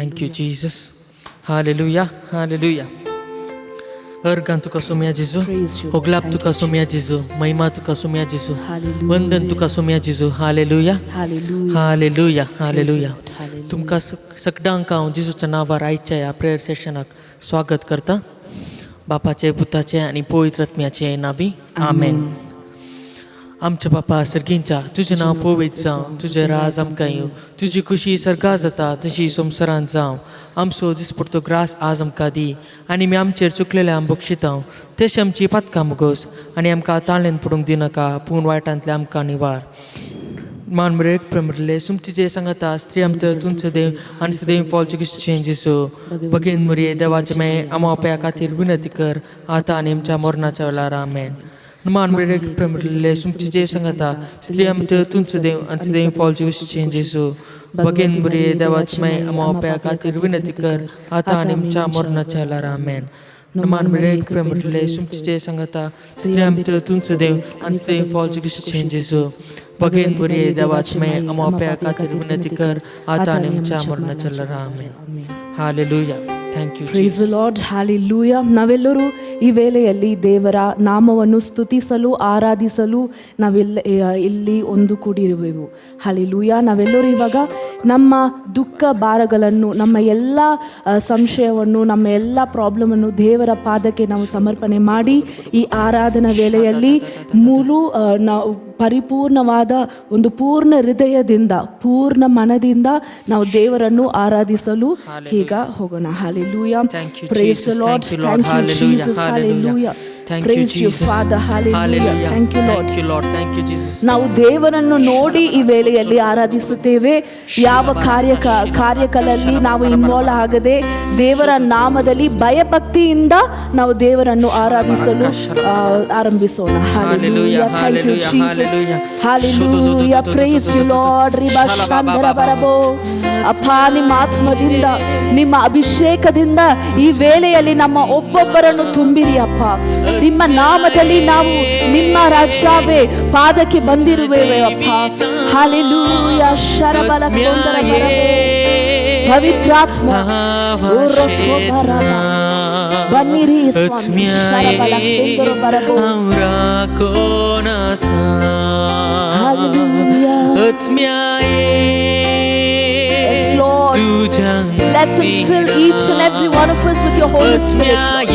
Thank you, Jesus. Hallelujah. Hallelujah. Ergan tuka sumia Jesu. Hoglap tuka sumia Jesu. Mahima tuka sumia Jesu. Vandan tuka sumia Jesu. Hallelujah. Hallelujah. Hallelujah. तुमका सगळ्यांका हांव जेजूच्या नांवार आयच्या ह्या prayer सेशनाक स्वागत करता. बापाचे, पुताचे आनी पवित्र आत्म्याचे नांवी आमेन. आमच्या बापा सर्गींच्या तुझें नांव पवित्र जावं, तुजें राज आमकां येवं, तुजी खुशी सर्गा जाता तशी संवसारांत जावं. आमचो दिसपडटो ग्रास आज आमकां दी आनी आमी आमचेर चुकलेले आम बक्षितांव तशें आमची पातकां मुगोस आनी आमकां ताळेन पडूंक दिनाका पूण वायटांतले आमकां निवार. मान मेरे प्रमरले सुमतीचे सांगता स्त्री आमचं तुमचं देव आणि सदैव फॉलचे किशें जेसो बगेन मरे देवाचे मे आमोप्या खातीर विनंती कर आता आनी आमच्या मरणाच्या वेळार आमेन. मान मेरे प्रमरले सुमतीचे सांगता स्त्री आमचं तुमचं देव आणि सदैव फॉलचे किशें जेसो बगेन मरे देवाचे मे आमोप्या खातीर विनंती कर आता आनी आमच्या मरणाच्या वेळार आमेन. मान मेरे प्रमरले सुमतीचे सांगता स्त्री आमचं तुमचं देव आणि सदैव फॉलचे किशें जेसो बगेन पुरी देवाच मे अमोप्या खातीर विनंती कर आता आनी आमच्या मरणाच्या वेळार आमेन. Hallelujah. Thank you. Praise the lord. Hallelujah. ನಾವೆಲ್ಲರೂ ಈ ವೇಳೆಯಲ್ಲಿ ದೇವರ ನಾಮವನ್ನು ಸ್ತುತಿಸಲು ಆರಾಧಿಸಲು ಇಲ್ಲಿ ಒಂದು ಕೂಡಿರುವೆವು. ಹಾಲೆಲೂಯಾ. ನಾವೆಲ್ಲರೂ ಇವಾಗ ನಮ್ಮ ದುಃಖ ಭಾರಗಳನ್ನು, ನಮ್ಮ ಎಲ್ಲ ಸಂಶಯವನ್ನು, ನಮ್ಮ ಎಲ್ಲ ಪ್ರಾಬ್ಲಮನ್ನು ದೇವರ ಪಾದಕ್ಕೆ ನಾವು ಸಮರ್ಪಣೆ ಮಾಡಿ ಈ ಆರಾಧನಾ ವೇಳೆಯಲ್ಲಿ ನಾವು ಪರಿಪೂರ್ಣವಾದ ಒಂದು ಪೂರ್ಣ ಹೃದಯದಿಂದ, ಪೂರ್ಣ ಮನದಿಂದ ನಾವು ದೇವರನ್ನು ಆರಾಧಿಸಲು ಈಗ ಹೋಗೋಣ. Hallelujah. Praise the Lord. Thank you, Jesus. Hallelujah. Praise you, Father. Hallelujah. Thank you, Lord. Thank you, Lord. Thank you, Jesus. ನಾವು ದೇವರನ್ನು ನೋಡಿ ಈ ವೇಳೆಯಲ್ಲಿ ಆರಾಧಿಸುತ್ತೇವೆ. ಯಾವ ಕಾರ್ಯಗಳಲ್ಲಿ ನಾವು ಇನ್ವಾಲ್ವ್ ಆಗದೆ ದೇವರ ನಾಮದಲ್ಲಿ ಭಯಭಕ್ತಿಯಿಂದ ನಾವು ದೇವರನ್ನು ಆರಾಧಿಸಲು ಆರಂಭಿಸೋಣ. Hallelujah. Thank you, Jesus. Hallelujah. Praise you, Lord. ರಿಬಾಶಾಂದರ ಬರಬೋ. ಅಪ್ಪ, ನಿಮ್ಮ ಆತ್ಮದಿಂದ, ನಿಮ್ಮ ಅಭಿಷೇಕದಿಂದ ಈ ವೇಳೆಯಲ್ಲಿ ನಮ್ಮ ಒಬ್ಬೊಬ್ಬರನ್ನು ತುಂಬಿರಿ ಅಪ್ಪ. ನಿಮ್ಮ ನಾಮದಲ್ಲಿ ನಾವು ನಿಮ್ಮ ರಾಜ್ಯವೇ ಪಾದಕ್ಕೆ ಬಂದಿರುವೆವೆ ಅಪ್ಪ. ಹಾಲೆಲೂಯಾ. ಶರಬಲ ಕೊಂದರ ಬರಬೋ. ಪವಿತ್ರಾತ್ಮ ಬನ್ನಿರಿ ಸ್ವಾಮಿ. ಶರಬಲ ಕೊಂದರ ಬರಬೋ. Hallelujah. Bless and fill each and every one of us with your Holy Spirit.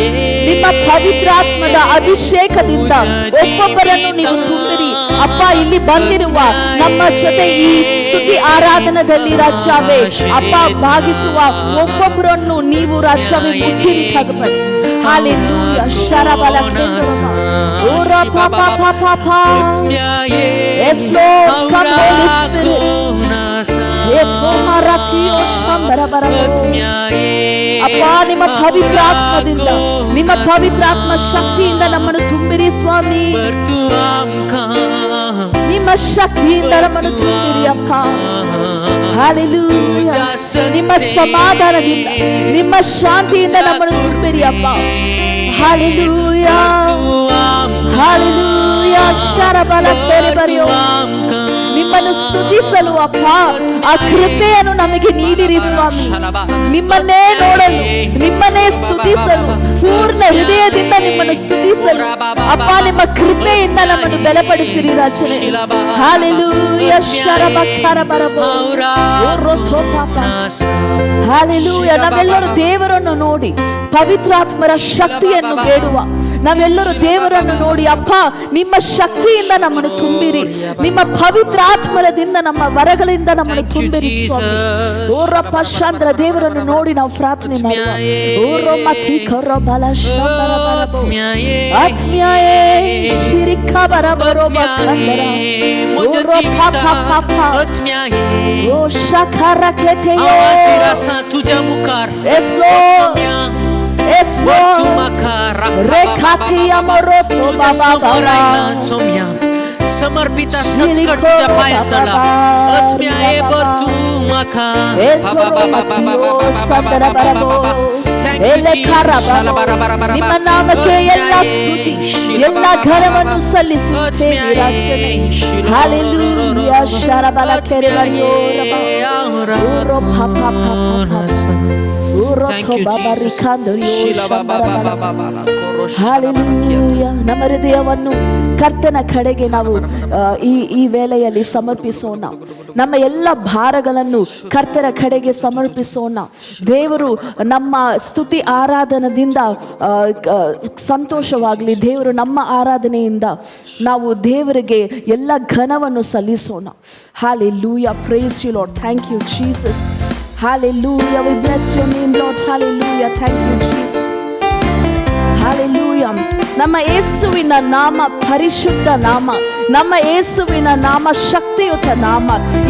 ನಿಮ್ಮ ಪವಿತ್ರಾತ್ಮದ ಅಭಿಷೇಕದಿಂದ ಒಬ್ಬೊಬ್ಬರನ್ನು ನೀವು ತುಂಬಿರಿ ಅಪ್ಪ. ಇಲ್ಲಿ ಬಂದಿರುವ ನಮ್ಮ ಜೊತೆ ಈ ಸ್ತುತಿ ಆರಾಧನದಲ್ಲಿ ರಾಜ್ಯವೇ ಅಪ್ಪ ಭಾಗಿಸುವ ಒಬ್ಬೊಬ್ಬರನ್ನು ನೀವು ರಾಜ್ಯವೇ ಮುಟ್ಟಿರಿ ತಗಬನ್ನಿ. Hallelujah. Sharabala kendorama. Ora papa papa papa. Yes Lord, come Holy Spirit. ಅಪ್ಪ, ನಿಮ್ಮ ಪವಿತ್ರ ಆತ್ಮದಿಂದ, ನಿಮ್ಮ ಪವಿತ್ರಾತ್ಮ ಶಕ್ತಿಯಿಂದ ನಮ್ಮನ್ನು ತುಂಬಿರಿ ಸ್ವಾಮಿ. ನಿಮ್ಮ ಶಕ್ತಿಯಿಂದ ನಮ್ಮನ್ನು ತುಂಬಿರಿ ಅಪ್ಪ. ಹಾಲೆಲೂಯಾ. ನಿಮ್ಮ ಸಮಾಧಾನದಿಂದ, ನಿಮ್ಮ ಶಾಂತಿಯಿಂದ ನಮ್ಮನ್ನು ತುಂಬಿರಿ ಅಪ್ಪ. ಹಾಲೆಲೂಯಾ. ಹಾಲೆಲೂಯಾ. ಶರಬಲ ತೆರೆಬರಿಯೋ. ನಿಮ್ಮನ್ನು ಸ್ತುತಿಸಲು ಅಪ್ಪ ಆ ಕೃಪೆಯನ್ನು ನಮಗೆ ನೀಡಿರಿ ಸ್ವಾಮಿ. ನಿಮ್ಮನ್ನೇ ನೋಡಲು, ನಿಮ್ಮನ್ನೇ ಸ್ತುತಿಸಲು, ಪೂರ್ಣ ಹೃದಯದಿಂದ ನಿಮ್ಮನ್ನು ಸ್ತುತಿಸಲು ಅಪ್ಪ ನಿಮ್ಮ ಕೃಪೆಯಿಂದ ನಮ್ಮನ್ನು ಬಲಪಡಿಸಿರಿ ರಾಜನೇ. ಹಾಲೆಲೂಯಾ. ಶರಬಕರ ಬರಬೋ. ಓರೋಥೋ ಪಾಪ. ಹಾಲೆಲೂಯಾ. ನಾವೆಲ್ಲರೂ ದೇವರನ್ನು ನೋಡಿ ಪವಿತ್ರಾತ್ಮರ ಶಕ್ತಿಯನ್ನು ಬೇಡುವ. ನಾವೆಲ್ಲರೂ ದೇವರನ್ನು ನೋಡಿ ಅಪ್ಪ ನಿಮ್ಮ ಶಕ್ತಿಯಿಂದ ನಮ್ಮನ್ನು ತುಂಬಿರಿ. ನಿಮ್ಮ ಪವಿತ್ರ ಆತ್ಮದಿಂದ, ನಮ್ಮ ವರಗಳಿಂದ ನಮ್ಮನ್ನು ತುಂಬಿರಿ ಸ್ವಾಮಿ. ಓರಪ್ಪ ಶಾಂದ್ರ ದೇವರನ್ನು ನೋಡಿ ನಾವು ಪ್ರಾರ್ಥನೆ ಮಾಡುವ. ಓರೋ ಮತಿ ಕರೋ ಬಲ ಶಾಂದ್ರ ಬರಬೋ. ಆತ್ಮ್ಯಾಯೇ ಶಿರಿಕ ಬರಬರೋ ಬಕಂದರ. ಓರೋ ಪಾಪ ಪಾಪ. ಓ ಶಖರ ಕೆತೆಯೇ. Yes lord. Yes, Lord. Rekati amoroto baba baba. समर्पिता संकट तुझ्या पायात आला. आत्म्याये बरतू माका. ನಿಮ್ಮ ನಾಮಕ್ಕೆ ಎಲ್ಲ ಸ್ತುತಿ, ಎಲ್ಲ ಘನವನ್ನು ಸಲ್ಲಿಸುತ್ತೇವೆ ರಾಜನೇ. ಹಾಲೆಲೂಯಾ. ಶರಬಲ ಕೆರೆವರಿಯೋ ರಬ. ಓರೋ ಪಾಪ ಪಾಪ. Thank you, Jesus. Hallelujah. ನಮ್ಮ ಹೃದಯವನ್ನು ಕರ್ತನ ಕಡೆಗೆ ನಾವು ಈ ವೇಳೆಯಲ್ಲಿ ಸಮರ್ಪಿಸೋಣ. ನಮ್ಮ ಎಲ್ಲ ಭಾರಗಳನ್ನು ಕರ್ತನ ಕಡೆಗೆ ಸಮರ್ಪಿಸೋಣ. ದೇವರು ನಮ್ಮ ಸ್ತುತಿ ಆರಾಧನದಿಂದ ಸಂತೋಷವಾಗಲಿ. ದೇವರು ನಮ್ಮ ಆರಾಧನೆಯಿಂದ ನಾವು ದೇವರಿಗೆ ಎಲ್ಲ ಘನವನ್ನು ಸಲ್ಲಿಸೋಣ. Hallelujah. Praise you, Lord. Thank you, Jesus. Hallelujah. We bless your name, Lord. Hallelujah. Thank you, Jesus. Hallelujah. ನಮ್ಮ ಯೇಸುವಿನ ನಾಮ ಪರಿಶುದ್ಧ ನಾಮ. ನಮ್ಮ ಯೇಸುವಿನ ನಾಮ ಶಕ್ತಿಯುತ ನಾಮ.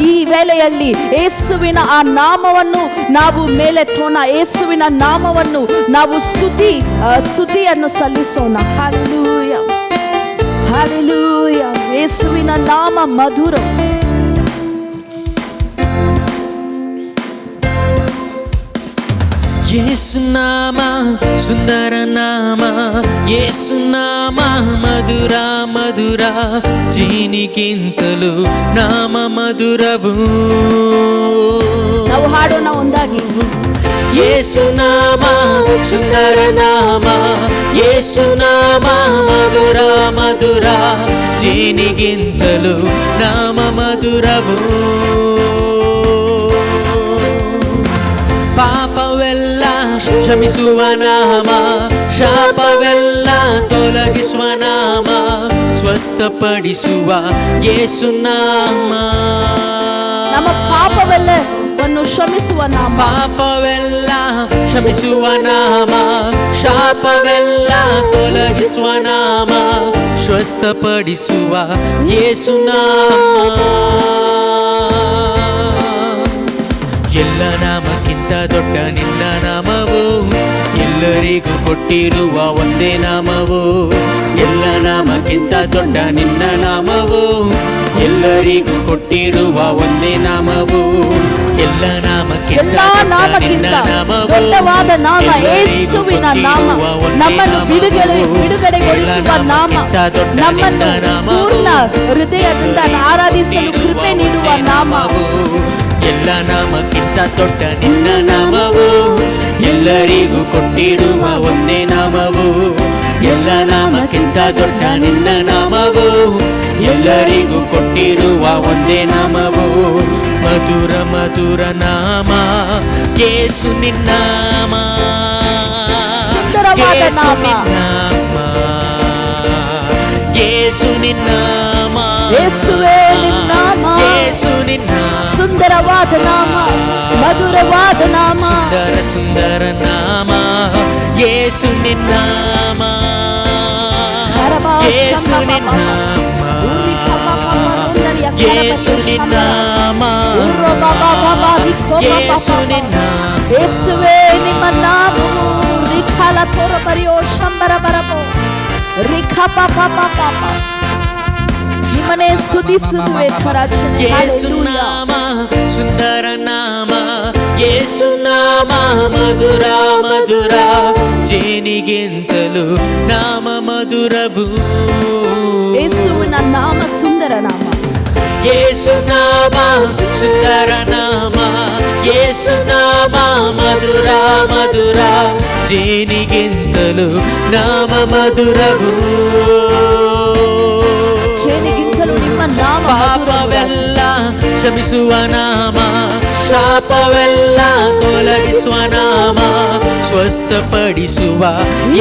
ಈ ವೇಳೆಯಲ್ಲಿ ಯೇಸುವಿನ ಆ ನಾಮವನ್ನು ನಾವು ಮೇಲೆತ್ತೋಣ. ಯೇಸುವಿನ ನಾಮವನ್ನು ನಾವು ಸ್ತುತಿಯನ್ನು ಸಲ್ಲಿಸೋಣ. Hallelujah. Hallelujah. ಯೇಸುವಿನ ನಾಮ ಮಧುರ. ಯೇಸು ನಾಮ ಸುಂದರ ನಾಮ, ಯೇಸು ನಾಮ ಮಧುರ ಮಧುರ, ಜೀನಿಗಿಂತಲೂ ನಾಮ ಮಧುರವು. ನಾವು ಹಾಡೋಣ ಒಂದಾಗಿ. ಯೇಸು ನಾಮ ಸುಂದರ ನಾಮ, ಯೇಸು ನಾಮ ಮಧುರ ಮಧುರ, ಜೀನಿಗಿಂತಲೂ ನಾಮ ಮಧುರವು. ಪಾಪವೆಲ್ಲ ಕ್ಷಮಿಸುವ ನಾಮ, ಶಾಪವೆಲ್ಲ ತೊಲಗಿಸುವ ನಾಮ, ಸ್ವಸ್ಥಪಡಿಸುವ ಯೇಸು ನಾಮ. ನಮ್ಮ ಪಾಪವೆಲ್ಲವನ್ನು ಕ್ಷಮಿಸುವ ನಾಮ. ಪಾಪವೆಲ್ಲ ಕ್ಷಮಿಸುವ ನಾಮ, ಶಾಪವೆಲ್ಲ ತೊಲಗಿಸುವ ನಾಮ, ಸ್ವಸ್ಥಪಡಿಸುವ ಯೇಸು ನಾಮ. ಎಲ್ಲ ನಾಮಕ್ಕಿಂತ ದೊಡ್ಡ ನಿನ್ನ ನಾಮವು, ಎಲ್ಲರಿಗೂ ಕೊಟ್ಟಿರುವ ಒಂದೇ ನಾಮವು. ಎಲ್ಲ ನಾಮಕ್ಕಿಂತ ದೊಡ್ಡ ನಿನ್ನ ನಾಮವು, ಎಲ್ಲರಿಗೂ ಕೊಟ್ಟಿರುವ ಒಂದೇ ನಾಮವು. ಎಲ್ಲ ನಾಮಕ್ಕಿಂತ ನಿನ್ನ ನಾಮವು, ದೊಡ್ಡವಾದ ನಾಮ ಯೇಸುವಿನ ನಾಮ. ನಮ್ಮನ್ನು ಬಿಡುಗಡೆಗೊಳಿಸುವ ನಾಮ, ನಮ್ಮನ್ನು ಪೂರ್ಣ ಹೃದಯದಿಂದ ಆರಾಧಿಸಲು ಕೃಪೆ ನೀಡುವ ನಾಮ. ಎಲ್ಲ ನಾಮಕ್ಕಿಂತ ದೊಡ್ಡ ನಿನ್ನ ನಾಮವು, ಎಲ್ಲರಿಗೂ ಕೊಟ್ಟಿರುವ ಒಂದೇ ನಾಮವು. ಎಲ್ಲ ನಾಮಕ್ಕಿಂತ ದೊಡ್ಡ ನಿನ್ನ ನಾಮವು, ಎಲ್ಲರಿಗೂ ಕೊಟ್ಟಿರುವ ಒಂದೇ ನಾಮವು. ಮಧುರ ಮಧುರ ನಾಮ ಯೇಸು ನಿನ್ನ ನಾಮ, ಯೇಸು ನಿನ್ನ ನಾಮ, ಯೇಸು ನಿನ್ನ ನಾಮ, ಯೇಸುವೇ ನಿನ್ನ ನಾಮ. ಯೇಸು ನಿನ್ನ ಸುಂದರವಾದ ನಾಮ, ಮಧುರವಾದ ನಾಮ, ಸುಂದರ ಸುಂದರ ನಾಮ ಯೇಸು ನಿನ್ನ ನಾಮ, ಯೇಸು ನಿನ್ನ ನಾಮ, ಯೇಸು ನಿನ್ನ ನಾಮ, ಯೇಸು ನಿನ್ನ ನಾಮ. ಯೇಸುವೇ ನಿಮ್ಮ ನಾಮವು ರಿಖಾಲ ತೋರಬರಿಯೋ ಶಂಬರ ಬರಬೋ ರಿಖಾ ಪಾಪ ಪಾಪ ನಿಮ್ಮನೆ ಸ್ತುತಿಸುವೆ ಕರಾಚನೆ. ಯೇಸು ನಾಮ ಸುಂದರ ನಾಮ, ಯೇಸು ನಾಮ ಮಧುರ ಮಧುರ, ಜೇನಿಗಿಂತಲೂ ನಾಮ ಮಧುರವು. ಯೇಸುವಿನ ನಾಮ ಸುಂದರ ನಾಮ, ಯೇಸು ನಾಮ ಸುಂದರ ನಾಮ, ಯೇಸು ನಾಮ ಮಧುರ ಮಧುರ, ಜೇನಿಗಿಂತಲೂ ನಾಮ ಮಧುರವು. ಜೇನಿಗಿಂತಲೂ ನಿಮ್ಮ ನಾಮ. ಪಾಪವೆಲ್ಲ ಕ್ಷಮಿಸುವ ನಾಮ, ಶಾಪವೆಲ್ಲ ತೊಲಗಿಸುವ ನಾಮ, ಸ್ವಸ್ಥಪಡಿಸುವ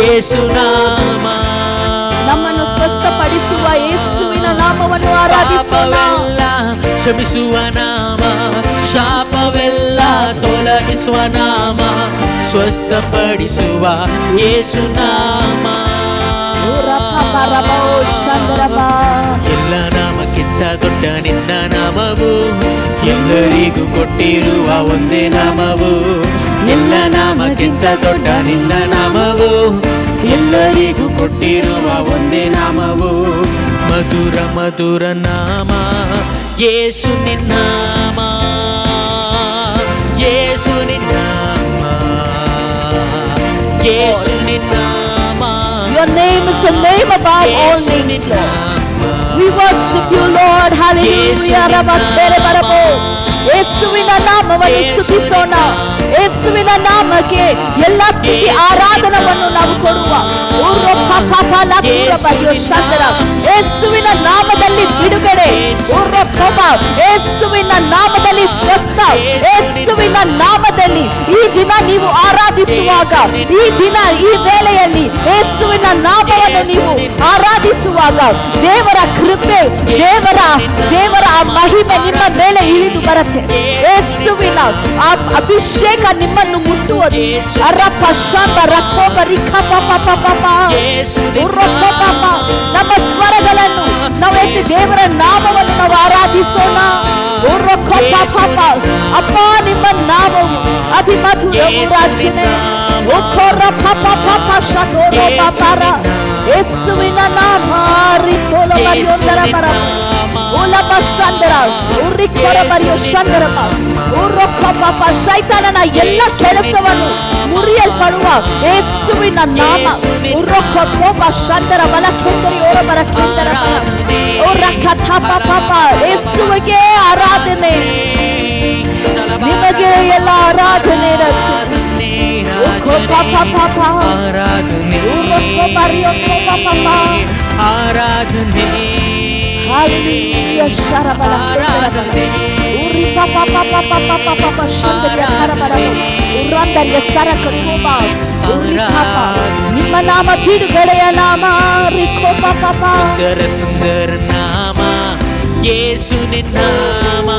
ಯೇಸು ನಾಮ. ನಮ್ಮನ್ನು ಸ್ವಸ್ಥಪಡಿಸುವ ಯೇಸುವಿನ ನಾಮವನ್ನು ಆರಾಧಿಸೋಣ. ಪಾಪವೆಲ್ಲ ಕ್ಷಮಿಸುವ ನಾಮ, ಶಾಪವೆಲ್ಲ ತೊಲಗಿಸುವ ನಾಮ, ಸ್ವಸ್ಥಪಡಿಸುವ ಯೇಸು ನಾಮ. ಎಲ್ಲ ನಾಮಕ್ಕಿಂತ ದೊಡ್ಡ ನಿನ್ನ ನಾಮವು, ಎಲ್ಲರಿಗೂ ಕೊಟ್ಟಿರುವ ಒಂದೇ ನಾಮವು. ಎಲ್ಲ ನಾಮಕ್ಕಿಂತ ದೊಡ್ಡ ನಿನ್ನ ನಾಮವು, ಎಲ್ಲರಿಗೂ ಕೊಟ್ಟಿರುವ ಒಂದೇ ನಾಮವು. ಮಧುರ ಮಧುರ ನಾಮ ಯೇಸು ನಿನ್ನ ನಾಮ, ಯೇಸು ನಿನ್ನ ನಾಮ, ಯೇಸು ನಿನ್ನ ನಾಮ. Your name is the name above all names, Lord. We worship you, Lord. Hallelujah. ಯೇಸುವಿನ ನಾಮವನ್ನು ಸ್ತುತಿಸೋಣ. ಯೇಸುವಿನ ನಾಮಕ್ಕೆ ಎಲ್ಲ ಸ್ತುತಿ ಆರಾಧನವನ್ನು ನಾವು ಕೊಡುವ. ಯೇಸುವಿನ ನಾಮದಲ್ಲಿ ಬಿಡುಗಡೆ, ಯೇಸುವಿನ ನಾಮದಲ್ಲಿ ಸ್ವಸ್ಥ, ಯೇಸುವಿನ ನಾಮದಲ್ಲಿ ಈ ದಿನ ನೀವು ಆರಾಧಿಸುವಾಗ, ಈ ದಿನ ಈ ವೇಳೆಯಲ್ಲಿ ಯೇಸುವಿನ ನಾಮವನ್ನು ನೀವು ಆರಾಧಿಸುವಾಗ ದೇವರ ಕೃಪೆ, ದೇವರ ಆ ಮಹಿಮೆ ನಿಮ್ಮ ಮೇಲೆ ಇಳಿದು ಬರುತ್ತೆ. ಯೇಸುವಿನ ಆ ಅಭಿಷೇಕ ನಿಮ್ಮನ್ನು ಮುಟ್ಟುವುದು. ನಮ್ಮ ಸ್ವರಗಳನ್ನು ನಾವು ಎತ್ತಿ ದೇವರ ನಾಮವನ್ನು ನಾವು ಆರಾಧಿಸೋಣ. ಅಪ್ಪ, ನಿಮ್ಮ ನಾಮವು ಅತಿ ಮಧುರವು ರಾಜನೇ. ಯೇಸುವಿನ ನಾಮ ಶೈತಾನನ ಎಲ್ಲ ಕೆಲಸವನ್ನು ಮುರಿಯಲ್ಪಡುವ ಯೇಸುವಿನ ನಾಮ. ಯೇಸುವಿಗೆ ಆರಾಧನೆ, ನಿಮಗೆ ಎಲ್ಲ ಆರಾಧನೆ. ನಿಮ್ಮ ನಾಮ ಬಿಡುಗಡೆಯ ನಾಮ. ಸುಂದರ ಸುಂದರ ನಾಮ ಯೇಸುವಿನ ನಾಮ,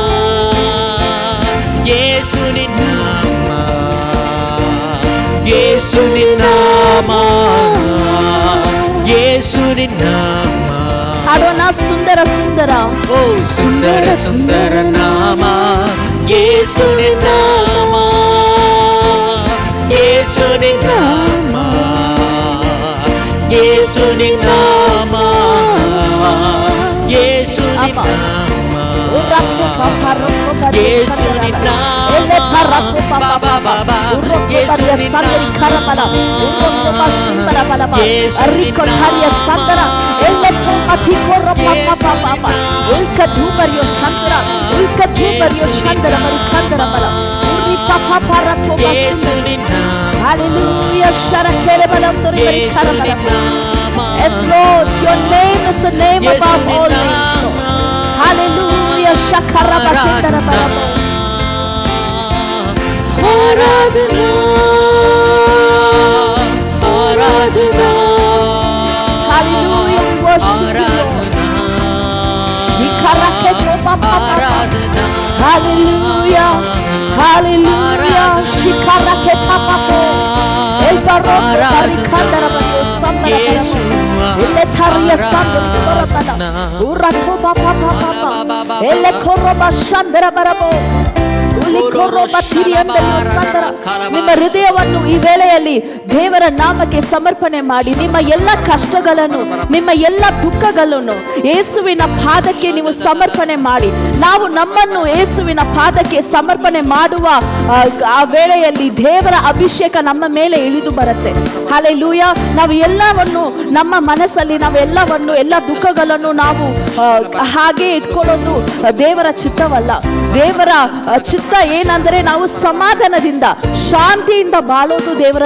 ಯೇಸುವಿನ ನಾಮ, ಯೇಸುವಿನ ನಾಮ, ಯೇಸುವಿನ ನಾಮ. ಹಾಡೋಣ ಸುಂದರ ಸುಂದರ. ಓ ಸುಂದರ ಸುಂದರ ನಾಮ ಯೇಸುವಿನ ನಾಮ, ಯೇಸುವಿನ ನಾಮ, ಯೇಸುವಿನ ನಾಮ, ಯೇಸುವಿನ ನಾಮ, ಯೇಸುವಿನ Yes, Lord, your name is the name above all names. Hallelujah. Shakarabasindarabarabo. Aradhana, Aradhana, Hallelujah. We worship you, Lord. Shikaraketo papa papa. Hallelujah. Hallelujah. Shikaraketa papa. El barroco barikandarabarabo. ನಿಮ್ಮ ಹೃದಯವನ್ನು ಈ ವೇಳೆಯಲ್ಲಿ ದೇವರ ನಾಮಕ್ಕೆ ಸಮರ್ಪಣೆ ಮಾಡಿ, ನಿಮ್ಮ ಎಲ್ಲ ಕಷ್ಟಗಳನ್ನು, ನಿಮ್ಮ ಎಲ್ಲ ದುಃಖಗಳನ್ನು ಯೇಸುವಿನ ಪಾದಕ್ಕೆ ನೀವು ಸಮರ್ಪಣೆ ಮಾಡಿ. ನಾವು ನಮ್ಮನ್ನು ಯೇಸುವಿನ ಪಾದಕ್ಕೆ ಸಮರ್ಪಣೆ ಮಾಡುವ ಆ ವೇಳೆಯಲ್ಲಿ ದೇವರ ಅಭಿಷೇಕ ನಮ್ಮ ಮೇಲೆ ಇಳಿದು ಬರುತ್ತೆ. ಹಲ್ಲೆಲೂಯಾ. ನಾವು ಎಲ್ಲವನ್ನು ನಮ್ಮ ಮನಸ್ಸಲ್ಲಿ ನಾವೆಲ್ಲವನ್ನು, ಎಲ್ಲ ದುಃಖಗಳನ್ನು ನಾವು ಹಾಗೆ ಇಟ್ಕೊಳ್ಳೋದು ದೇವರ ಚಿತ್ತವಲ್ಲ. ದೇವರ ಚಿತ್ತ ಏನಂದ್ರೆ ನಾವು ಸಮಾಧಾನದಿಂದ, ಶಾಂತಿಯಿಂದ ಬಾಳೋದು ದೇವರ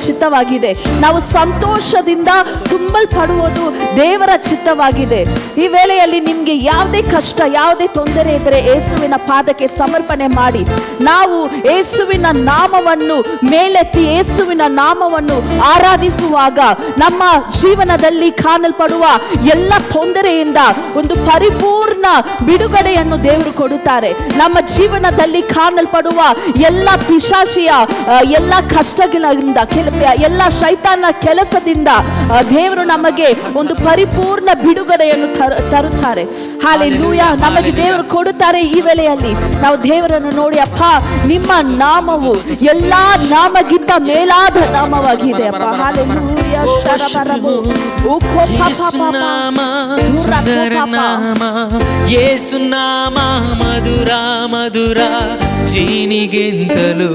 ಚಿತ್ತವಾಗಿದೆ. ನಾವು ಸಂತೋಷದಿಂದ ತುಂಬಲ್ಪಡುವುದು ದೇವರ ಚಿತ್ತವಾಗಿದೆ. ಈ ವೇಳೆಯಲ್ಲಿ ನಿಮ್ಗೆ ಯಾವುದೇ ಕಷ್ಟ, ಯಾವುದೇ ತೊಂದರೆ ಇದ್ದರೆ ಯೇಸುವಿನ ಪಾದಕ್ಕೆ ಸಮರ್ಪಣೆ ಮಾಡಿ. ನಾವು ಯೇಸುವಿನ ನಾಮವನ್ನು ಮೇಲೆತ್ತಿ ಯೇಸುವಿನ ನಾಮವನ್ನು ಆರಾಧಿಸುವಾಗ ನಮ್ಮ ಜೀವನದಲ್ಲಿ ಕಾಣಲ್ಪಡುವ ಎಲ್ಲ ತೊಂದರೆಯಿಂದ ಒಂದು ಪರಿಪೂರ್ಣ ಬಿಡುಗಡೆಯನ್ನು ದೇವರು ಕೊಡುತ್ತಾರೆ. ನಮ್ಮ ಜೀವನದಲ್ಲಿ ಕಾಣಲ್ಪಡುವ ಎಲ್ಲ ಪಿಶಾಚಿಯ ಎಲ್ಲ ಕಷ್ಟಗಳಿಂದ, ಎಲ್ಲ ಶೈತಾನ ಕೆಲಸದಿಂದ ದೇವರು ನಮಗೆ ಒಂದು ಪರಿಪೂರ್ಣ ಬಿಡುಗಡೆಯನ್ನು ತರುತ್ತಾರೆ. ಹಲ್ಲೆಲೂಯಾ. ನಮಗೆ ದೇವರು ಕೊಡುತ್ತಾರೆ. ಈ ವೇಳೆಯಲ್ಲಿ ನಾವು ದೇವರನ್ನು ನೋಡಿ, ಅಪ್ಪ ನಿಮ್ಮ ನಾಮವು ಎಲ್ಲಾ ನಾಮಗಿಂತ ಮೇಲಾದ ನಾಮವಾಗಿದೆ ಅಪ್ಪ. ಹಲ್ಲೆಲೂಯಾ. ಸುಂದರ ನಾಮ ಯೇಸು ನಾಮ, ಮಧುರ ಮಧುರ, ಜೀನಿಗಿಂತಲೂ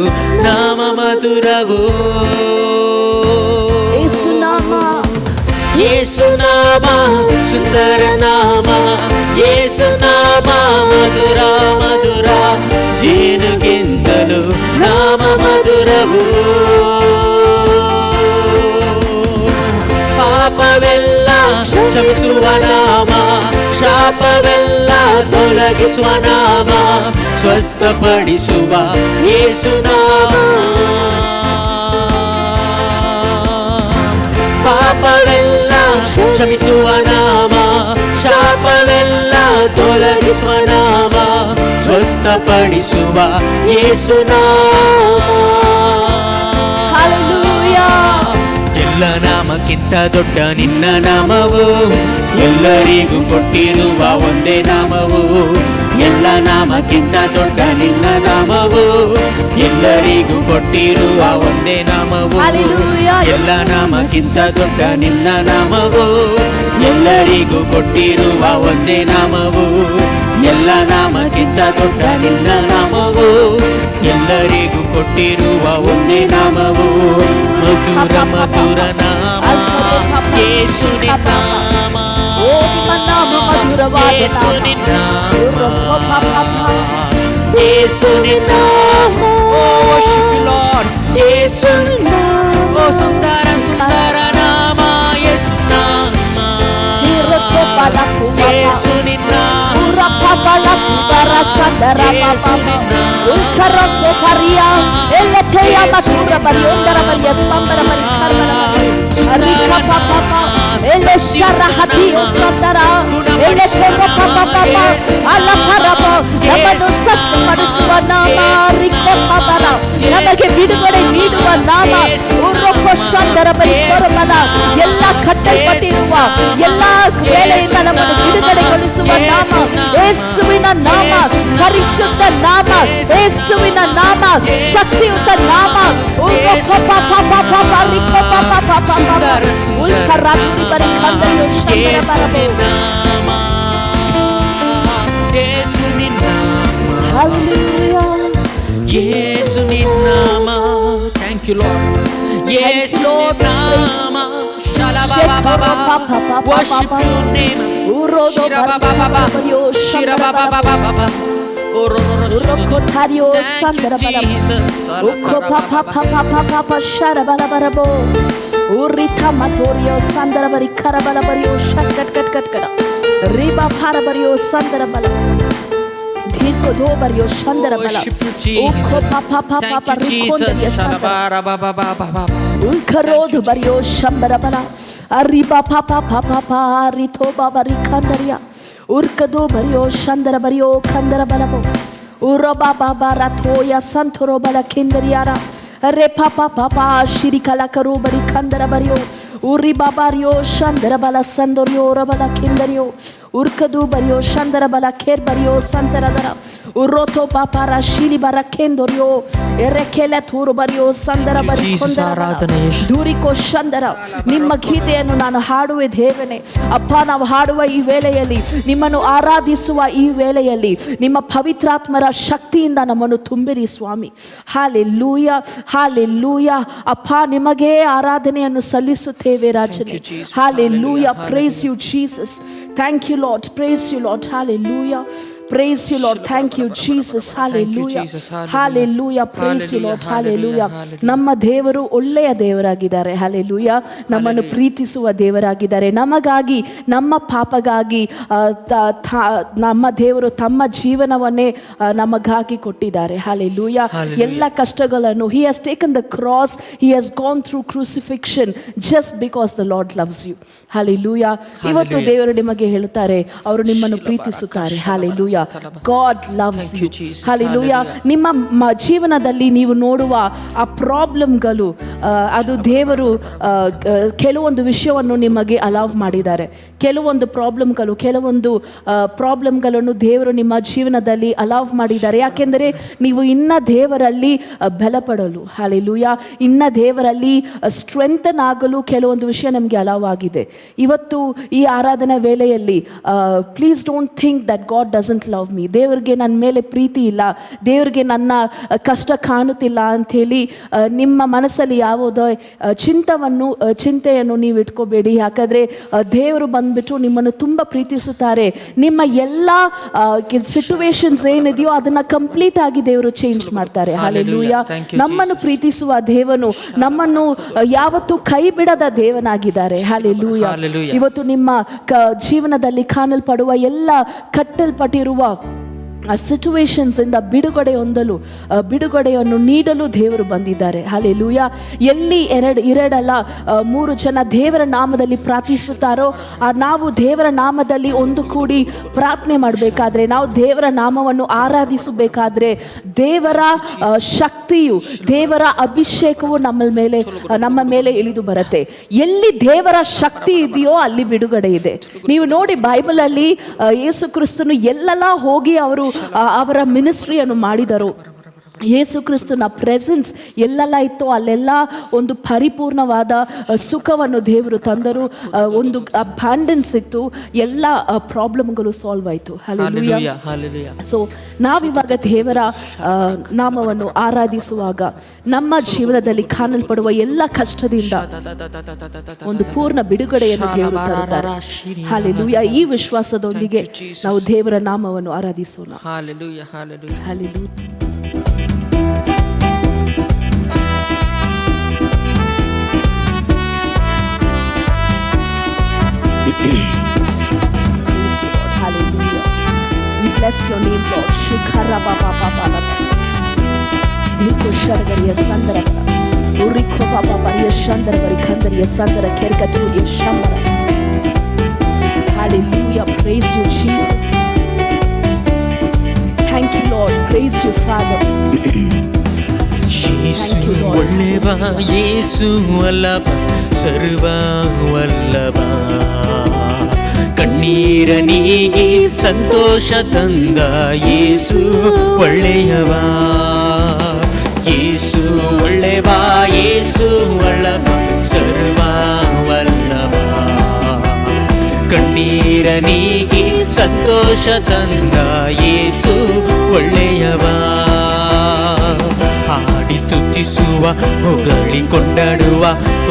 ನಾಮ ಮಧುರವೋ. ಯೇಸು ನಾಮ, ಯೇಸು ನಾಮ, ಸುಂದರ ನಾಮ ಯೇಸು ನಾಮ, ಮಧುರ ಮಧುರ, ನಾಮ ಮಧುರವು, ಪಾಪವೆಲ್ಲ ಕ್ಷಮಿಸುವ ನಾಮ, ಶಾಪವೆಲ್ಲ ತೊಲಗಿಸುವ ನಾಮ, ಸ್ವಸ್ಥಪಡಿಸುವ ಯೇಸು ನಾಮ. ಪಾಪವೆಲ್ಲ ಕ್ಷಮಿಸುವ ನಾಮ, ಶಾಪವೆಲ್ಲ ತೊಲಗಿಸುವ ನಾಮ, ಸ್ವಸ್ಥಪಡಿಸುವ ಯೇಸು ನಾಮ. ಎಲ್ಲ ನಾಮಕ್ಕಿಂತ ದೊಡ್ಡ ನಿನ್ನ ನಾಮವು, ಎಲ್ಲರಿಗೂ ಕೊಟ್ಟಿರುವ ಒಂದೇ ನಾಮವು. ಎಲ್ಲ ನಾಮಕ್ಕಿಂತ ದೊಡ್ಡ ನಿನ್ನ ನಾಮವು, ಎಲ್ಲರಿಗೂ ಕೊಟ್ಟಿರುವ ಒಂದೇ ನಾಮವು. ಎಲ್ಲ ನಾಮಕ್ಕಿಂತ ದೊಡ್ಡ ನಿನ್ನ ನಾಮವು, ಎಲ್ಲರಿಗೂ ಕೊಟ್ಟಿರುವ ಒಂದೇ ನಾಮವು. ಎಲ್ಲ ನಾಮಕ್ಕಿಂತ ದೊಡ್ಡ ನಿನ್ನ ನಾಮವು, ಎಲ್ಲರಿಗೂ ಕೊಟ್ಟಿರುವ ಒಂದೇ ನಾಮವು. ಮಧುರ ಮಧುರ ನಾಮ ಯೇಸು ನಿನ್ನ ನಾಮ, ಯೇಸು ನಿನ್ನ ನಾಮ, ಯೇಸು ನಿನ್ನ ನಾಮ. worship you Lord, ಯೇಸು ನಿನ್ನ ನಾಮ. ಸುಂದರ ಸುಂದರ ನಾಮ ಯೇಸು ನಾಮ, ಯೇಸು ನಿನ್ನ ನಮಗೆ ಬಿಡುಗಡೆ ನೀಡುವ ನಾಮ, ಎಲ್ಲ ಕಟ್ಟಲ್ಪಟ್ಟಿರುವ ಎಲ್ಲ ವೇಳೆಯಿಂದ ನಮ್ಮನ್ನು ಬಿಡುಗಡೆಗೊಳಿಸುವ ನಾಮ ಯೇಸುವಿನ ನಾಮ, ಪರಿಶುದ್ಧ ನಾಮ ಯೇಸುವಿನ ನಾಮ, ಶಕ್ತಿಯುತ ನಾಮ. ಯೇಸು ನಿನ್ನ ನಾಮ. Thank you lord. ಯೇಸು ನಿನ್ನ ನಾಮ. worship your name. Ulkarodu bariyo shambara bala arriba papa papa pa rito baba rikandaria urkado bariyo shandara bariyo kandara balabo uraba baba ratoya santoro bala kindariara re papa papa shirikala karu bari kandara bariyo uri babario shandara bala sandorio rabala kindario urkadu bariyo shandara bala ker bariyo santaradara uroto papara shili bara kendorio erekela turu bariyo sandara bari kondara ದೂರಿಕೋ ಶಂದರ. ನಿಮ್ಮ ಗೀತೆಯನ್ನು ನಾನು ಹಾಡುವೆ ದೇವನೇ. ಅಪ್ಪ, ನಾವು ಹಾಡುವ ಈ ವೇಳೆಯಲ್ಲಿ, ನಿಮ್ಮನ್ನು ಆರಾಧಿಸುವ ಈ ವೇಳೆಯಲ್ಲಿ ನಿಮ್ಮ ಪವಿತ್ರಾತ್ಮರ ಶಕ್ತಿಯಿಂದ ನಮ್ಮನ್ನು ತುಂಬಿರಿ ಸ್ವಾಮಿ. Hallelujah, hallelujah. ಅಪ್ಪ, ನಿಮಗೇ ಆರಾಧನೆಯನ್ನು ಸಲ್ಲಿಸುತ್ತೇವೆ ರಾಜನೇ. Hallelujah. Praise you Jesus. Thank you Lord. Praise you Lord. Hallelujah. Praise you Lord. Thank you Jesus. Hallelujah. Hallelujah. Praise you Lord. Hallelujah. ನಮ್ಮ ದೇವರು ಒಳ್ಳೆಯ ದೇವರಾಗಿದ್ದಾರೆ. Hallelujah. ನಮ್ಮನ್ನು ಪ್ರೀತಿಸುವ ದೇವರಾಗಿದ್ದಾರೆ. ನಮಗಾಗಿ, ನಮ್ಮ ಪಾಪಗಾಗಿ ನಮ್ಮ ದೇವರು ತಮ್ಮ ಜೀವನವನ್ನೇ ನಮಗಾಗಿ ಕೊಟ್ಟಿದ್ದಾರೆ. Hallelujah. ಎಲ್ಲ ಕಷ್ಟಗಳನ್ನು he has taken the cross, he has gone through crucifixion just because the Lord loves you. Hallelujah. ಇವತ್ತು ದೇವರು ನಿಮಗೆ ಹೇಳುತ್ತಾರೆ, ಅವರು ನಿಮ್ಮನ್ನು ಪ್ರೀತಿಸುತ್ತಾರೆ. Hallelujah. God loves you. Hallelujah. ನಿಮ್ಮ ಜೀವನದಲ್ಲಿ ನೀವು ನೋಡುವ ಆ ಪ್ರಾಬ್ಲಮ್ಗಳು, ಅದು ದೇವರು ಕೆಲವೊಂದು ವಿಷಯವನ್ನು ನಿಮಗೆ ಅಲೌವ್ ಮಾಡಿದ್ದಾರೆ. ಕೆಲವೊಂದು ಪ್ರಾಬ್ಲಮ್ಗಳನ್ನು ದೇವರು ನಿಮ್ಮ ಜೀವನದಲ್ಲಿ ಅಲೌವ್ ಮಾಡಿದ್ದಾರೆ. ಯಾಕೆಂದರೆ ನೀವು ಇನ್ನ ದೇವರಲ್ಲಿ ಬಲಪಡಲು, Hallelujah, ಇನ್ನ ದೇವರಲ್ಲಿ ಸ್ಟ್ರೆಂಥನ್ ಆಗಲು ಕೆಲವೊಂದು ವಿಷಯ ನಮಗೆ ಅಲೌವ್ ಆಗಿದೆ. ಇವತ್ತು ಈ ಆರಾಧನಾ ವೇಳೆಯಲ್ಲಿ please don't think that god doesn't love me, ದೇವರಿಗೆ ನನ್ನ ಮೇಲೆ ಪ್ರೀತಿ ಇಲ್ಲ, ದೇವರಿಗೆ ನನ್ನ ಕಷ್ಟ ಕಾಣುತ್ತಿಲ್ಲ ಅಂಥೇಳಿ ನಿಮ್ಮ ಮನಸ್ಸಲ್ಲಿ ಯಾವುದೋ ಚಿಂತೆಯನ್ನು ನೀವು ಇಟ್ಕೋಬೇಡಿ. ಯಾಕಂದರೆ ದೇವರು ಬಂದ್ಬಿಟ್ಟು ನಿಮ್ಮನ್ನು ತುಂಬ ಪ್ರೀತಿಸುತ್ತಾರೆ. ನಿಮ್ಮ ಎಲ್ಲ ಸಿಚುವೇಶನ್ಸ್ ಏನಿದೆಯೋ ಅದನ್ನು ಕಂಪ್ಲೀಟ್ ಆಗಿ ದೇವರು ಚೇಂಜ್ ಮಾಡ್ತಾರೆ. ಹಲ್ಲೆಲೂಯಾ. ನಮ್ಮನ್ನು ಪ್ರೀತಿಸುವ ದೇವನು ನಮ್ಮನ್ನು ಯಾವತ್ತೂ ಕೈ ಬಿಡದ ದೇವನಾಗಿದ್ದಾರೆ. ಹಲ್ಲೆಲೂಯಾ. ಇವತ್ತು ನಿಮ್ಮ ಜೀವನದಲ್ಲಿ ಕಾಣಲ್ಪಡುವ ಎಲ್ಲ ಕಟ್ಟಲ್ಪಟ್ಟಿರುವ ಸಿಚುವೇಶನ್ಸ್ ಇಂದ ಬಿಡುಗಡೆಯನ್ನು ನೀಡಲು ದೇವರು ಬಂದಿದ್ದಾರೆ. ಹಲ್ಲೆಲೂಯಾ. ಎಲ್ಲಿ ಎರಡಲ್ಲ 3 ಜನ ದೇವರ ನಾಮದಲ್ಲಿ ಪ್ರಾರ್ಥಿಸುತ್ತಾರೋ ನಾವು ದೇವರ ನಾಮದಲ್ಲಿ ಒಂದು ಕೂಡಿ ಪ್ರಾರ್ಥನೆ ಮಾಡಬೇಕಾದ್ರೆ, ನಾವು ದೇವರ ನಾಮವನ್ನು ಆರಾಧಿಸಬೇಕಾದ್ರೆ ದೇವರ ಶಕ್ತಿಯು, ದೇವರ ಅಭಿಷೇಕವು ನಮ್ಮ ಮೇಲೆ ಇಳಿದು ಬರುತ್ತೆ. ಎಲ್ಲಿ ದೇವರ ಶಕ್ತಿ ಇದೆಯೋ ಅಲ್ಲಿ ಬಿಡುಗಡೆ ಇದೆ. ನೀವು ನೋಡಿ, ಬೈಬಲ್ ಅಲ್ಲಿ ಯೇಸು ಕ್ರಿಸ್ತನು ಎಲ್ಲೆಲ್ಲ ಹೋಗಿ ಅವರ ಮಿನಿಸ್ಟ್ರಿಯನ್ನು ಮಾಡಿದರು. ಯೇಸು ಕ್ರಿಸ್ತನ ಪ್ರೆಸೆನ್ಸ್ ಎಲ್ಲೆಲ್ಲ ಇತ್ತೋ ಅಲ್ಲೆಲ್ಲ ಒಂದು ಪರಿಪೂರ್ಣವಾದ ಸುಖವನ್ನು ದೇವರು ತಂದರು. ಒಂದು ಅಬ್ಯಾಂಡೆನ್ಸ್ ಇತ್ತು, ಎಲ್ಲ ಪ್ರಾಬ್ಲಮ್ಗಳು ಸಾಲ್ವ್ ಆಯಿತು. ಹಲ್ಲೆಲೂಯಾ. ಸೊ ನಾವಿವಾಗ ದೇವರ ನಾಮವನ್ನು ಆರಾಧಿಸುವಾಗ ನಮ್ಮ ಜೀವನದಲ್ಲಿ ಕಾಣಲ್ಪಡುವ ಎಲ್ಲ ಕಷ್ಟದಿಂದ ಒಂದು ಪೂರ್ಣ ಬಿಡುಗಡೆಯನ್ನು ದೇವರು ತರುತ್ತಾರೆ. ಹಲ್ಲೆಲೂಯಾ. ಈ ವಿಶ್ವಾಸದೊಂದಿಗೆ ನಾವು ದೇವರ ನಾಮವನ್ನು ಆರಾಧಿಸೋಣ. Hallelujah. Hallelujah. Hallelujah. Hallelujah. We bless your name, Lord. Shikara baba baba baba. Diko shargariya sandara. Uriko baba bariya shandara bari khandariya sandara kerkaturiya shambara. Hallelujah. Praise you, Jesus. Thank you, Lord. Praise you, Father. ಯೇಸು ಒಳ್ಳೆವ, ಯೇಸು ವಲ್ಲಭ, ಸರ್ವ ವಲ್ಲಭ. ಕಣ್ಣೀರ ನೀಗಿ ಸಂತೋಷ ತಂದ ಯೇಸು ಒಳ್ಳೆಯವ. ಯೇಸು ಒಳ್ಳೆವ, ಯೇಸು ವಲ್ಲಭ, ಸರ್ವ ವಲ್ಲಭ. ಕಣ್ಣೀರ ನೀಗಿ ಸಂತೋಷ ತಂದ ಯೇಸು ಒಳ್ಳೆಯವ. ಹಾಡಿ ಸ್ತುತಿಸುವ, ಹೊಗಳಿ ಕೊಂಡಾಡುವ,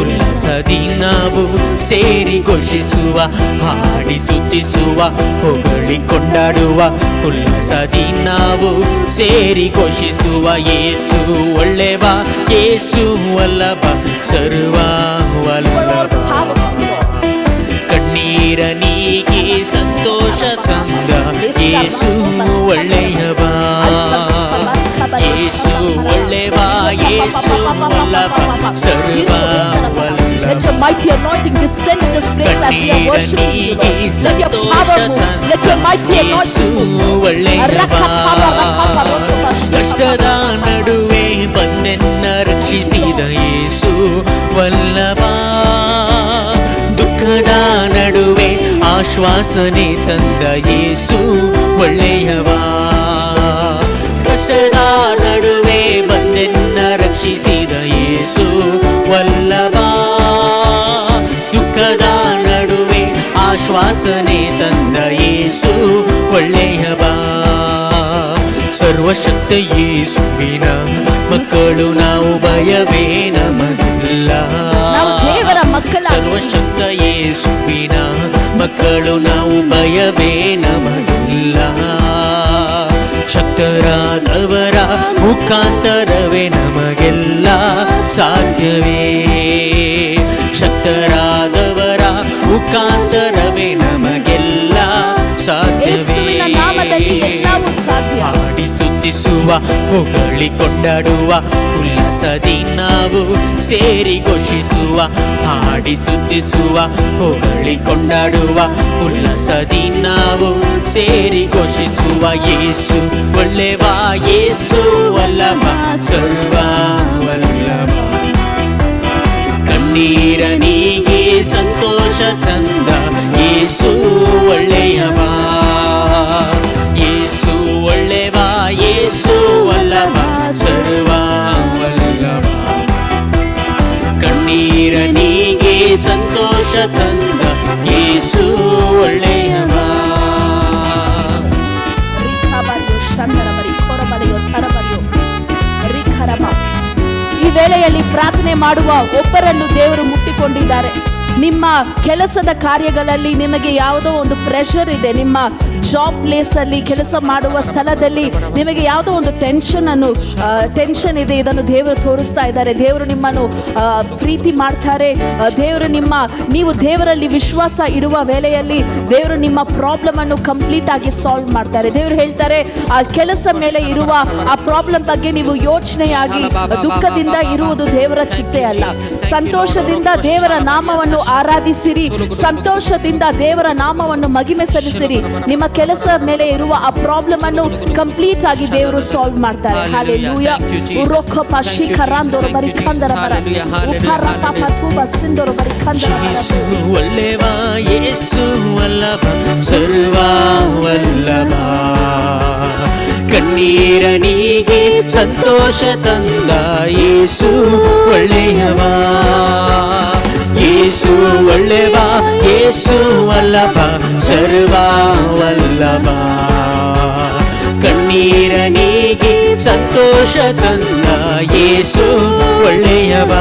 ಉಲ್ಲಾಸದಿ ನಾವು ಸೇರಿ ಘೋಷಿಸುವ. ಹಾಡಿ ಸ್ತುತಿಸುವ, ಹೊಗಳಿ ಕೊಂಡಾಡುವ, ಉಲ್ಲಾಸದಿ ನಾವು ಸೇರಿ ಘೋಷಿಸುವ. ಯೇಸು ಒಳ್ಳೆವ, ಯೇಸು ವಲ್ಲಭ, ಸರ್ವ ವಲ್ಲಭ. ಕಣ್ಣೀರ ನೀಗಿ ಸಂತೋಷ ತಂದ ಯೇಸು ಒಳ್ಳೆಯವ. ಯೇಸು ಒಳ್ಳೆವ, ಯೇಸು ವಲ್ಲಭ, ಸರ್ವ Vallabh. Let your mighty anointing descend in this place as we are worshiping you, Lord. Let your power move. Let your mighty anointing move. ಕಷ್ಟದ ನಡುವೆ ಬಂದೆನ್ನ ರಕ್ಷಿಸಿದ ಯೇಸು ವಲ್ಲಭ. ದುಃಖದ ನಡುವೆ ಆಶ್ವಾಸನೆ ತಂದ ಯೇಸು ಒಳ್ಳೆಯವ. ಕಷ್ಟದ ನಡುವೆ ಬಂದೆನ್ನ ರಕ್ಷಿಸಿದ ಯೇಸು ವಲ್ಲಭ. ದುಃಖದ ನಡುವೆ ಆಶ್ವಾಸನೆ ತಂದ ಯೇಸು ಒಳ್ಳೆಯವ. ಸರ್ವಶಕ್ತ ಯೇಸುವಿನ ಮಕ್ಕಳು ನಾವು, ಭಯವೇ ನಮಗಿಲ್ಲ. ಸರ್ವಶಕ್ತ ಯೇಸುವಿನ ಮಕ್ಕಳು ನಾವು, ಭಯವೇ ನಮಗಿಲ್ಲ. ಶಕ್ತರಾದವರ ಮುಖಾಂತರವೇ ನಮಗೆಲ್ಲ ಸಾಧ್ಯವೇ. ಶಕ್ತರಾದವರ ಮುಖಾಂತರವೇ ನಮಗೆಲ್ಲ ಸಾಧ್ಯವೇ. ಹಾಡಿ ಸ್ತುತಿಸುವ, ಹೊಗಳಿ ಕೊಂಡಾಡುವ, ಉಲ್ಲಾಸದಿ ನಾವು ಸೇರಿ ಘೋಷಿಸುವ. ಹಾಡಿ ಸ್ತುತಿಸುವ, ಹೊಗಳಿ ಕೊಂಡಾಡುವ, ಉಲ್ಲಾಸದಿ ನಾವು ಸೇರಿ ಘೋಷಿಸುವ. ಯೇಸು ಒಳ್ಳೆವ, ಯೇಸು ವಲ್ಲಭ, ಸರ್ವ ವಲ್ಲಭ. ಕಣ್ಣೀರ ನೀಗಿ ಸಂತೋಷ ತಂದ ಯೇಸು ಒಳ್ಳೆಯವ. ಯೇಸು ಒಳ್ಳೆವ, ಯೇಸು ವಲ್ಲಭ, ಸರ್ವ ವಲ್ಲಭ. ಕಣ್ಣೀರ ನೀಗಿ ಸಂತೋಷ ತಂದ ಯೇಸು ಒಳ್ಳೆಯವ. ಮನೆಯಲ್ಲಿ ಪ್ರಾರ್ಥನೆ ಮಾಡುವ ಒಬ್ಬರನ್ನು ದೇವರು ಮುಟ್ಟಿಕೊಂಡಿದ್ದಾರೆ. ನಿಮ್ಮ ಕೆಲಸದ ಕಾರ್ಯಗಳಲ್ಲಿ ನಿಮಗೆ ಯಾವುದೋ ಒಂದು ಪ್ರೆಷರ್ ಇದೆ, ನಿಮ್ಮ ಜಾಬ್ ಪ್ಲೇಸ್ ಅಲ್ಲಿ ಕೆಲಸ ಮಾಡುವ ಸ್ಥಳದಲ್ಲಿ ನಿಮಗೆ ಯಾವುದೋ ಒಂದು ಟೆನ್ಷನ್ ಇದೆ, ಇದನ್ನು ದೇವರು ತೋರಿಸ್ತಾ ಇದ್ದಾರೆ. ದೇವರು ನಿಮ್ಮನ್ನು ಪ್ರೀತಿ ಮಾಡ್ತಾರೆ. ನೀವು ದೇವರಲ್ಲಿ ವಿಶ್ವಾಸ ಇಡುವ ವೇಳೆಯಲ್ಲಿ ದೇವರು ನಿಮ್ಮ ಪ್ರಾಬ್ಲಮ್ ಅನ್ನು ಕಂಪ್ಲೀಟ್ ಆಗಿ ಸಾಲ್ವ್ ಮಾಡ್ತಾರೆ. ದೇವರು ಹೇಳ್ತಾರೆ, ಆ ಕೆಲಸ ಮೇಲೆ ಇರುವ ಆ ಪ್ರಾಬ್ಲಮ್ ಬಗ್ಗೆ ನೀವು ಯೋಚನೆಯಾಗಿ ದುಃಖದಿಂದ ಇರುವುದು ದೇವರ ಚಿತ್ತೆ ಅಲ್ಲ. ಸಂತೋಷದಿಂದ ದೇವರ ನಾಮವನ್ನು ಆರಾಧಿಸಿರಿ, ಸಂತೋಷದಿಂದ ದೇವರ ನಾಮವನ್ನು ಮಹಿಮೆ ಸಲ್ಲಿಸಿರಿ. ನಿಮ್ಮ ಕೆಲಸ ಮೇಲೆ ಇರುವ ಆ ಪ್ರಾಬ್ಲಮ್ ಅನ್ನು ಕಂಪ್ಲೀಟ್ ಆಗಿ ದೇವರು ಸಾಲ್ವ್ ಮಾಡ್ತಾರೆ. ಹಲ್ಲೆಲೂಯಾ. ಉರೋಖಪ ಶಿಖರಾಂದರ ಬರಿಖಂದರ ಬರ ಉಪರಪ ಪತುಬ ಸಿಂದರ ಬರಿಖಂದರ ಬರ. ಯೇಸು ಒಳ್ಳೆವ, ಯೇಸು ವಲ್ಲಭ, ಸರ್ವ ವಲ್ಲಭ. ಕಣ್ಣೀರ ನೀಗೆ ಸಂತೋಷ ತಂದ ಯೇಸು ಒಳ್ಳೆಯವ. ಯೇಸು ಒಳ್ಳೆವ, ಯೇಸು ವಲ್ಲಭ, ಸರ್ವ ವಲ್ಲಭ. ಕಣ್ಣೀರ ನೀಗೆ ಸಂತೋಷ ತಂದ ಯೇಸು ಒಳ್ಳೆಯವ.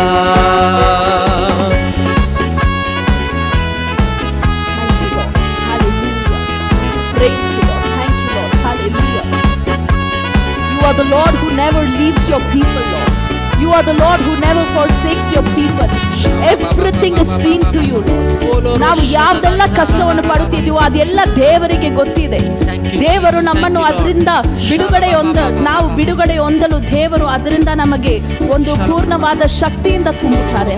You are the Lord who never leaves your people, Lord. You are the Lord who never forsakes your people. Everything is seen to you, Lord. ನಾವು ಯಾವ್ದೆಲ್ಲ ಕಷ್ಟವನ್ನು ಪಡುತ್ತಿದ್ದೀವೋ ಅದೆಲ್ಲ ದೇವರಿಗೆ ಗೊತ್ತಿದೆ. ದೇವರು ನಮ್ಮನ್ನು ಅದರಿಂದ ನಾವು ಬಿಡುಗಡೆ ಹೊಂದಲು ದೇವರು ಅದರಿಂದ ನಮಗೆ ಒಂದು ಪೂರ್ಣವಾದ ಶಕ್ತಿಯಿಂದ ತುಂಬುತ್ತಾರೆ.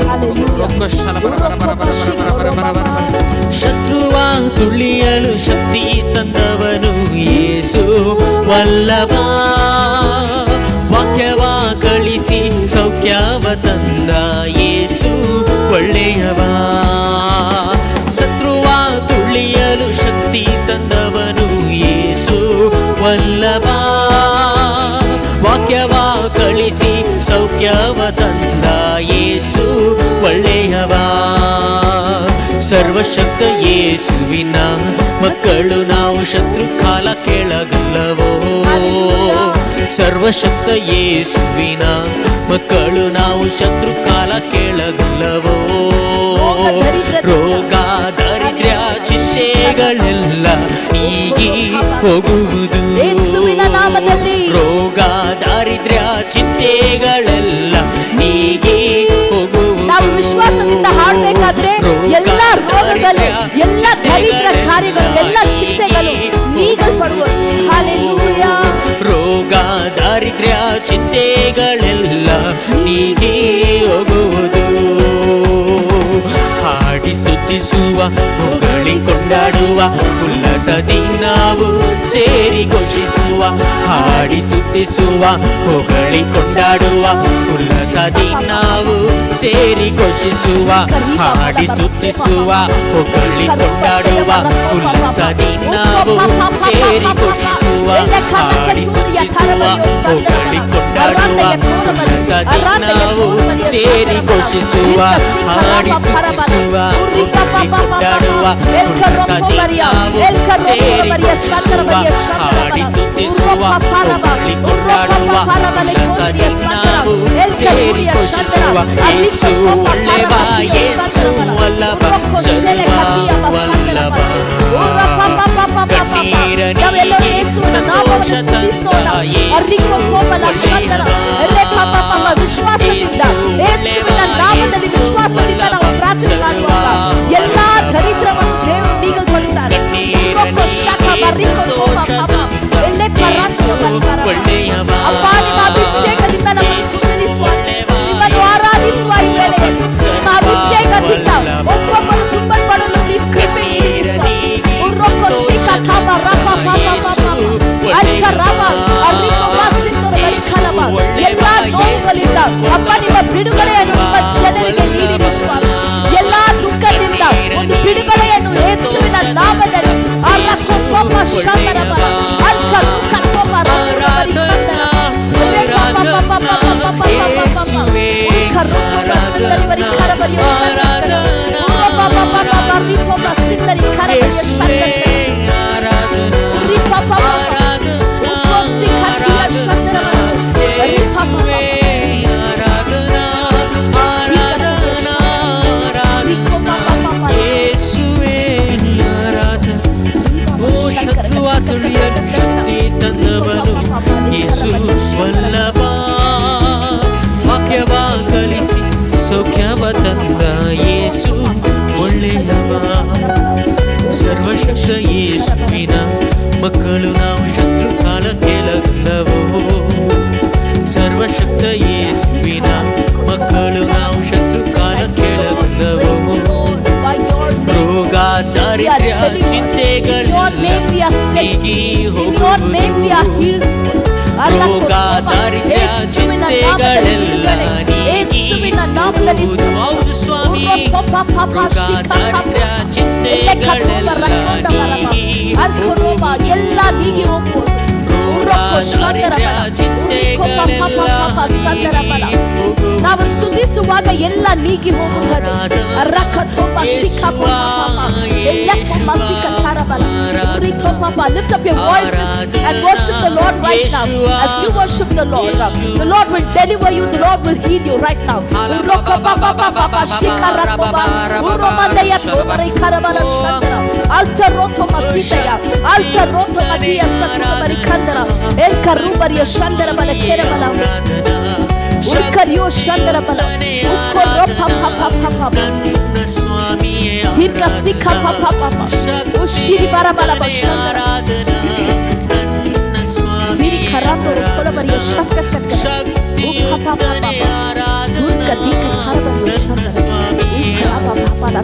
ಶತ್ರುವ ತುಳಿಯಲು ಶಕ್ತಿ ತಂದವನು ಯೇಸು ವಲ್ಲಭ. ವಾಕ್ಯವ ಕಳಿಸಿ ಸೌಖ್ಯವ ತಂದ ಯೇಸು ಒಳ್ಳೆಯವ. ಶತ್ರುವ ತುಳಿಯಲು ಶಕ್ತಿ ತಂದವನು ಯೇಸು ವಲ್ಲಭ. ವಾಕ್ಯವ ಕಳಿಸಿ ಸೌಖ್ಯವ ತಂದ ಯೇಸು ಒಳ್ಳೆಯವ. ಸರ್ವಶಕ್ತ ಯೇಸುವಿನ ಮಕ್ಕಳು ನಾವು, ಶತ್ರು ಕಾಲ ಕೆಳಗಲ್ಲವೋ. ಸರ್ವಶಕ್ತ ಯೇಸುವಿನ ಮಕ್ಕಳು ನಾವು, ಶತ್ರು ಕಾಲ ಕೆಳಗಲ್ಲವೋ. ರೋಗ ದಾರಿದ್ರ್ಯ ಚಿಂತೆಗಳೆಲ್ಲ ನೀಗಿ ಹೋಗುವುದು. ರೋಗ ದಾರಿದ್ರ್ಯ ಚಿಂತೆಗಳೆಲ್ಲ ನೀಗಿ ಹೋಗುವುದು. ನಾವು ವಿಶ್ವಾಸದಿಂದ ಹಾಡಬೇಕಾದ್ರೆ ಎಲ್ಲ ರೋಗಗಳು, ಎಲ್ಲ ದರಿದ್ರ ಕಾರ್ಯಗಳು, ಎಲ್ಲ ಚಿಂತೆಗಳು ನೀಗಲ್ಪಡುವುದು. ಹಲ್ಲೆಲೂಯಾ. ರೋಗ ದಾರಿದ್ರ್ಯ ಚಿಂತೆಗಳೆಲ್ಲ ನೀಗಿ ಹೋಗುವುದು. ಹಾಡಿ ಸ್ತುತಿಸುವ, ಹೊಗಳಿ ಕೊಂಡಾಡುವ, ಉಲ್ಲಾಸದಿ ನಾವು ಸೇರಿ ಘೋಷಿಸುವ. ಹಾಡಿ ಸ್ತುತಿಸುವ, ಹೊಗಳಿ ಕೊಂಡಾಡುವ, ಉಲ್ಲಾಸದಿ ನಾವು ಸೇರಿ ಘೋಷಿಸುವ. ಹಾಡಿ ಸ್ತುತಿಸುವ, ಹೊಗಳಿ ಕೊಂಡಾಡುವ, ಉಲ್ಲಾಸದಿ ನಾವು ಸೇರಿ ಘೋಷಿಸುವ. ಹಾಡಿ ಸ್ತುತಿಸುವ, ಹೊಗಳಿ ಕೊಂಡಾಡುವ, ಉಲ್ಲಾಸದಿ ನಾವು ಸೇರಿ ಘೋಷಿಸುವ. ಹಾಡಿ ಸ್ತುತಿಸುವ, ಹೊಗಳಿ ಕೊಂಡಾಡುವ, ಉಲ್ಲಾಸದಿ ನಾವು ಸೇರಿ ಘೋಷಿಸುವ. ಹಾಡಿ ಸ್ತುತಿಸುವ, ಹೊಗಳಿ ಕೊಂಡಾಡುವ, ಉಲ್ಲಾಸದಿ ನಾವು ಸೇರಿ ಘೋಷಿಸುವ. ಯೇಸು ಒಳ್ಳೆವ, ಯೇಸು ವಲ್ಲಭ, ಸರ್ವ ವಲ್ಲಭ. ಕಣ್ಣೀರ ನೀಗಿ ಸಂತೋಷ ತಂದ ಯೇಸು ಒಳ್ಳೆಯವ. ಎಲ್ಲಾ ದರಿದ್ರವನ್ನು ದೇವರು ನೀಗಲ್ಪಡಿಸುತ್ತಾರೆ. ಅಪ್ಪ, ನಿಮ್ಮ ಅಭಿಷೇಕದಿಂದ ನಮ್ಮನ್ನು ಆರಾಧಿಸುವ ಈ ವೇಳೆಯಲ್ಲಿ ನಿಮ್ಮ ಅಭಿಷೇಕದಿಂದ ಒಬ್ಬೊಬ್ಬರು ತುಂಬಲ್ಪಡಲು ನೀವು ಕೃಪೆ ಎಲ್ಲಾ ನೋವುಗಳಿಂದ ಅಪ್ಪ ನಿಮ್ಮ ಬಿಡುಗಡೆಯನ್ನು ನಿಮ್ಮ ಜನರಿಗೆ ನೀಡಿರಿ ಸ್ವಾಮಿ. ಎಲ್ಲಾ ದುಃಖದಿಂದ ಒಂದು ಬಿಡುಗಡೆಯನ್ನು ಯೇಸುವಿನ ನಾಮದಲ್ಲಿ ಸಿಲುವ ತುಳಿಯಲು ಶಕ್ತಿ ತಂದವನು ಯೇಸು ವಲ್ಲಭ. ವಾಕ್ಯವ ಕಲಿಸಿ ಸೌಖ್ಯವ ತಂದ ಯೇಸು ಒಳ್ಳೆಯವ. ಸರ್ವಶಕ್ತ ಯೇಸುವಿನ ಮಕ್ಕಳು ನಾವು, ಶತ್ರು ಕಾಲ ಕೆಳಗಲ್ಲವೋ. ಸರ್ವಶಕ್ತ ಯೇಸುವಿನ ಮಕ್ಕಳು ನಾವು, ಶತ್ರು ಕಾಲ ಕೆಳಗಲ್ಲವೋ. ರೋಗ ದಾರಿದ್ರ್ಯ ಚಿಂತೆಗಳೆಲ್ಲ ನೀಗಿ ಹೋಗುವುದು. ರೋಗ ದಾರಿದ್ರ್ಯ ಚಿಂತೆಗಳೆಲ್ಲ ನೀಗಿ ಹೋಗುವುದು. ಹೌದು ಸ್ವಾಮಿ, ರೋಗ ದಾರಿದ್ರ್ಯ ಚಿಂತೆಗಳೆಲ್ಲ ನೀಗಿ ಹೋಗುವುದು. ಎಲ್ಲ ನೀಗಿ ಹೋಗುವುದು. ನಾವು ಸ್ತುತಿಸುವಾಗ ಎಲ್ಲ ನೀಗಿ ಹೋಗುತ್ತದೆ. Lift up your voices and worship the Lord right now. As you worship the Lord will deliver you, the Lord will heal you right now.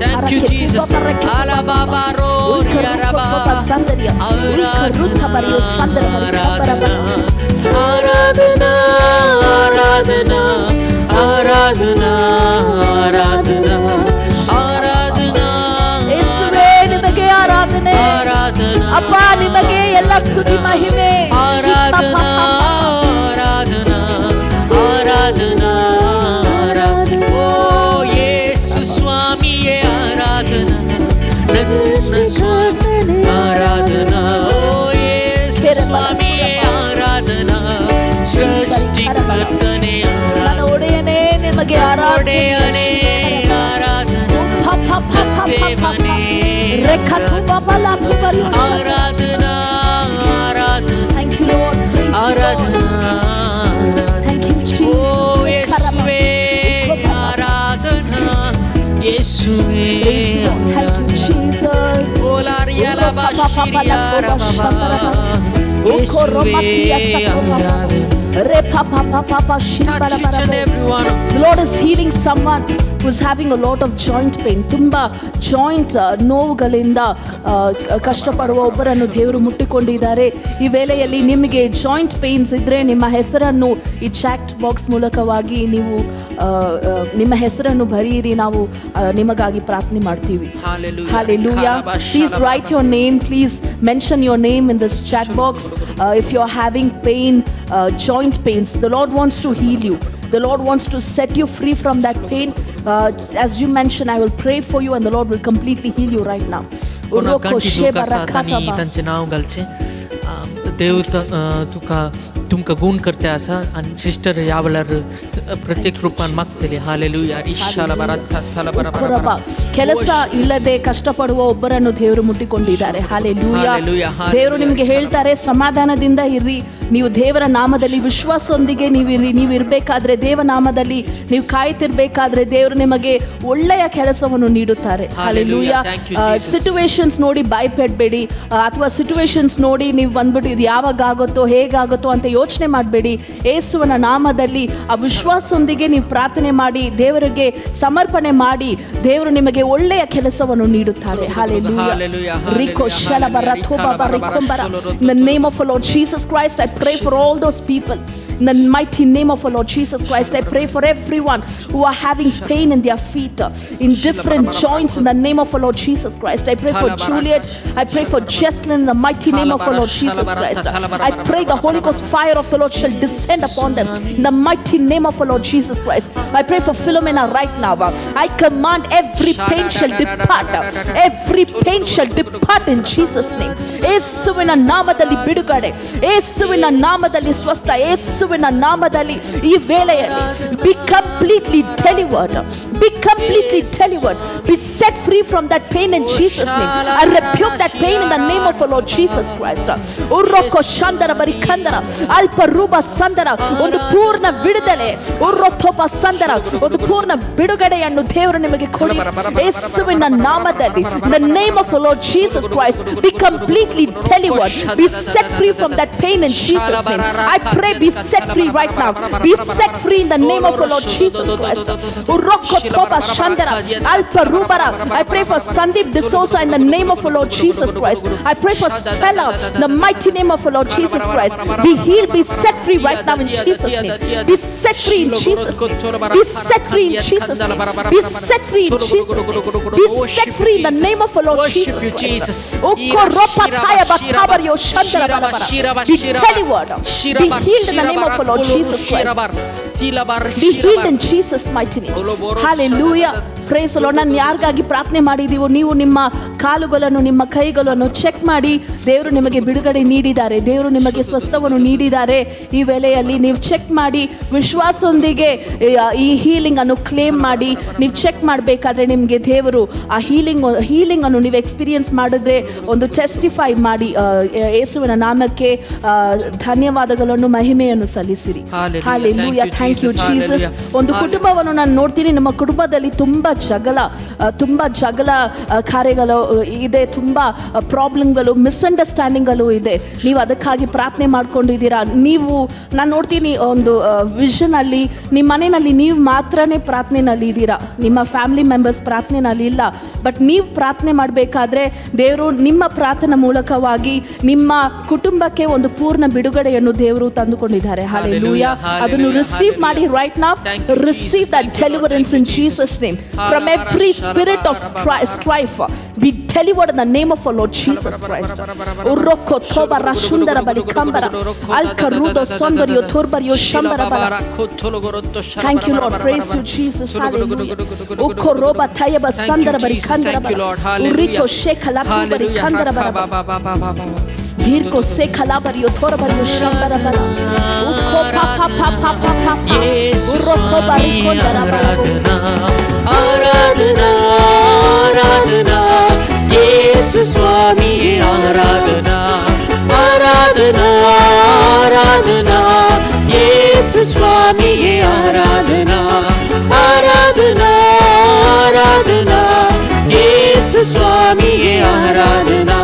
Thank you, Jesus. Ala baba roria raba. Aradhana, aradhana, aradhana, aradhana, aradhana. ಯೇಸುವೇ ನಿಮಗೆ ಆರಾಧನೆ. ಅಪ್ಪ ನಿಮಗೆ ಎಲ್ಲ ಸ್ತುತಿ ಮಹಿಮೆ. ಆರಾಧನಾ, ಆರಾಧನಾ, ಆರಾಧನಾ, ಆರಾಧನಾ. ಓ ಯೇಸು ಸ್ವಾಮಿಯೇ ಆರಾಧನಾ, ನನ್ನ ಸ್ವಾಮಿ ಆರಾಧನಾ. ಓ ಯೇಸು ಸ್ವಾಮಿಯೇ ಆರಾಧನಾ, ಸೃಷ್ಟಿಕರ್ತನೇ ಆರಾಧನಾ. ನನ್ನ ಒಡೆಯನೇ ನಿಮಗೆ ಆರಾಧನೆ. ಒಡೆಯನೇ ಆರಾಧನಾ, ದೇವನೇ ಆರಾಧನಾ, ಆರಾಧನಾ, ಆರಾಧನಾ. ಓ ಯೇಸುವೇ ಆರಾಧನಾ, ಯೇಸುವೇ ಓಲಾರಿಯಲಬ ಶಿರಿಯಾರಬ. ಯೇಸುವೇ ಆರಾಧನಾ. The Lord is healing someone who is having a lot of joint pain. ತುಂಬಾ ಜಾಯಿಂಟ್ ನೋವುಗಳಿಂದ ಕಷ್ಟಪಡುವ ಒಬ್ಬರನ್ನು ದೇವರು ಮುಟ್ಟಿಕೊಂಡಿದ್ದಾರೆ. ಈ ವೇಳೆಯಲ್ಲಿ ನಿಮಗೆ ಜಾಯಿಂಟ್ ಪೇನ್ಸ್ ಇದ್ರೆ ನಿಮ್ಮ ಹೆಸರನ್ನು ಈ ಚಾಟ್ ಬಾಕ್ಸ್ ಮೂಲಕವಾಗಿ ನೀವು ನಿಮ್ಮ ಹೆಸರನ್ನು ಬರೆಯಿರಿ. ನಾವು ನಿಮಗಾಗಿ ಪ್ರಾರ್ಥನೆ ಮಾಡ್ತೀವಿ. Hallelujah. Please write your name. Please mention your name in this chat box. If you are having pain, joint pains, the Lord wants to heal you. The Lord wants to set you free from that pain. As you mentioned, I will pray for you and the Lord will completely heal you right now. कोणा कंठी दुखा साधनी त्यांचे नाव घालचे. देव तुका तुमका गुण करते असा. आणि सिस्टर यावलर ಪ್ರತ್ಯೇಕ ರೂಪಾನ್ ಮಾಗ್ತದೆ. ಹಾಲೆಲೂಯಾ. ಕೆಲಸ ಇಲ್ಲದೆ ಕಷ್ಟಪಡುವ ಒಬ್ಬರನ್ನು ದೇವರು ಮುಟ್ಟಿಕೊಂಡಿದ್ದಾರೆ. ಹಾಲೆಲೂಯಾ. ದೇವರು ನಿಮಗೆ ಹೇಳ್ತಾರೆ, ಸಮಾಧಾನದಿಂದ ಇರ್ರಿ. ನೀವು ದೇವರ ನಾಮದಲ್ಲಿ ವಿಶ್ವಾಸದೊಂದಿಗೆ ನೀವು ಇರಬೇಕಾದ್ರೆ, ದೇವ ನಾಮದಲ್ಲಿ ನೀವು ಕಾಯ್ತಿರ್ಬೇಕಾದ್ರೆ ದೇವರು ನಿಮಗೆ ಒಳ್ಳೆಯ ಕೆಲಸವನ್ನು ನೀಡುತ್ತಾರೆ. ಹಾಲೆಲೂಯಾ. ಸಿಚುವೇಶನ್ಸ್ ನೋಡಿ ಭಯಪಡಬೇಡಿ, ಅಥವಾ ಸಿಚುವೇಶನ್ಸ್ ನೋಡಿ ನೀವು ಬಂದ್ಬಿಟ್ಟು ಇದು ಯಾವಾಗ ಆಗುತ್ತೋ ಹೇಗಾಗುತ್ತೋ ಅಂತ ಯೋಚನೆ ಮಾಡಬೇಡಿ. ಯೇಸುವಿನ ನಾಮದಲ್ಲಿ ಆ ವಿಶ್ವಾಸದೊಂದಿಗೆ ನೀವು ಪ್ರಾರ್ಥನೆ ಮಾಡಿ, ದೇವರಿಗೆ ಸಮರ್ಪಣೆ ಮಾಡಿ, ದೇವರು ನಿಮಗೆ ಒಳ್ಳೆಯ ಕೆಲಸವನ್ನು ನೀಡುತ್ತಾರೆ. Hallelujah. ರಿಕೋ ಶಲಬರ ಥೋಬರ ರಿಕೊಂಬರ. In the name of our Lord Jesus Christ, I pray for all those people. In the mighty name of our Lord Jesus Christ, I pray for everyone who are having pain in their feet, in different joints. In the name of our Lord Jesus Christ, I pray for Juliet. I pray for Jesslyn. In the mighty name of our Lord Jesus Christ, I pray the Holy Ghost fire of the Lord shall descend upon them. In the mighty name of our Lord Jesus Christ, I pray for Philomena right now. I command every pain shall depart. Every pain shall depart in Jesus' name. ಯೇಸುವಿನ ನಾಮದಲ್ಲಿ ಬಿಡುಗಡೆ, ಯೇಸುವಿನ ನಾಮದಲ್ಲಿ ಸ್ವಸ್ಥ, ಯೇಸು ಯೇಸುವಿನ ನಾಮದಲ್ಲಿ ಈ ವೇಳೆಯಲ್ಲಿ be completely delivered. Be completely delivered. Be set free from that pain in Jesus' name. I rebuke that pain in the name of the Lord Jesus Christ. Urroko shandara barikandara alpa ruba sandara ಒಂದು ಪೂರ್ಣ ಬಿಡುಗಡೆ ಉರ್ರೋಥೋಪ ಸಂದರ ಒಂದು ಪೂರ್ಣ ಬಿಡುಗಡೆಯನ್ನು ದೇವರು ನಿಮಗೆ ಕೊಡಿ ಯೇಸುವಿನ ನಾಮದಲ್ಲಿ. In the name of the Lord Jesus Christ, be completely delivered. Be set free from that pain in Jesus' name. I pray be set free right now. Be set free in the name of the Lord Jesus Christ. Urrokotoba shandara alpa rubara. I pray for Sandeep D'Souza in the name of the Lord Jesus Christ. I pray for Stella in the mighty name of the Lord Jesus Christ. Be healed, be set free right now in Jesus' name. Be set free in Jesus' name. Be set free in Jesus' name. Be set free in Jesus' name. Be set free in the name of the Lord Jesus Christ. Okoropataya bakabario shandara barabara. Be delivered. Be healed in the name of the Lord Jesus Christ. Be healed in Jesus' mighty name. Hallelujah. Praise the Lord. ನಾನು ಯಾರಿಗಾಗಿ ಪ್ರಾರ್ಥನೆ ಮಾಡಿದೀವೋ ನೀವು ನಿಮ್ಮ ಕಾಲುಗಳನ್ನು ನಿಮ್ಮ ಕೈಗಳನ್ನು check ಮಾಡಿ ದೇವರು ನಿಮಗೆ ಬಿಡುಗಡೆ ನೀಡಿದ್ದಾರೆ, ದೇವರು ನಿಮಗೆ ಸ್ವಸ್ಥವನ್ನು ನೀಡಿದ್ದಾರೆ. ಈ ವೇಳೆಯಲ್ಲಿ ನೀವು ಚೆಕ್ ಮಾಡಿ ವಿಶ್ವಾಸದೊಂದಿಗೆ ಈ ಹೀಲಿಂಗ್ ಅನ್ನು ಕ್ಲೇಮ್ ಮಾಡಿ ನೀವು ಚೆಕ್ ಮಾಡಬೇಕಾದ್ರೆ ನಿಮಗೆ ದೇವರು ಆ ಹೀಲಿಂಗ್ ಅನ್ನು ನೀವು ಎಕ್ಸ್ಪೀರಿಯನ್ಸ್ ಮಾಡಿದ್ರೆ ಒಂದು ಟೆಸ್ಟಿಫೈ ಮಾಡಿ ಯೇಸುವಿನ ನಾಮಕ್ಕೆ ಧನ್ಯವಾದಗಳನ್ನು ಮಹಿಮೆಯನ್ನು ಸಲ್ಲಿಸಿರಿ. Hallelujah. Thank you Jesus. ಒಂದು ಕುಟುಂಬವನ್ನು ನಾನು ನೋಡ್ತೀನಿ, ನಮ್ಮ ಕುಟುಂಬದಲ್ಲಿ ತುಂಬಾ ಜಗಳ ಕಾರ್ಯಗಳು ಇದೆ, ತುಂಬಾ ಪ್ರಾಬ್ಲಮ್ಗಳು, ಮಿಸ್ಅಂಡರ್ಸ್ಟ್ಯಾಂಡಿಂಗ್ಗಳು ಇದೆ. ನೀವು ಅದಕ್ಕಾಗಿ ಪ್ರಾರ್ಥನೆ ಮಾಡ್ಕೊಂಡಿದ್ದೀರಾ. ನಾನು ನೋಡ್ತೀನಿ ಒಂದು ವಿಷನ್ ಅಲ್ಲಿ ನಿಮ್ಮ ಮನೆಯಲ್ಲಿ ನೀವು ಮಾತ್ರನೇ ಪ್ರಾರ್ಥನೆಯಲ್ಲಿ ಇದ್ದೀರಾ, ನಿಮ್ಮ ಫ್ಯಾಮಿಲಿ ಮೆಂಬರ್ಸ್ ಪ್ರಾರ್ಥನೆಯಲ್ಲಿ ಇಲ್ಲ. ಬಟ್ ನೀವು ಪ್ರಾರ್ಥನೆ ಮಾಡಬೇಕಾದ್ರೆ ದೇವರು ನಿಮ್ಮ ಪ್ರಾರ್ಥನೆ ಮೂಲಕವಾಗಿ ನಿಮ್ಮ ಕುಟುಂಬಕ್ಕೆ ಒಂದು ಪೂರ್ಣ ಬಿಡುಗಡೆಯನ್ನು ದೇವರು ತಂದುಕೊಂಡಿದ್ದಾರೆ. Hallelujah. ಅದನ್ನು ರಿಸೀವ್ ಮಾಡಿ right now. Receive that deliverance in Jesus' name. From every spirit of strife, be delivered in the name of our Lord Jesus Christ. Urroko toba rashundara balikambara alkarudo sondario torbario shambara bala. Thank you Lord. Praise you Jesus. Hallelujah. Ukoroba tayaba sandara balikandara bala. Urito shekala balikandara bala. Dirko se kalabario torbario shambara bala. Ukko pa pa pa pa pa pa. Urroko barikondara bala. आराधना आराधना यीशु स्वामी आराधना आराधना आराधना यीशु स्वामी आराधना आराधना आराधना यीशु स्वामी आराधना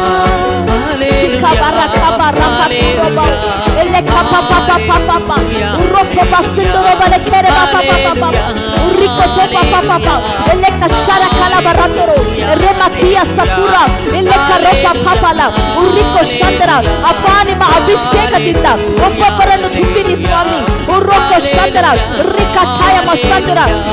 ಅಭಿಷೇಕದಿಂದ ಒಬ್ಬೊಬ್ಬರನ್ನು ತುಂಬಿರಿ ಸ್ವಾಮಿ.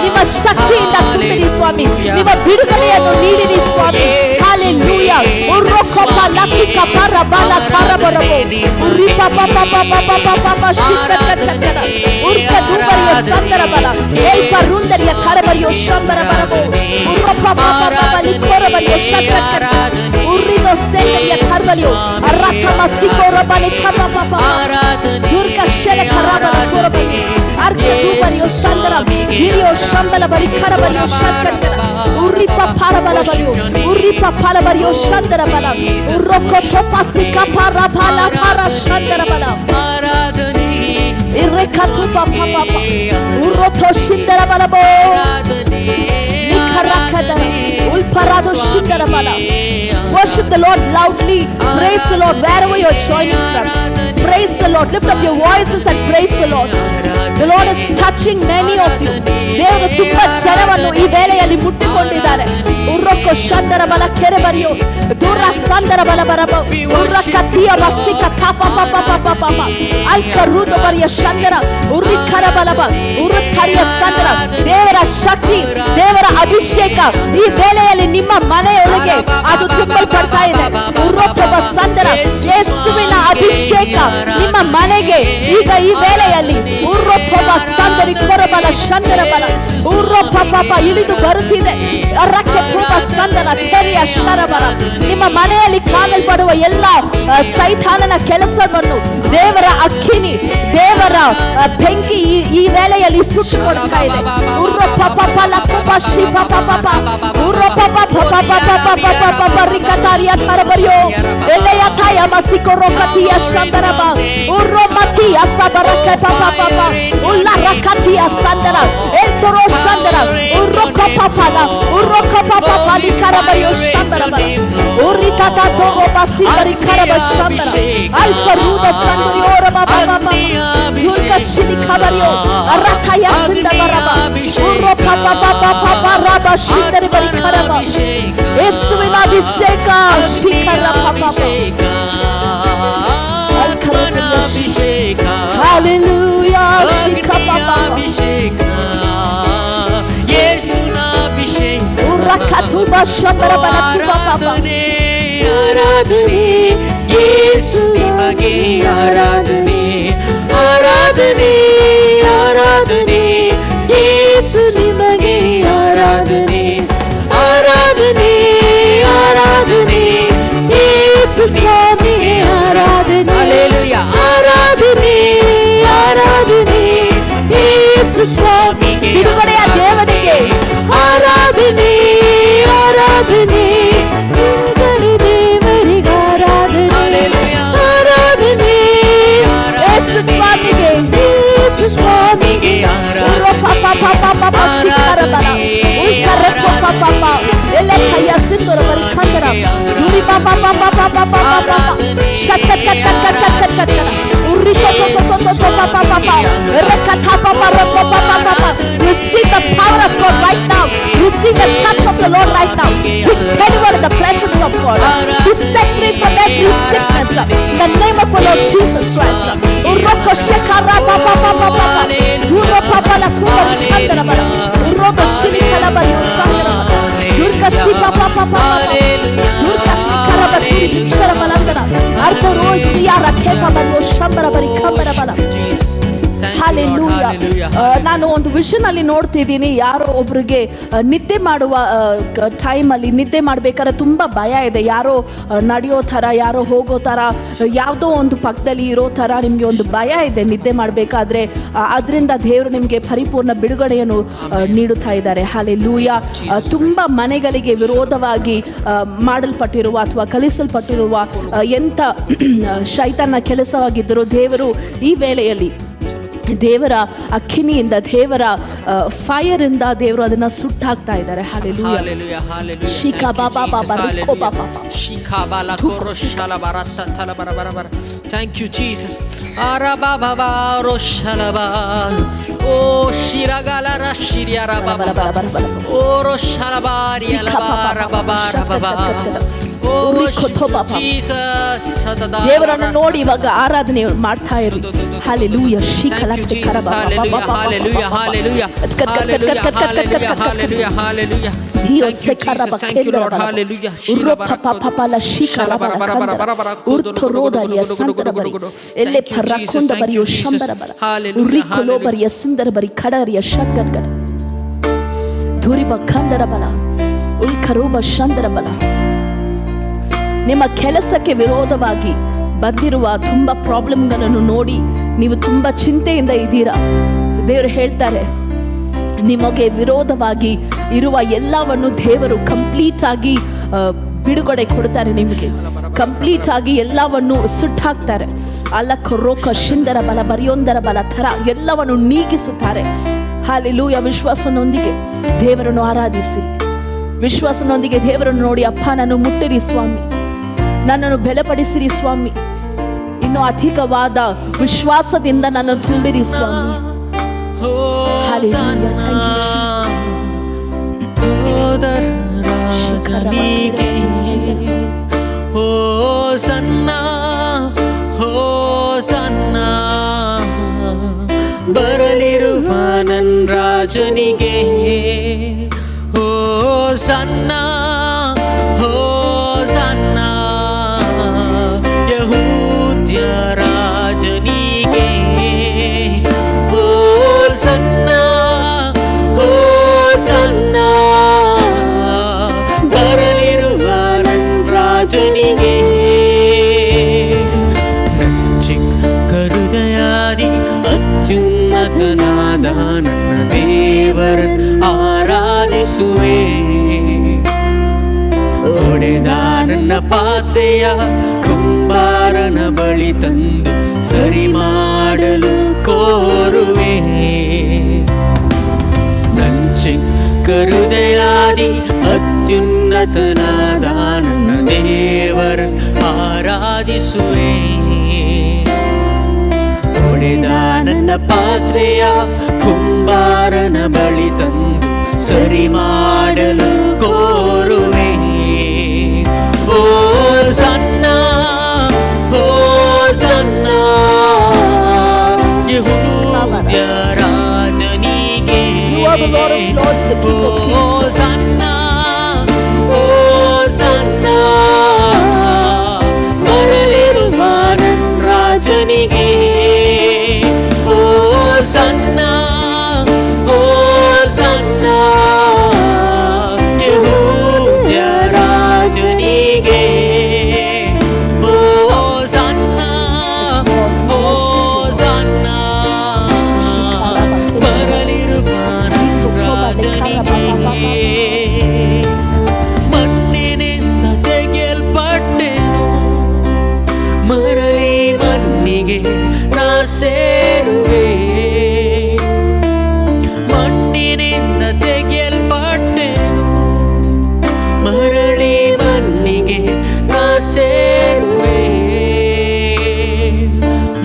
ನಿಮ್ಮ ಶಕ್ತಿಯಿಂದ ತುಂಬಿರಿ ಸ್ವಾಮಿ, ನಿಮ್ಮ ಬಿಡುಗಡೆಯನ್ನು ನೀಡಿರಿ ಸ್ವಾಮಿ. Hallelujah. Urrokopa lakika para bala para barabo. Uripa pa pa pa pa pa pa pa shikata. Urka dubario sandara bala. El parundaria karabario shambara barabo. Urropa pa pa pa pa likora bario shakata. Urrido seria karbario. Arraka masiko robale kapa pa pa. Durka shele karabala korabario. Arka dubario sandara. Hirio shambala bari karabario shakata. Uripa para bala bario. Uripa para bario shandara bala. Urroko topa sika para bala para shandara bala. Irrekatu pa pa pa pa. Urroto shindara bala bo. Nikarakada. Ulparado shindara bala. Worship the Lord loudly. Praise the Lord wherever you're joining from. Praise the Lord. Lift up your voices and praise the Lord. The Lord is touching many of you. ದೇವರು ತುಂಬಾ ಜನವನ್ನು ಈ ವೇಳೆಯಲ್ಲಿ ಮುಟ್ಟಿಕೊಂಡಿದ್ದಾರೆ. ಉರ್ರೊಕ್ಕೊ ಶಂದರ ಬಲ ಕೆರೆ ಬರಿಯೋ ದೂರ ಸಂದರ ಬಲ ಬರಬ ಉರ್ರ ಕತ್ತಿಯ ಬಸ್ಸಿಕ ಕಾಪ ಪಾಪ ಪಾಪ ಪಾಪ ಅಲ್ಕ ರೂದ ಬರಿಯ ಶಂದರ ಉರ್ರಿ ಕರ ಬಲಬ ಉರ್ರ ಕರಿಯ ಸಂದರ. ದೇವರ ಶಕ್ತಿ, ದೇವರ ಅಭಿಷೇಕ ಈ ವೇಳೆಯಲ್ಲಿ ನಿಮ್ಮ ಮನೆಯೊಳಗೆ ಅದು ತುಂಬಲ್ಪಡ್ತಾ ಇದೆ. ಉರ್ರೊಬ್ಬ ಸಂದರ ಯೇಸುವಿನ ಅಭಿಷೇಕ ನಿಮ್ಮ ಮನೆಗೆ ಈಗ ಈ ವೇಳೆಯಲ್ಲಿ ಉರ್ರೊಬ್ಬ ಸಂದರಿ ಕೊರಬಲ ಶಂದರ ಬಲ ಉರ್ರೊಬ್ಬ ಇಳಿದು ಬರುತ್ತಿದೆ. ರಕ್ಕೆ ತುಂಬ ಸಂದರ ತೆರೆಯ ಶರಬಲ ನಿಮ್ಮ ಮನೆಯಲ್ಲಿ ಕಾಣಲ್ಪಡುವ ಎಲ್ಲ ಸೈತಾನನ ಕೆಲಸವನ್ನು ದೇವರ ಅಕ್ಕಿನಿ, ದೇವರ ಬೆಂಕಿ ಈ ವೇಳೆಯಲ್ಲಿ ಸುಟ್ಟು ಕೊಡ್ತಾ ಇದೆ. ಅಭಿಷೇಕ ಆರಾಧನೆ ಯೇಸು ನಿಮಗೆ ಆರಾಧನೆ, ಆರಾಧನೆ ಆರಾಧನೆ ಯೇಸು ನಿಮಗೆ ಆರಾಧನೆ, ಆರಾಧನೆ ಆರಾಧನೆ ಯೇಸು ಸ್ವಾಮಿಗೆ ಆರಾಧನೆ, ಹಲ್ಲೆಲೂಯಾ ಆರಾಧನೆ ಆರಾಧನೆ ಯೇಸು ಸ್ವಾಮಿಗೆ, ಬಿಡುಗಡೆಯ ದೇವನಿಗೆ ಆರಾಧನೆ ಆರಾಧನೆ ದೇವರಿಗೆ ಆರಾಧನೆ, ಹಲ್ಲೆಲೂಯಾ ಆರಾಧನೆ ಯೇಸು ಸ್ವಾಮಿಗೆ, ಯೇಸು ಸ್ವಾಮಿಗೆ Receive the power of God right now. Receive the touch of the Lord right now. Be delivered in the presence of God. Be set free from every sickness in the name of the Lord Jesus Christ. Uroko shekara papa papa papa. Uro papa la kuba sandara bara. Uroko shikara bara sandara bara. Urka shipa papa papa. Urka shikara bara shikara bara. Arko rozi ara keka bara shambara bara kamara bara. Hallelujah. ನಾನು ಒಂದು vision ಅಲ್ಲಿ ನೋಡ್ತಿದ್ದೀನಿ, ಯಾರೋ ಒಬ್ರಿಗೆ ನಿದ್ದೆ ಮಾಡುವ ಟೈಮಲ್ಲಿ ನಿದ್ದೆ ಮಾಡ್ಬೇಕಾದ್ರೆ ತುಂಬಾ ಭಯ ಇದೆ. ಯಾರೋ ನಡೆಯೋ ಥರ, ಯಾರೋ ಹೋಗೋ ಥರ, ಯಾವುದೋ ಒಂದು ಪಕ್ಕದಲ್ಲಿ ಇರೋ ಥರ ನಿಮಗೆ ಒಂದು ಭಯ ಇದೆ ನಿದ್ದೆ ಮಾಡಬೇಕಾದ್ರೆ. ಅದರಿಂದ ದೇವರು ನಿಮಗೆ ಪರಿಪೂರ್ಣ ಬಿಡುಗಡೆಯನ್ನು ನೀಡುತ್ತಾ ಇದ್ದಾರೆ. ಹಲ್ಲೆಲೂಯಾ. ತುಂಬ ಮನೆಗಳಿಗೆ ವಿರೋಧವಾಗಿ ಮಾಡಲ್ಪಟ್ಟಿರುವ ಅಥವಾ ಕಲಿಸಲ್ಪಟ್ಟಿರುವ ಎಂಥ ಶೈತಾನ ಕೆಲಸವಾಗಿದ್ದರೂ ದೇವರು ಈ ವೇಳೆಯಲ್ಲಿ ದೇವರ ಅಕ್ಕಿನಿಯಿಂದ, ದೇವರ ಫೈರ್ ಇಂದ ದೇವರು ಅದನ್ನ ಸುಟ್ಟಾಕ್ತಾ ಇದ್ದಾರೆ. ಹಲ್ಲೆಲೂಯಾ ಹಲ್ಲೆಲೂಯಾ ಶಿಕಾ ಬಾಬಾ ಬಾಬಾ ರಿಕೋ ಬಾಬಾ ಶಿಕಾ ಬಾಲ ಕೋರೋಶಲ ಬರತ್ತ ತಲ ಬರ ಬರ ಬರ. Thank you Jesus. ಆರಾ ಬಾಬಾ ರೋಶಲಬಾ ಓ ಶಿರಗಲ ರಶಿರಿಯರ ಬಾಬಾ ಓ ರೋಶಲಬಾರಿಯಲ ಬಾರ ಬಾಬಾ ಬಾಬಾ ಓ ಜೀಸಸ್. ದೇವರನ್ನು ನೋಡಿ ಇವಾಗ ಆರಾಧನೆ ಮಾಡ್ತಾ ಇರಿ. ಹಲ್ಲೆಲೂಯಾ ಶಿಕಲ hallelujah hallelujah hallelujah hallelujah hallelujah hallelujah thank you Lord hallelujah shira papala shikala bara urtoroda yasandara bari elle parakunda bari yoshambara bara urikolo bari yasindara bari kadari yashakkat dhuri bakandara bala ulkaruba shandara bala. ನಿಮ್ಮ ಕೆಲಸಕ್ಕೆ ವಿರೋಧವಾಗಿ ಬಂದಿರುವ ತುಂಬ ಪ್ರಾಬ್ಲಮ್ಗಳನ್ನು ನೋಡಿ ನೀವು ತುಂಬ ಚಿಂತೆಯಿಂದ ಇದ್ದೀರಾ. ದೇವರು ಹೇಳ್ತಾರೆ, ನಿಮಗೆ ವಿರೋಧವಾಗಿ ಇರುವ ಎಲ್ಲವನ್ನು ದೇವರು ಕಂಪ್ಲೀಟ್ ಆಗಿ ಬಿಡುಗಡೆ ಕೊಡ್ತಾರೆ. ನಿಮಗೆ ಕಂಪ್ಲೀಟ್ ಆಗಿ ಎಲ್ಲವನ್ನು ಸುಟ್ಟಾಕ್ತಾರೆ. ಅಲ್ಲ ಕೊರೋಕ ಶಿಂದರ ಬಲ ಬರಿಯೊಂದರ ಬಲ ಥರ ಎಲ್ಲವನ್ನು ನೀಗಿಸುತ್ತಾರೆ. ಹಲ್ಲೆಲೂಯಾ. ವಿಶ್ವಾಸನೊಂದಿಗೆ ದೇವರನ್ನು ಆರಾಧಿಸಿರಿ. ವಿಶ್ವಾಸನೊಂದಿಗೆ ದೇವರನ್ನು ನೋಡಿ, ಅಪ್ಪ ನಾನು ಮುಟ್ಟಿರಿ ಸ್ವಾಮಿ, ನನ್ನನ್ನು ಬಲಪಡಿಸಿರಿ ಸ್ವಾಮಿ, ಇನ್ನು ಅಧಿಕವಾದ ವಿಶ್ವಾಸದಿಂದ ನನ್ನನ್ನು ತುಂಬಿರಿ ಸ್ವಾಮಿ. ಬರಲಿರುವ ನನ್ನ ರಾಜನಿಗೆ ಹೋ ಸನ್ನ ಹೋ ಸನ್ನ ಯಹೂದ್ಯ ರಾಜ ಪಾತ್ರೆಯ ಕುಂಬಾರನ ಬಳಿ ತಂದು ಸರಿ ಮಾಡಲು ಕೋರುವೆ. ಕರುದಯಾದಿ ಅತ್ಯುನ್ನತನಾದ ನನ್ನ ದೇವರನ್ನು ಆರಾಧಿಸುವೆ. ಒಡೆದ ನನ್ನ ಪಾತ್ರೆಯ ಕುಂಬಾರನ ಬಳಿ ತಂದು ಸರಿ ಮಾಡಲು ಕೋರುವೆ. ಓ ಸನ್ನ ಓ ಸನ್ನ ಯೆಹೂದ್ಯ ರಾಜನಿಗೆ. ಓ ಸನ್ನ ಓ ಸನ್ನ ಬರಲಿರುವ ನನ್ನ ರಾಜನಿಗೆ. ಓ ಸನ್ನ ಓ ಸನ್ನ ಯೆಹೂದ್ಯ ರಾಜನಿಗೆ. ಓ ಸನ್ನ ಓ ಸನ್ನ ಬರಲಿರುವ ರಾಜನಿಗೆ. ಮಣ್ಣಿನಿಂದ ತೆಗೆಯಲ್ಪಟ್ಟೆನು, ಮರಳಿ ಮಣ್ಣಿಗೆ ನಾ ಸೇರುವೆ. ಮಣ್ಣಿನಿಂದ ತೆಗೆಯಲ್ಪಟ್ಟೆನು, ಮರಳಿ ಮಣ್ಣಿಗೆ ನಾ ಸೇರುವೆ.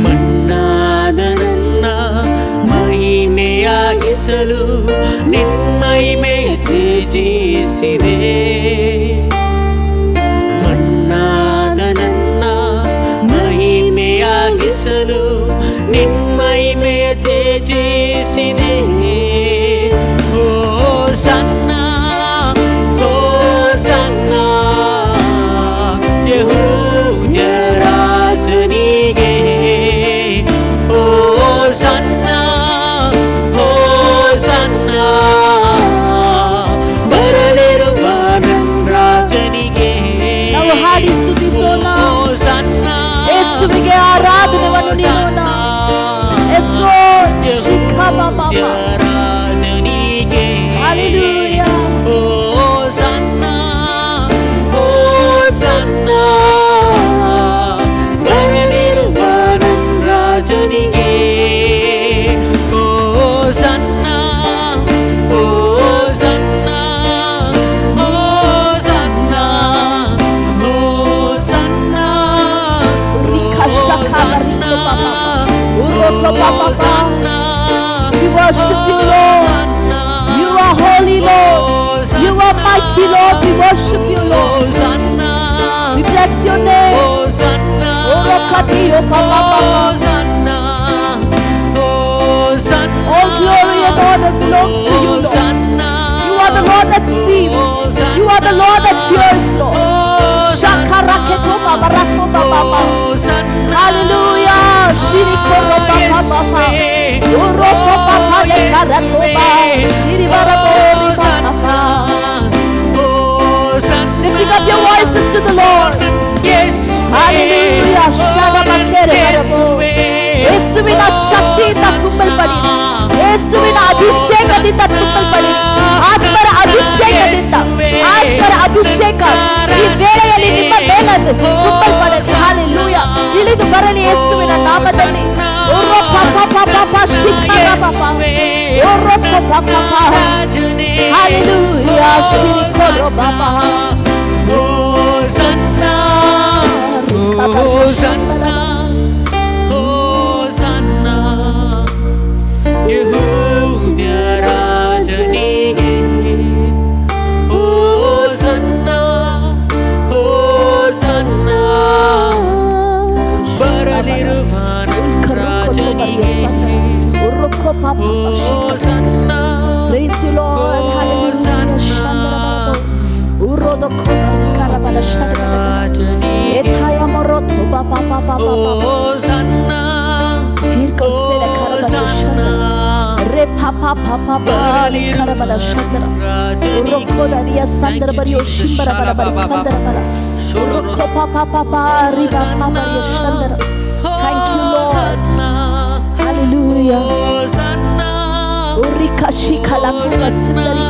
ಮಣ್ಣಾದ ನನ್ನ ಮಹಿಮೆಯಾಗಿಸಲು ನಿಮ್ಮಹಿಮೆ ತ್ಯಜಿಸಿದೆ. ಮಣ್ಣಾದ ನನ್ನ ಮಹಿಮೆಯಾಗಿಸಲು ನಿಮ್ಮಹಿಮೆ ತ್ಯಜಿಸಿದೆ. ಓ ಸನ್ನ ಓ ಸನ್ನ ಯೆಹೂದ್ಯ ರಾಜನಿಗೆ. ಓ ಸನ್ನ ಓ ಸನ್ನ ಬರಲಿರುವ ನನ್ನ ರಾಜನಿಗೆ. ನಾವು ಹಾಡಿ ಸ್ತುತಿಸೋಣ. ಓ ಸನ್ನ ಯೇಸುವಿಗೆ ಆರಾಧನೆಯನ್ನು ನೀಡೋಣ. Yes lord. ಯೆಹೂದ್ಯ ರಾಜನಿಗೆ. Hallelujah. ಓ ಸನ್ನ ಓ ಸನ್ನ ಬರಲಿರುವ ನನ್ನ ರಾಜನಿಗೆ. ಓ ಸನ್ನ ಓ ಸನ್ನ ಓ ಸನ್ನ ಓ ಸನ್ನ ಓ ಸನ್ನ ಓ ಸನ್ನ. We worship you, Lord. You are holy, Lord. You are mighty, Lord. We worship you, Lord. We bless your name. O ಸನ್ನ Oh, Rokati, oh, Papa, Papa. All glory and honor belongs to you, Lord. You are the Lord that sees. You are the Lord that hears, Lord. Shakaraketoma barakoma baba. Hallelujah. Shirikoro baba baba. Uroko baba lekarakoma. Iribarabori baba. Lifting up your voices to the Lord. Hallelujah. Shalamakere barabo. ಯೇಸುವಿನ ಶಕ್ತಿಯಿಂದ ತುಂಬಲ್ಪಡಿ. ಯೇಸುವಿನ ಅಭಿಷೇಕದಿಂದ ತುಂಬಲ್ಪಡಿ. ಆತ್ಮರ ಅಭಿಷೇಕದಿಂದ, ಆತ್ಮರ ಅಭಿಷೇಕ ಈ ವೇಳೆಯಲ್ಲಿ ನಿಮ್ಮ ಮೇಲೆ ತುಂಬಲ್ಪಡಲಿ. Hallelujah. ಇಳಿದು ಬರಲಿ ಯೇಸುವಿನ ನಾಮದಲ್ಲಿ. ಓರೋ ಪಾಪ ಪಾಪ ಶಿಖರ ಪಾಪ. ಓರೋ ಪಾಪ ಪಾಪ. ಹಲ್ಲೆಲೂಯಾ. ಶಿಖರ ಪಾಪ. ಹೋಸನ್ನ ಹೋಸನ್ನ ಹೋಸನ್ನ ಯೆಹೂದ್ಯ ರಾಜನಿಗೆ. ಹೋಸನ್ನ ಹೋಸನ್ನ ಬರಲಿರುವ ರಾಜನಿಗೆ. ಹೋಸನ್ನ Praise you, Lord. Hallelujah. Urodo karabala shakara. Ethaya moroto papa papa papa. ಹೋಸನ್ನ Hirkosela karabala shakara. Re papa papa karabala shakara. Uroko daria sandara bari oshimbara bara bara kandara bara. Uroko papa papa riba papa ya shandara. Thank you, Lord. Hallelujah. Urikashi kalakuka sundari.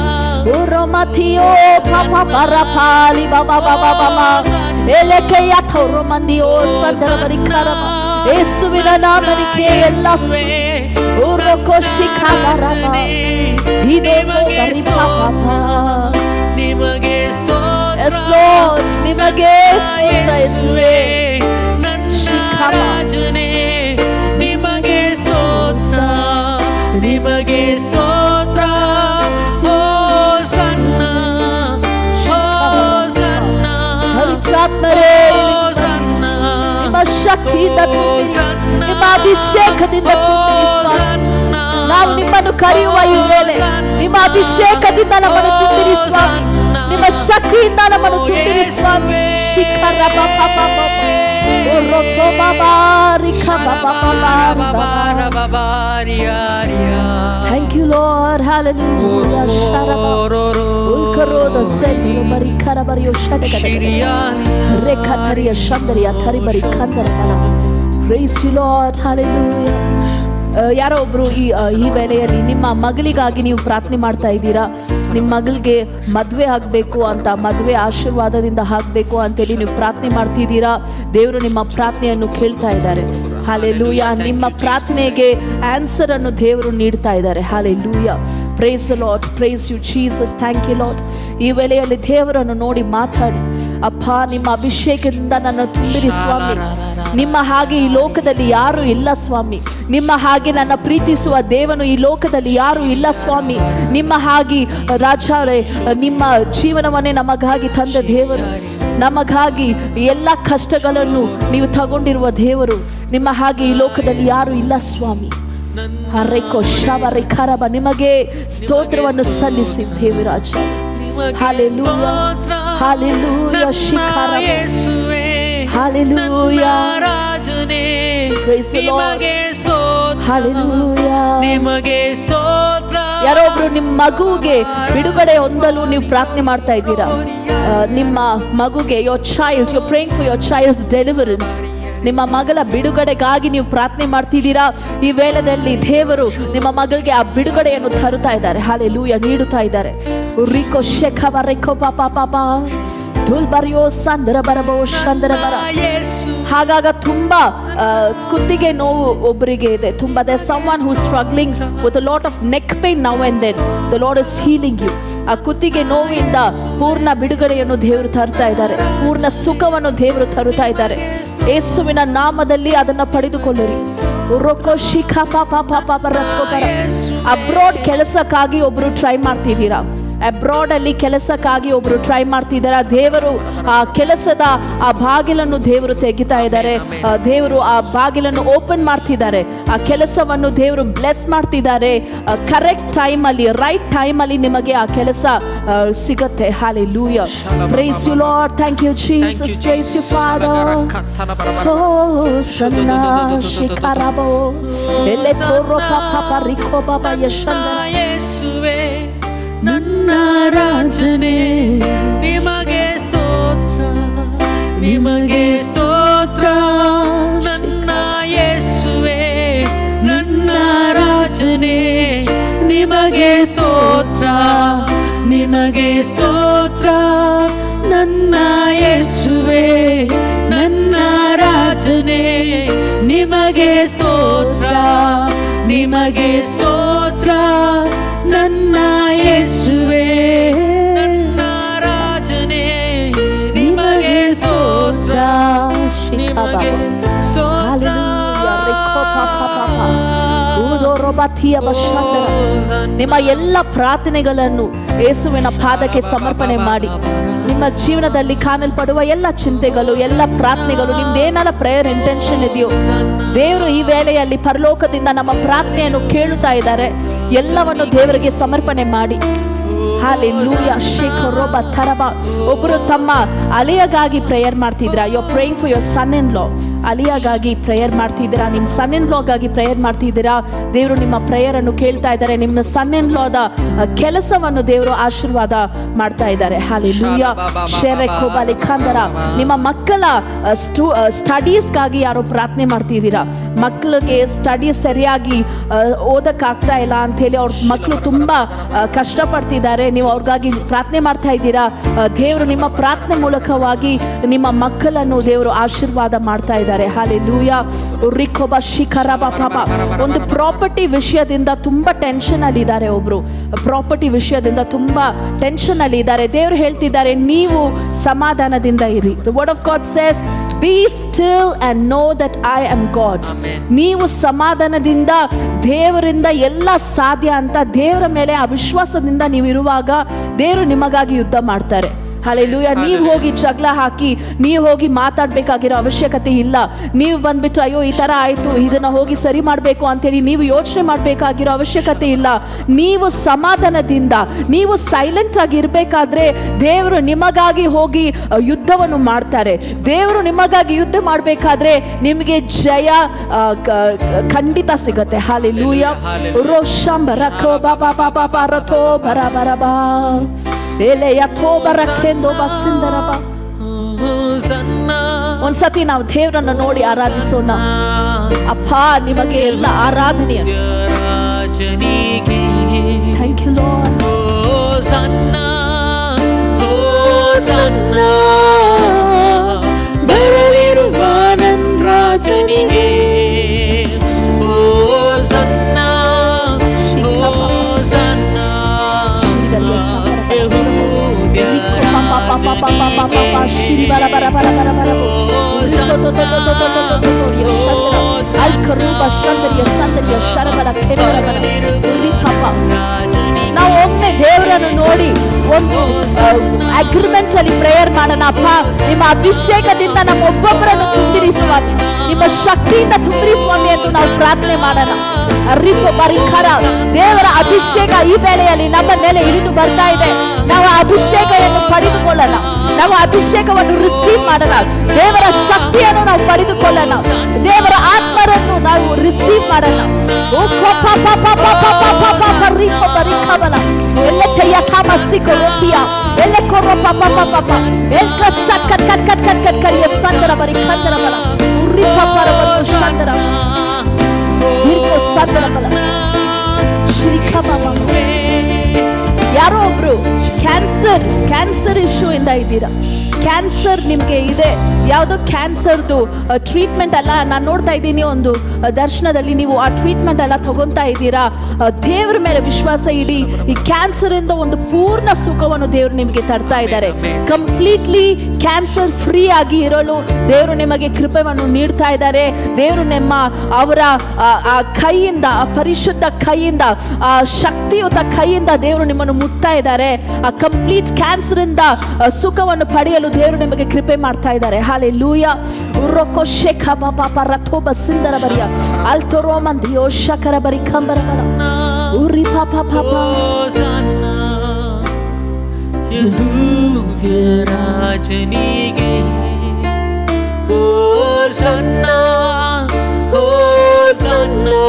Uromatio papa parapali baba baba baba. ಎಲೆಕೆಯ ತೌರು ಮಂದಿಯೋ ಸಂದರ ಬರಿಕಾರಮ ಯೇಸುವಿನ ನಾಮಕ್ಕೆ ಎಲ್ಲ ಊರಕೋ ಶಿಖಾರಮ ಇದೇಮೋ ಬರಿಪಾಪ ನಿಮಗೆ ಸ್ತೋತ್ರ Yes Lord ನಿಮಗೆ ಯೇಸುವೇ ರಾಜನೇ ನಿಮಗೆ ಸ್ತೋತ್ರ ನಿಮಗೆ ಸ್ತೋತ್ರ ಓ ಸನ್ನ ಪವಿತ್ರಾತ್ಮರೇ ನಿಮ್ಮ ಶಕ್ತಿಯಿಂದ ನಿಮ್ಮ ಅಭಿಷೇಕದಿಂದ ನಾವು ನಿಮ್ಮನ್ನು ಕರೆಯುವ ಈ ವೇಳೆ ನಿಮ್ಮ ಅಭಿಷೇಕದಿಂದ ನಮ್ಮನ್ನು ತುಂಬಿರಿ ಸ್ವಾಮಿ ನಿಮ್ಮ ಶಕ್ತಿಯಿಂದ ನಮ್ಮನ್ನು ತುಂಬಿರಿ ಸ್ವಾಮಿ Thank you Lord hallelujah ulkaroda sendiro bari karabariyo shadagada rekatariya shandariya tharibari kandarala praise you Lord hallelujah ಯಾರೋ ಒಬ್ರು ಈ ವೇಳೆಯಲ್ಲಿ ನಿಮ್ಮ ಮಗಳಿಗಾಗಿ ನೀವು ಪ್ರಾರ್ಥನೆ ಮಾಡ್ತಾ ಇದ್ದೀರಾ. ನಿಮ್ಮ ಮಗಳಿಗೆ ಮದುವೆ ಆಗಬೇಕು ಅಂತ, ಮದುವೆ ಆಶೀರ್ವಾದದಿಂದ ಆಗಬೇಕು ಅಂತೇಳಿ ನೀವು ಪ್ರಾರ್ಥನೆ ಮಾಡ್ತಿದ್ದೀರಾ. ದೇವರು ನಿಮ್ಮ ಪ್ರಾರ್ಥನೆಯನ್ನು ಕೇಳ್ತಾ ಇದ್ದಾರೆ. ಹಲ್ಲೆಲೂಯಾ. ನಿಮ್ಮ ಪ್ರಾರ್ಥನೆಗೆ ಆನ್ಸರ್ ಅನ್ನು ದೇವರು ನೀಡ್ತಾ ಇದ್ದಾರೆ. Hallelujah. Praise the Lord. Praise you Jesus. Thank you Lord. ಈ ವೇಳೆಯಲ್ಲಿ ದೇವರನ್ನು ನೋಡಿ ಮಾತಾಡಿ. ಅಪ್ಪ, ನಿಮ್ಮ ಅಭಿಷೇಕದಿಂದ ನನ್ನ ತುಂಬಿರಿ ಸ್ವಾಮಿ. ನಿಮ್ಮ ಹಾಗೆ ಈ ಲೋಕದಲ್ಲಿ ಯಾರು ಇಲ್ಲ ಸ್ವಾಮಿ. ನಿಮ್ಮ ಹಾಗೆ ನನ್ನ ಪ್ರೀತಿಸುವ ದೇವನು ಈ ಲೋಕದಲ್ಲಿ ಯಾರು ಇಲ್ಲ ಸ್ವಾಮಿ. ನಿಮ್ಮ ಹಾಗೆ ರಾಜರೇ, ನಿಮ್ಮ ಜೀವನವನ್ನೇ ನಮಗಾಗಿ ತಂದ ದೇವರು, ನಮಗಾಗಿ ಎಲ್ಲ ಕಷ್ಟಗಳನ್ನು ನೀವು ತಗೊಂಡಿರುವ ದೇವರು, ನಿಮ್ಮ ಹಾಗೆ ಈ ಲೋಕದಲ್ಲಿ ಯಾರು ಇಲ್ಲ ಸ್ವಾಮಿ. ಹರೇಕೋ ಶವರೆ ಖರಬ, ನಿಮಗೆ ಸ್ತೋತ್ರವನ್ನು ಸಲ್ಲಿಸಿ ದೇವರಾಜ. ಹಲ್ಲೆಲೂಯಾ, ಹಲ್ಲೆಲೂಯಾ, ಶಿಖರಮ, hallelujah, praise the lord, hallelujah. ನಿಮಗೆ ಸ್ತೋತ್ರ. ಯಾರೊಬ್ರು ನಿಮ್ಮ ಮಗುಗೆ ಬಿಡುಗಡೆ ಹೊಂದಲು ನೀವು ಪ್ರಾರ್ಥನೆ ಮಾಡ್ತಾ ಇದ್ದೀರಾ. ನಿಮ್ಮ ಮಗುಗೆ your child, you praying for your child's deliverance. ನಿಮ್ಮ ಮಗಳ ಬಿಡುಗಡೆಗಾಗಿ ನೀವು ಪ್ರಾರ್ಥನೆ ಮಾಡ್ತಿದ್ದೀರಾ. ಈ ವೇಳೆಯಲ್ಲಿ ದೇವರು ನಿಮ್ಮ ಮಗಳಿಗೆ ಆ ಬಿಡುಗಡೆಯನ್ನು ತರುತ್ತಾ ಇದ್ದಾರೆ. ಹಲ್ಲೆಲೂಯಾ, ನೀಡುತ್ತಾ ಇದ್ದಾರೆ. ರಿಕೋ ಶೆಖವ ರೆಕೋ ಪಾಪಾ ಪಾಪಾ ಧುಲ್ಬರಿಯೋ ಸಂದರ ಬರಬೋ ಶಂದರ ಬರ. ಹಾಗಾಗ ತುಂಬಾ ಕುತ್ತಿಗೆ ನೋವು ಒಬ್ಬರಿಗೆ ಇದೆ. ತುಂಬಾ there someone who's struggling with a lot of neck pain now and then. The Lord is healing you. ಆ ಕುತ್ತಿಗೆ ನೋವಿಂದ ಪೂರ್ಣ ಬಿಡುಗಡೆಯನ್ನು ದೇವರು ತರುತ್ತಾ ಇದ್ದಾರೆ. ಪೂರ್ಣ ಸುಖವನ್ನು ದೇವರು ತರುತ್ತಾ ಇದ್ದಾರೆ. ಯೇಸುವಿನ ನಾಮದಲ್ಲಿ ಅದನ್ನ ಪಡೆದುಕೊಳ್ಳಿರಿ. ಅಬ್ರಾಡ್ ಕೆಲಸಕ್ಕಾಗಿ ಒಬ್ರು ಟ್ರೈ ಮಾಡ್ತಿದ್ದೀರಾ. ಅಬ್ರಾಡ್ ಅಲ್ಲಿ ಕೆಲಸಕ್ಕಾಗಿ ಒಬ್ರು ಟ್ರೈ ಮಾಡ್ತಿದ್ದಾರೆ. ದೇವರು ಆ ಕೆಲಸದ ಆ ಬಾಗಿಲನ್ನು ದೇವರು ತೆಗಿತಾ ಇದ್ದಾರೆ. ದೇವರು ಆ ಬಾಗಿಲನ್ನು ಓಪನ್ ಮಾಡ್ತಿದ್ದಾರೆ. ಆ ಕೆಲಸವನ್ನು ದೇವರು ಬ್ಲೆಸ್ ಮಾಡ್ತಿದ್ದಾರೆ. ಕರೆಕ್ಟ್ ಟೈಮ್ ಅಲ್ಲಿ, ರೈಟ್ ಟೈಮ್ ಅಲ್ಲಿ ನಿಮಗೆ ಆ ಕೆಲಸ ಸಿಗುತ್ತೆ. Hallelujah. Praise you lord. Thank you Jesus. Praise you father. ಓ ಸನ್ನ ಶಿಖರಬೋ ಎಲೆ ಕೋರೋ ಪಾಪಾ ರಿಕೋ ಬಾಬಾ ಯಶಂದ. ಯೇಸುವೇ ನನ್ನ ರಾಜನೇ, ನಿಮಗೆ ಸ್ತೋತ್ರ, ನಿಮಗೆ ಸ್ತೋತ್ರ. ನನ್ನ ಯೇಸುವೇ ನನ್ನ ರಾಜನೇ, ನಿಮಗೆ ಸ್ತೋತ್ರ, ನಿಮಗೆ ಸ್ತೋತ್ರ. ನನ್ನ ಯೇಸುವೇ ನನ್ನ ರಾಜನೇ, ನಿಮಗೆ ಸ್ತೋತ್ರ, ನಿಮಗೆ ಸ್ತೋತ್ರ. ನನ್ನ ಯೇಸುವೇ ನನ್ನ ರಾಜನೇ, ನಿಮಗೆ ಸ್ತೋತ್ರ, ನಿಮಗೆ ಸ್ತೋತ್ರ. ನಿಮ್ಮ ಎಲ್ಲ ಪ್ರಾರ್ಥನೆಗಳನ್ನು ಯೇಸುವಿನ ಪಾದಕ್ಕೆ ಸಮರ್ಪಣೆ ಮಾಡಿ. ನಿಮ್ಮ ಜೀವನದಲ್ಲಿ ಕಾಣಲ್ಪಡುವ ಎಲ್ಲ ಚಿಂತೆಗಳು, ಎಲ್ಲ ಪ್ರಾರ್ಥನೆಗಳು, ನಿಮ್ದೇನಾರ ಪ್ರೇಯರ್ ಇಂಟೆನ್ಷನ್ ಇದೆಯೋ, ದೇವರು ಈ ವೇಳೆಯಲ್ಲಿ ಪರಲೋಕದಿಂದ ನಮ್ಮ ಪ್ರಾರ್ಥನೆಯನ್ನು ಕೇಳುತ್ತಾ ಇದ್ದಾರೆ. ಎಲ್ಲವನ್ನು ದೇವರಿಗೆ ಸಮರ್ಪಣೆ ಮಾಡಿ. ಹಲ್ಲೆಲೂಯಾ. ಶೇಖರೋಬ ಥರಬ. ಒಬ್ಬರು ತಮ್ಮ ಅಲೆಯಗಾಗಿ ಪ್ರೇಯರ್ ಮಾಡ್ತಿದ್ರ. You are praying for your son in law. ಅಲಿಯಾಗಾಗಿ ಪ್ರೇಯರ್ ಮಾಡ್ತಿದ್ದೀರಾ, ನಿಮ್ಮ ಸನ್ ಇನ್ ಲಾಗಾಗಿ ಪ್ರೇಯರ್ ಮಾಡ್ತಿದ್ದೀರಾ, ದೇವರು ನಿಮ್ಮ ಪ್ರೇಯರ್ ಅನ್ನು ಕೇಳ್ತಾ ಇದ್ದಾರೆ. ನಿಮ್ಮ ಸನ್ ಇನ್ ಲಾದ ಕೆಲಸವನ್ನು ದೇವರು ಆಶೀರ್ವಾದ ಮಾಡ್ತಾ ಇದ್ದಾರೆ. ಹಾಲೆಲೂಯಾ. ಶೆರೆಕೋಬಾಲಿ ಖಂದರ. ನಿಮ್ಮ ಮಕ್ಕಳ ಸ್ಟಡೀಸ್ಗಾಗಿ ಯಾರೋ ಪ್ರಾರ್ಥನೆ ಮಾಡ್ತಿದ್ದೀರಾ, ಮಕ್ಕಳಿಗೆ ಸ್ಟಡೀಸ್ ಸರಿಯಾಗಿ ಓದಕ್ಕಾಗ್ತಾ ಇಲ್ಲ ಅಂತ ಹೇಳಿ ಅವ್ರ ಮಕ್ಕಳು ತುಂಬಾ ಕಷ್ಟಪಡ್ತಿದ್ದಾರೆ, ನೀವು ಅವ್ರಿಗಾಗಿ ಪ್ರಾರ್ಥನೆ ಮಾಡ್ತಾ ಇದ್ದೀರಾ. ದೇವರು ನಿಮ್ಮ ಪ್ರಾರ್ಥನೆ ಮೂಲಕವಾಗಿ ನಿಮ್ಮ ಮಕ್ಕಳನ್ನು ದೇವರು ಆಶೀರ್ವಾದ ಮಾಡ್ತಾ ಇದ್ದಾರೆ. ಹಾಲೆಲೂಯಾ. ರಿಕೋಬಾ ಶಿಖರಬ ಪಾಪ. ಒಂದು ಪ್ರಾಪರ್ಟಿ ವಿಷಯದಿಂದ ತುಂಬಾ ಟೆನ್ಷನ್ ಅಲ್ಲಿ ಇದ್ದಾರೆ, ಒಬ್ರು ಪ್ರಾಪರ್ಟಿ ವಿಷಯದಿಂದ ತುಂಬಾ ಟೆನ್ಷನ್ ಅಲ್ಲಿ ಇದ್ದಾರೆ. ದೇವರು ಹೇಳ್ತಿದ್ದಾರೆ, ನೀವು ಸಮಾಧಾನದಿಂದ ಇರಿ. The word of God says, be still and know that I am God. ನೀವು ಸಮಾಧಾನದಿಂದ, ದೇವರಿಂದ ಎಲ್ಲ ಸಾಧ್ಯ ಅಂತ ದೇವರ ಮೇಲೆ ಆ ವಿಶ್ವಾಸದಿಂದ ನೀವು ಇರುವಾಗ ದೇವರು ನಿಮಗಾಗಿ ಯುದ್ಧ ಮಾಡ್ತಾರೆ. ಹಾಲೆಲೂಯಾ. ನೀವು ಹೋಗಿ ಜಗಳ ಹಾಕಿ, ನೀವು ಹೋಗಿ ಮಾತಾಡಬೇಕಾಗಿರೋ ಅವಶ್ಯಕತೆ ಇಲ್ಲ. ನೀವು ಬಂದ್ಬಿಟ್ಟು ಅಯ್ಯೋ ಈ ಥರ ಆಯಿತು, ಇದನ್ನು ಹೋಗಿ ಸರಿ ಮಾಡಬೇಕು ಅಂತೇಳಿ ನೀವು ಯೋಚನೆ ಮಾಡಬೇಕಾಗಿರೋ ಅವಶ್ಯಕತೆ ಇಲ್ಲ. ನೀವು ಸಮಾಧಾನದಿಂದ, ನೀವು ಸೈಲೆಂಟ್ ಆಗಿ ಇರಬೇಕಾದ್ರೆ ದೇವರು ನಿಮಗಾಗಿ ಹೋಗಿ ಯುದ್ಧವನ್ನು ಮಾಡ್ತಾರೆ. ದೇವರು ನಿಮಗಾಗಿ ಯುದ್ಧ ಮಾಡಬೇಕಾದ್ರೆ ನಿಮಗೆ ಜಯ ಖಂಡಿತ ಸಿಗತ್ತೆ. ಹಾಲೆಲೂಯಾ. ರೋಷಂಬರ ಖೋಬಾ ಬಾಬಾ ಬಾಬಾ ರಥೋ ಬರ ಬರ ಬಾ ಒಂದ್ಸತಿ ನಾವು ದೇವರನ್ನು ನೋಡಿ ಆರಾಧಿಸೋಣ. ಅಪ್ಪ, ನಿಮಗೆ ಎಲ್ಲ ಆರಾಧನೆಯ. Thank you Lord. ಬರಲಿರುವ ನನ್ನ ರಾಜನಿಗೆ ನಾವು ಒಮ್ಮೆ ದೇವರನ್ನು ನೋಡಿ ಒಂದು ಅಗ್ರಿಮೆಂಟ್ ಅಲ್ಲಿ ಪ್ರೇಯರ್ ಮಾಡೋಣ. ಅಪ್ಪ, ನಿಮ್ಮ ಅಭಿಷೇಕದಿಂದ ನಮ್ಮ ಒಬ್ಬೊಬ್ಬರನ್ನು ತುಂಬಿರಿ ಸ್ವಾಮಿ, ನಿಮ್ಮ ಶಕ್ತಿಯಿಂದ ತುಂಬಿರಿ ಸ್ವಾಮಿ ಎಂದು ನಾವು ಪ್ರಾರ್ಥನೆ ಮಾಡೋಣ. ದೇವರ ಅಭಿಷೇಕ ಈ ವೇಳೆಯಲ್ಲಿ ನಮ್ಮ ಮೇಲೆ ಇಳಿದು ಬರ್ತಾ ಇದೆ. ನಾವು ಅಭಿಷೇಕವನ್ನು ಪಡೆದುಕೊಳ್ಳೋಣ, ನಾವು ಅಭಿಷೇಕವನ್ನು ರಿಸೀವ್ ಮಾಡೋಣ, ದೇವರ ಶಕ್ತಿಯನ್ನು ನಾವು ಪಡೆದುಕೊಳ್ಳೋಣ, ದೇವರ ಆತ್ಮರನ್ನು ನಾವು ರಿಸೀವ್ ಮಾಡೋಣ. ಯಾರೋ ಒಬ್ರು ಕ್ಯಾನ್ಸರ್ ಇಶ್ಯೂ ಇಂದ ಇದ್ದೀರಾ. ಕ್ಯಾನ್ಸರ್ ನಿಮಗೆ ಇದೆ, ಯಾವುದೋ ಕ್ಯಾನ್ಸರ್ದು ಟ್ರೀಟ್ಮೆಂಟ್ ಅಲ್ಲ. ನಾನು ನೋಡ್ತಾ ಇದ್ದೀನಿ ಒಂದು ದರ್ಶನದಲ್ಲಿ, ನೀವು ಆ ಟ್ರೀಟ್ಮೆಂಟ್ ಎಲ್ಲ ತಗೊತಾ ಇದ್ದೀರಾ. ದೇವರ ಮೇಲೆ ವಿಶ್ವಾಸ ಇಡಿ. ಈ ಕ್ಯಾನ್ಸರ್ ಇಂದ ಒಂದು ಪೂರ್ಣ ಸುಖವನ್ನು ದೇವರು ನಿಮಗೆ ತರ್ತಾ ಇದ್ದಾರೆ. ಕಂಪ್ಲೀಟ್ಲಿ ಕ್ಯಾನ್ಸರ್ ಫ್ರೀ ಆಗಿ ಇರಲು ದೇವರು ನಿಮಗೆ ಕೃಪೆಯನ್ನು ನೀಡ್ತಾ ಇದ್ದಾರೆ. ದೇವರು ನಿಮ್ಮ ಅವರ ಆ ಕೈಯಿಂದ, ಆ ಪರಿಶುದ್ಧ ಕೈಯಿಂದ, ಆ ಶಕ್ತಿಯುತ ಕೈಯಿಂದ ದೇವರು ನಿಮ್ಮನ್ನು ಮುಟ್ತಾ ಇದ್ದಾರೆ. ಆ ಕಂಪ್ಲೀಟ್ ಕ್ಯಾನ್ಸರ್ ಇಂದ ಸುಖವನ್ನು ಪಡೆಯಲು ದೇವರು ನಿಮಗೆ ಕೃಪೆ ಮಾಡ್ತಾ ಇದ್ದಾರೆ. ಹಾಲೆಲೂಯಾ. ಉರೊಕೊ ಶೇಖ ಪಾಪ ರಥೋಬ ಸಿಂದರ ಬರಿಯ ಅಲ್ತೋರೋ ಮಂದಿಯೋ ಶಕರ ಬರಿ ಕಂಬರ ಉರಿ ಪಾಪ ಪಾಪ ಯೆಹೂದ್ಯ ರಾಜನಿಗೆ ಹೋಸನ್ನಾ ಹೋಸನ್ನಾ,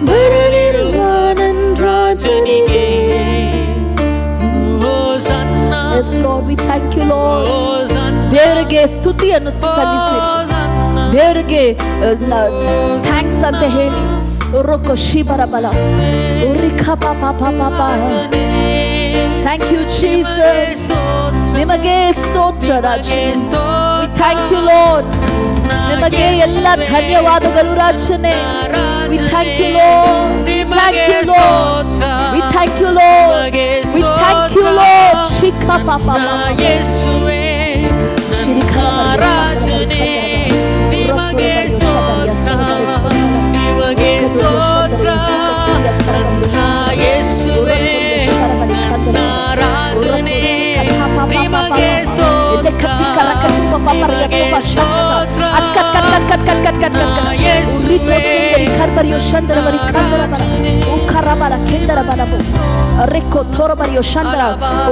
ಬರಲಿರುವ ನನ್ನ ರಾಜನಿಗೆ ಹೋಸನ್ನಾ. Yes Lord, we thank you Lord. ದೇವರಿಗೆ ಸ್ತುತಿಯನ್ನು ಸಲ್ಲಿಸಿ, ದೇವರಿಗೆ ಥ್ಯಾಂಕ್ಸ್ ಅಂತ ಹೇಳಿ. ರೊಕ್ಕ ಶಿಬರ ಬಲ ಉರಿಖ ಪಾಪ ಪಾಪ. Thank you Jesus. ನಿಮಗೆ ಸ್ತೋತ್ರ ರಾಜನೇ. We thank you Lord. ನಿಮಗೆ ಎಲ್ಲ ಧನ್ಯವಾದಗಳು ರಾಜನೇ. We thank you Lord. Thank you Lord. We thank you Lord. We thank you Lord. ಶಿಖ ಪಾಪ ಯೇಸುವೇ ರಾಜನೇ, ನಿಮಗೆ ಸ್ತೋತ್ರ, ನಿಮಗೆ ಸ್ತೋತ್ರ. ಯೇಸುವೇ ರಾಜನೇ, ನಿಮಗೆ ಸ್ತೋತ್ರ, ನಿಮಗೆ ಸ್ತೋತ್ರ. ಯೇಸುವೇ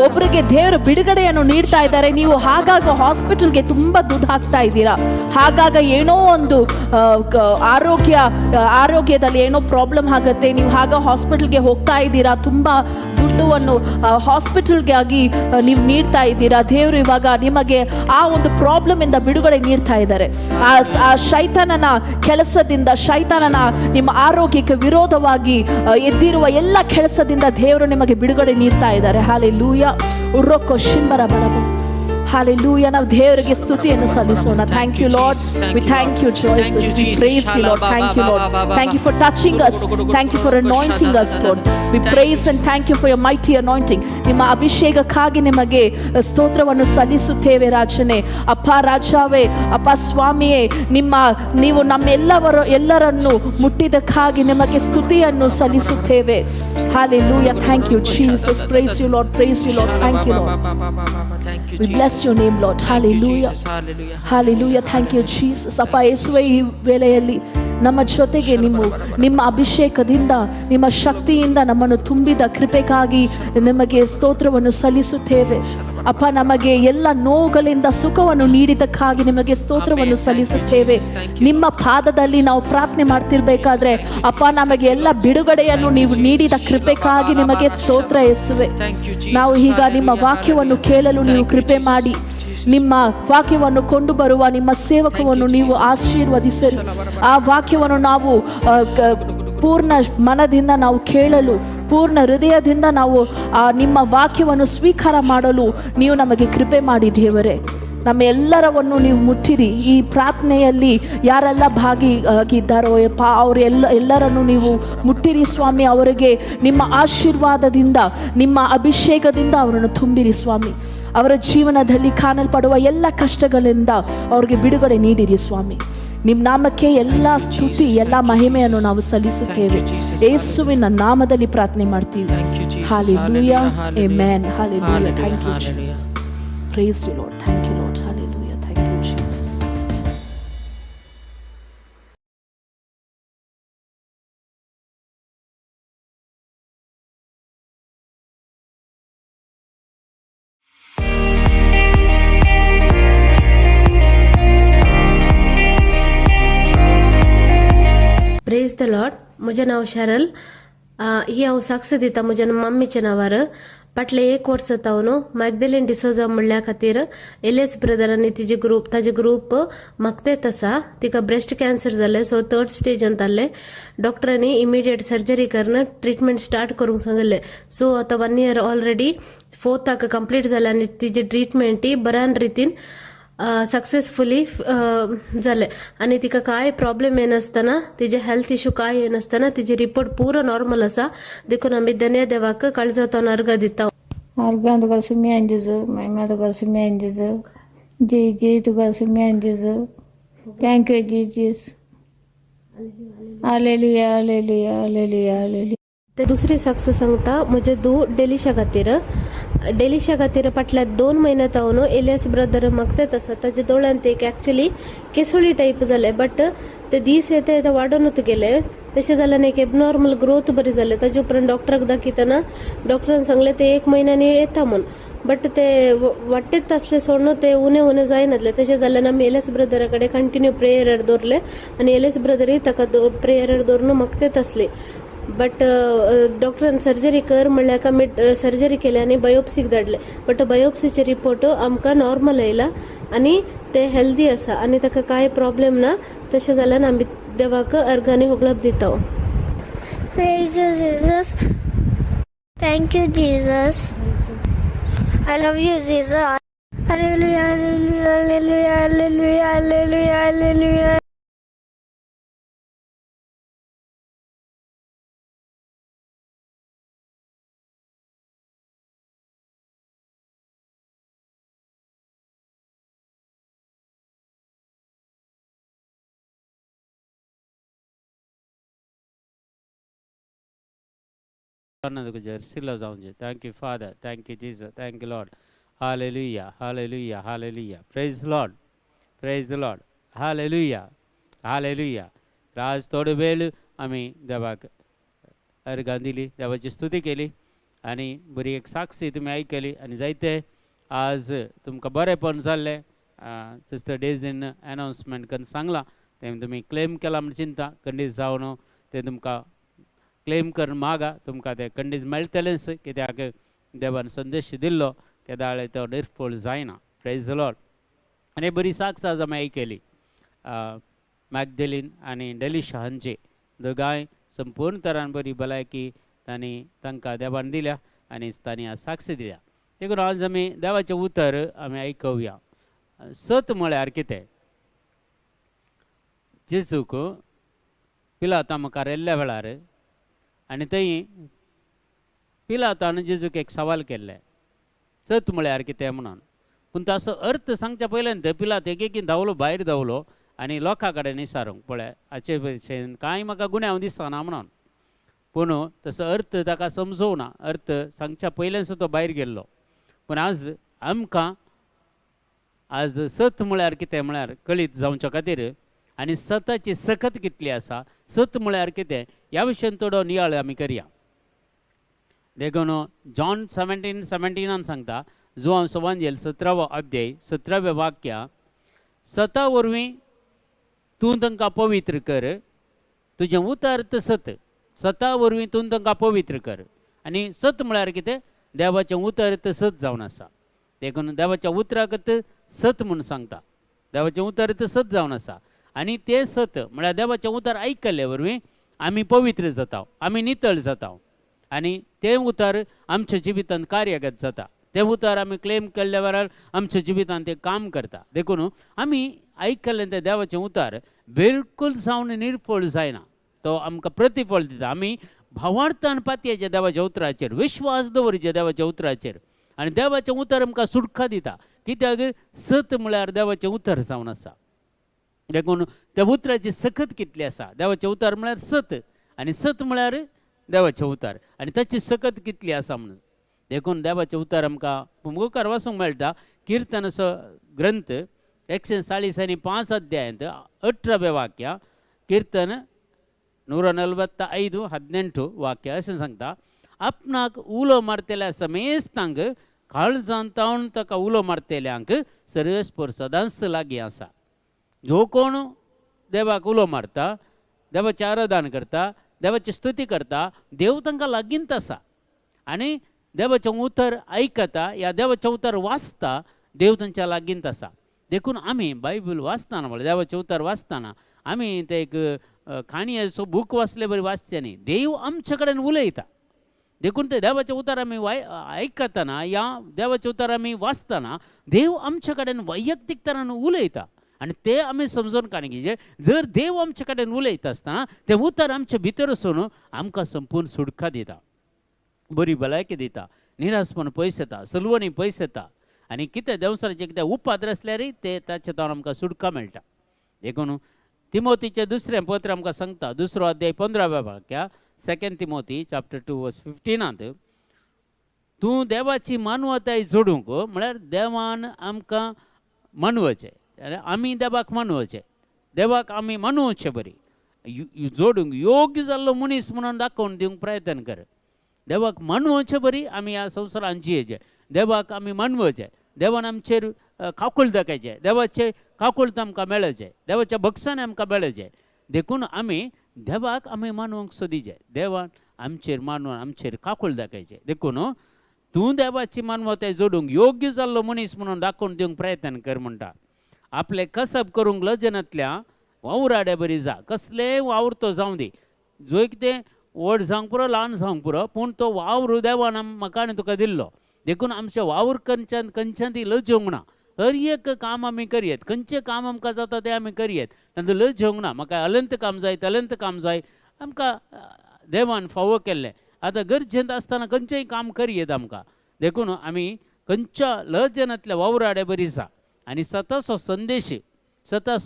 ಒಬ್ಬರಿಗೆ ದೇವರು ಬಿಡುಗಡೆಯನ್ನು ನೀಡ್ತಾ ಇದ್ದಾರೆ. ನೀವು ಹಾಗಾಗಿ ಹಾಸ್ಪಿಟಲ್ಗೆ ತುಂಬಾ ದುಡ್ಡು ಹಾಕ್ತಾ ಇದ್ದೀರಾ. ಆಗಾಗ ಏನೋ ಒಂದು ಆರೋಗ್ಯದಲ್ಲಿ ಏನೋ ಪ್ರಾಬ್ಲಮ್ ಆಗುತ್ತೆ, ನೀವು ಆಗ ಹಾಸ್ಪಿಟಲ್ಗೆ ಹೋಗ್ತಾ ಇದ್ದೀರಾ, ತುಂಬ ದುಡ್ಡನ್ನು ಹಾಸ್ಪಿಟಲ್ಗೆ ಆಗಿ ನೀವು ನೀಡ್ತಾ ಇದ್ದೀರಾ. ದೇವರು ಇವಾಗ ನಿಮಗೆ ಆ ಒಂದು ಪ್ರಾಬ್ಲಮ್ ಇಂದ ಬಿಡುಗಡೆ ನೀಡ್ತಾ ಇದ್ದಾರೆ. ಆ ಶೈತಾನನ ಕೆಲಸದಿಂದ, ಶೈತಾನನ ನಿಮ್ಮ ಆರೋಗ್ಯಕ್ಕೆ ವಿರೋಧವಾಗಿ ಎದ್ದಿರುವ ಎಲ್ಲ ಕೆಲಸದಿಂದ ದೇವರು ನಿಮಗೆ ಬಿಡುಗಡೆ ನೀಡ್ತಾ ಇದ್ದಾರೆ. ಹಾಲೆಲೂಯಾ. ಉರ್ರೊಕ್ಕೊ ಶಿಂಬರ ಬಲಬ. Hallelujah. ನಾವು ದೇವರಿಗೆ ಸ್ತುತಿಯನ್ನು ಸಲ್ಲಿಸೋಣ. Thank you Lord. We thank you Jesus. We praise you Lord. Thank you Lord. Thank you for touching us. Thank you for anointing us Lord. We praise and thank you for your mighty anointing. ನಿಮ್ಮ ಅಭಿಷೇಕಕ್ಕಾಗಿ ನಿಮಗೆ ಸ್ತೋತ್ರವನ್ನು ಸಲ್ಲಿಸುತ್ತೇವೆ ರಾಜನೇ. ಅಪ್ಪ ರಾಜಾವೇ, ಅಪ್ಪ ಸ್ವಾಮಿಯೇ, ನೀವು ಎಲ್ಲರನ್ನು ಮುಟ್ಟಿದಕ್ಕಾಗಿ ನಿಮಗೆ ಸ್ತುತಿಯನ್ನು ಸಲ್ಲಿಸುತ್ತೇವೆ. Hallelujah. Thank you Jesus. Praise you Lord. Praise you Lord. Thank you Lord. We bless your name Lord. Hallelujah. Hallelujah. Thank you Jesus. ಅಪ್ಪ ಯೇಸುವೇ, ಈ ವೇಳೆಯಲ್ಲಿ ನಮ್ಮ ಜೊತೆಗೆ ನಿಮ್ಮ ಅಭಿಷೇಕದಿಂದ, ನಿಮ್ಮ ಶಕ್ತಿಯಿಂದ ನಮ್ಮನ್ನು ತುಂಬಿದ ಕೃಪೆಗಾಗಿ ನಿಮಗೆ ಸ್ತೋತ್ರವನ್ನು ಸಲ್ಲಿಸುತ್ತೇವೆ. ಅಪ್ಪ, ನಮಗೆ ಎಲ್ಲ ನೋವುಗಳಿಂದ ಸುಖವನ್ನು ನೀಡಿದಕ್ಕಾಗಿ ನಿಮಗೆ ಸ್ತೋತ್ರವನ್ನು ಸಲ್ಲಿಸುತ್ತೇವೆ. ನಿಮ್ಮ ಪಾದದಲ್ಲಿ ನಾವು ಪ್ರಾರ್ಥನೆ ಮಾಡ್ತಿರ್ಬೇಕಾದ್ರೆ ಅಪ್ಪ, ನಮಗೆ ಎಲ್ಲ ಬಿಡುಗಡೆಯನ್ನು ನೀವು ನೀಡಿದ ಕೃಪೆಗಾಗಿ ನಿಮಗೆ ಸ್ತೋತ್ರ ಯೇಸುವೆ. ನಾವು ಈಗ ನಿಮ್ಮ ವಾಕ್ಯವನ್ನು ಕೇಳಲು ನೀವು ಕೃಪೆ ಮಾಡಿ, ನಿಮ್ಮ ವಾಕ್ಯವನ್ನು ಕೊಂಡು ಬರುವ ನಿಮ್ಮ ಸೇವಕವನ್ನು ನೀವು ಆಶೀರ್ವದಿಸಲಿ. ಆ ವಾಕ್ಯವನ್ನು ನಾವು ಪೂರ್ಣ ಮನದಿಂದ ನಾವು ಕೇಳಲು, ಪೂರ್ಣ ಹೃದಯದಿಂದ ನಾವು ನಿಮ್ಮ ವಾಕ್ಯವನ್ನು ಸ್ವೀಕಾರ ಮಾಡಲು ನೀವು ನಮಗೆ ಕೃಪೆ ಮಾಡಿ ದೇವರೇ. ನಮ್ಮ ಎಲ್ಲರವನ್ನು ನೀವು ಮುಟ್ಟಿರಿ. ಈ ಪ್ರಾರ್ಥನೆಯಲ್ಲಿ ಯಾರೆಲ್ಲ ಭಾಗಿಯಾಗಿದ್ದಾರೋ ಎಲ್ಲರನ್ನು ನೀವು ಮುಟ್ಟಿರಿ ಸ್ವಾಮಿ. ಅವರಿಗೆ ನಿಮ್ಮ ಆಶೀರ್ವಾದದಿಂದ, ನಿಮ್ಮ ಅಭಿಷೇಕದಿಂದ ಅವರನ್ನು ತುಂಬಿರಿ ಸ್ವಾಮಿ. ಅವರ ಜೀವನದಲ್ಲಿ ಕಾಣಲ್ಪಡುವ ಎಲ್ಲ ಕಷ್ಟಗಳಿಂದ ಅವ್ರಿಗೆ ಬಿಡುಗಡೆ ನೀಡಿರಿ ಸ್ವಾಮಿ. ನಿಮ್ಮ ನಾಮಕ್ಕೆ ಎಲ್ಲ ಸ್ತುತಿ, ಎಲ್ಲ ಮಹಿಮೆಯನ್ನು ನಾವು ಸಲ್ಲಿಸುತ್ತೇವೆ. ಯೇಸುವಿನ ನಾಮದಲ್ಲಿ ಪ್ರಾರ್ಥನೆ ಮಾಡ್ತೀವಿ. Hallelujah. Amen. Hallelujah. Thank you Jesus. Praise you Lord. Thank you Lord. Hallelujah. Thank you Jesus. Praise the Lord. म्हजें नांव शरल. ही हांव साक्ष दिता म्हज्या मम्मीच्या नांवार. फाटले 1 वर्स जाता हांव मॅग्दलिन डिसोजा म्हणल्या खातीर एलियस ब्रदरांनी ताजे ग्रुप मागतेत आसा. तिका ब्रेस्ट कॅन्सर जाले, सो 3rd स्टेज जाल्ले. डॉक्टरांनी इमिडिएट सर्जरी करून ट्रीटमेंट स्टार्ट करूंक सांगले. सो आतां 1 year ऑलरेडी 4th ताका कंप्लीट जालें आनी तिजी ट्रीटमेंट ही बऱ्यान रितीन सक्सेसफुली जाले. आनी तिका काय प्रॉब्लेम येनासतना, तिजे हेल्थ इश्यू काय येनासतना तिजे रिपोर्ट पुरो नॉर्मल आसा. देखून आमी धन्य देवाक काळजातोन अर्घ दिता. अर्घ तुका सुमी अंजेजो, महिमा तुका सुमी अंजेजो, जय जय तुका सुमी अंजेजो. Thank you Jesus. Hallelujah hallelujah hallelujah hallelujah. ते दुसरी साक्ष सांगता म्हजे डेलिशा खातीर फाटल्या 2 महिन्यात हांव एलियस ब्रदर मागतात आसा. ताजे दोळ्यांत एक एक्चुअली केसुळी टाईप जाले, बट ते दीस येता वाडूनच गेले. तशें जाल्यान एक एबनॉर्मल ग्रोथ बरी जाले. ताजे उपरांत डॉक्टराक दाखयतना डॉक्टरान सांगले ते 1 महिन्यानी येता म्हूण. बट ते वाटेत आसले सोडून ते उणे जायनासले. तशें जाल्यान आमी एलियस ब्रदरा कडेन कंटिन्यू प्रेयरार दवरले आनी एलियस ब्रदरय ताका प्रेयरार दवरून मागतात आसले. बट डॉक्टरान सर्जरी कर म्हणल्यार आमी सर्जरी केली आनी बायोप्सीक धाडले. बट बायोप्सीचे रिपोर्ट आमकां नॉर्मल आयला आनी ते हेल्दी आसा आनी ताका कांय प्रॉब्लेम ना. तशें जाल्यान आमी देवाक अर्घांनी होगलाप दिता. Praise you, Jesus. Thank you, Jesus. I love you, Jesus. Hallelujah, hallelujah, hallelujah, hallelujah, hallelujah, hallelujah. ಅನ್ನೋದಕ್ಕೆ ಜರ್ಸಿಲ್ಲ ಜಾಂಜೆ. Thank you father, thank you Jesus, thank you lord. Hallelujah hallelujah hallelujah. Praise lord, praise lord. Hallelujah hallelujah. राज थोडे वेळ आम्ही देवाक अर्घां दिली, देवाची स्तुती केली आनी बरी एक साक्षी तुमी आयकली आनी जायते आज तुमकां बरेंपण जाल्लें. सिस्टर डेझीन अनाउन्समेंट करून सांगला ते तुमी क्लेम केला म्हण चिंता खंडीत जावन ते तुमकां क्लेम करून मागा तुमकां ते खंडीत मेळटलेंच कित्याक देवान संदेश दिल्लो केदाळे तो निर्फळ जायना. Praise the Lord. आनी बरी साक्स आज आमी आयकली मॅगदलीन आनी डेलिशा हांची दोगांय संपूर्ण तरान बरी भलायकी तांकां देवान दिल्या आनी तांणी आज साक्ष दिल्या. देखून आज आमी देवाचें उतर आमी आयकुया. सत म्हळ्यार कितें? जेजूक पिलाता मुखार येल्ल्या वेळार आनी थंय पिलातान जेजूक एक सवाल केल्ले सत म्हळ्यार कितें म्हणून. पूण ताचो अर्थ सांगच्या पयल्यान पिलात एक धांवलो भायर धांवलो आनी लोकां कडेन विचारूंक पळय हाचे भशेन कांय म्हाका गुन्यांव दिसना म्हणून. पूण तसो अर्थ ताका समजोवना. अर्थ सांगच्या पयल्यान सुद्दां तो भायर गेल्लो. पूण आज आमकां आज सत म्हळ्यार कितें म्हळ्यार कळीत जावच्या खातीर आनी सताची सखत कितली आसा सत म्हळ्यार कितें ह्या विशयान थोडो नियाळ आमी करया. देखून जॉन 17:17 सांगता जोहांचो वांजेल 17 अध्याय 17 वाक्य सता वरवीं तूं तांकां पवित्र कर तुजें उतर सत सता वरवीं तूं तांकां पवित्र कर. आनी सत म्हळ्यार कितें देवाचें उतर सत जावन आसा. देखून देवाच्या उतराक सत म्हूण सांगता. देवाचें उतर सत जावन आसा आनी तें सत म्हळ्यार देवाचें उतर आयकल्ले वरवीं आमी पवित्र जाता आमी नितळ जाता आनी तें उतर आमच्या जिवितांत कार्यगत जाता. तें उतर आमी क्लेम केल्ल्या वेळार आमच्या जिवितांत तें काम करता. देखून आमी आयकल्लें तें देवाचें उतर बिलकूल जावन निर्फळ जायना. तो आमकां प्रतिफळ दिता. आमी भावार्थान पातयेचे देवाच्या उतराचेर विश्वास दवरचे देवाच्या उतराचेर आनी देवाचें उतर आमकां सुटका दिता. कित्याक सत म्हळ्यार देवाचें उतर जावन आसा. देखून त्या उतराची सखत कितली आसा. देवाचें उतर म्हळ्यार सत आनी सत म्हळ्यार देवाचें उतर आनी ताची सखत कितली आसा म्हणून. देखून देवाचें उतर आमकां मुखार वाचूंक मेळटा. किर्तनाचो ग्रंथ 145 अध्यायांत 18 वाक्य किर्तन 145:18 वाक्य अशें सांगता आपणाक उलो मारतेल्या समेस्तांक काळजांत तावन ताका उलो मारतेल्यांक सर्वेस्पर सदांच लागीं आसा. जो कोण देवाक उलो मारता देवाचें आराधन करता देवाची स्तुती करता देव तांकां लागींच आसा आनी देवाचें उतर आयकता या देवाचें उतर वाचता देव तांच्या लागींच आसा. देखून आमी बायबल वाचतना म्हळ्यार देवाचें उतर वाचतना आमी ते एक काणयेचो बूक वाचले बरी वाचचे न्ही. देव आमचे कडेन उलयता. देखून ते देवाचें उतर आमी आयकतना या देवाचें उतर आमी वाचतना देव आमचे कडेन वैयक्तीक तरान उलयता आनी ते आमी समजून काडचे. जर देव आमचे कडेन उलयता आसतना तें उतर आमचे भितर वचून आमकां संपूर्ण सुटका दिता बरी भलायकी दिता निरासपण पयस येता सलवणी पयस येता आनी कितें देवसराचें कितें उपाद्र आसल्यारय ते ताचे तावन आमकां सुटका मेळटा. देखून तिमोथीचें दुसरें पत्र आमकां सांगता 2 अध्याय 15 वाक्य 2 तिमोथी चॅप्टर 2 वर्स 15 तूं देवाची मानवताय जोडूंक म्हळ्यार देवान आमकां मानवचें आमी देवाक मानवचें देवाक आमी मानवचें बरी जोडूंक योग्य जाल्लो मनीस म्हणून दाखोवन दिवंक प्रयत्न कर. देवाक मानवचें बरी आमी ह्या संवसारांत जियेचें देवाक आमी मानवचें देवान आमचेर काकूळ दाखयचें देवाचें काकूळत आमकां मेळचें देवाच्या भक्षान आमकां मेळचें. देखून आमी देवाक आमी मानवंक सोदिचें देवान आमचेर मानवून आमचेर काकूळ दाखयचें. देखून तूं देवाची मानवताय जोडूंक योग्य जाल्लो मनीस म्हणून दाखोवन दिवंक प्रयत्न कर म्हणटा. आपलें कसब करूंक लजनांतल्या वावराडे बरी जा कसलेय वावर तो जावं दी जो कितें व्हड जावंक पुरो ल्हान जावंक पुरो पूण तो वावर देवान म्हाका आनी तुका दिल्लो. देखून आमचे वावर खंयच्यान ती लजोवंक ना. हर एक काम आमी करयेत खंयचें काम आमकां जाता तें आमी करयेत तांचो लजोवंक ना. म्हाका अलंत काम जाय तलंत काम जाय आमकां देवान फावो केल्लें आतां गरजेंत आसतना खंयचेंय काम करयेत आमकां. देखून आमी खंयच्या लजनांतल्या वावराडे बरी जा आनी सताचो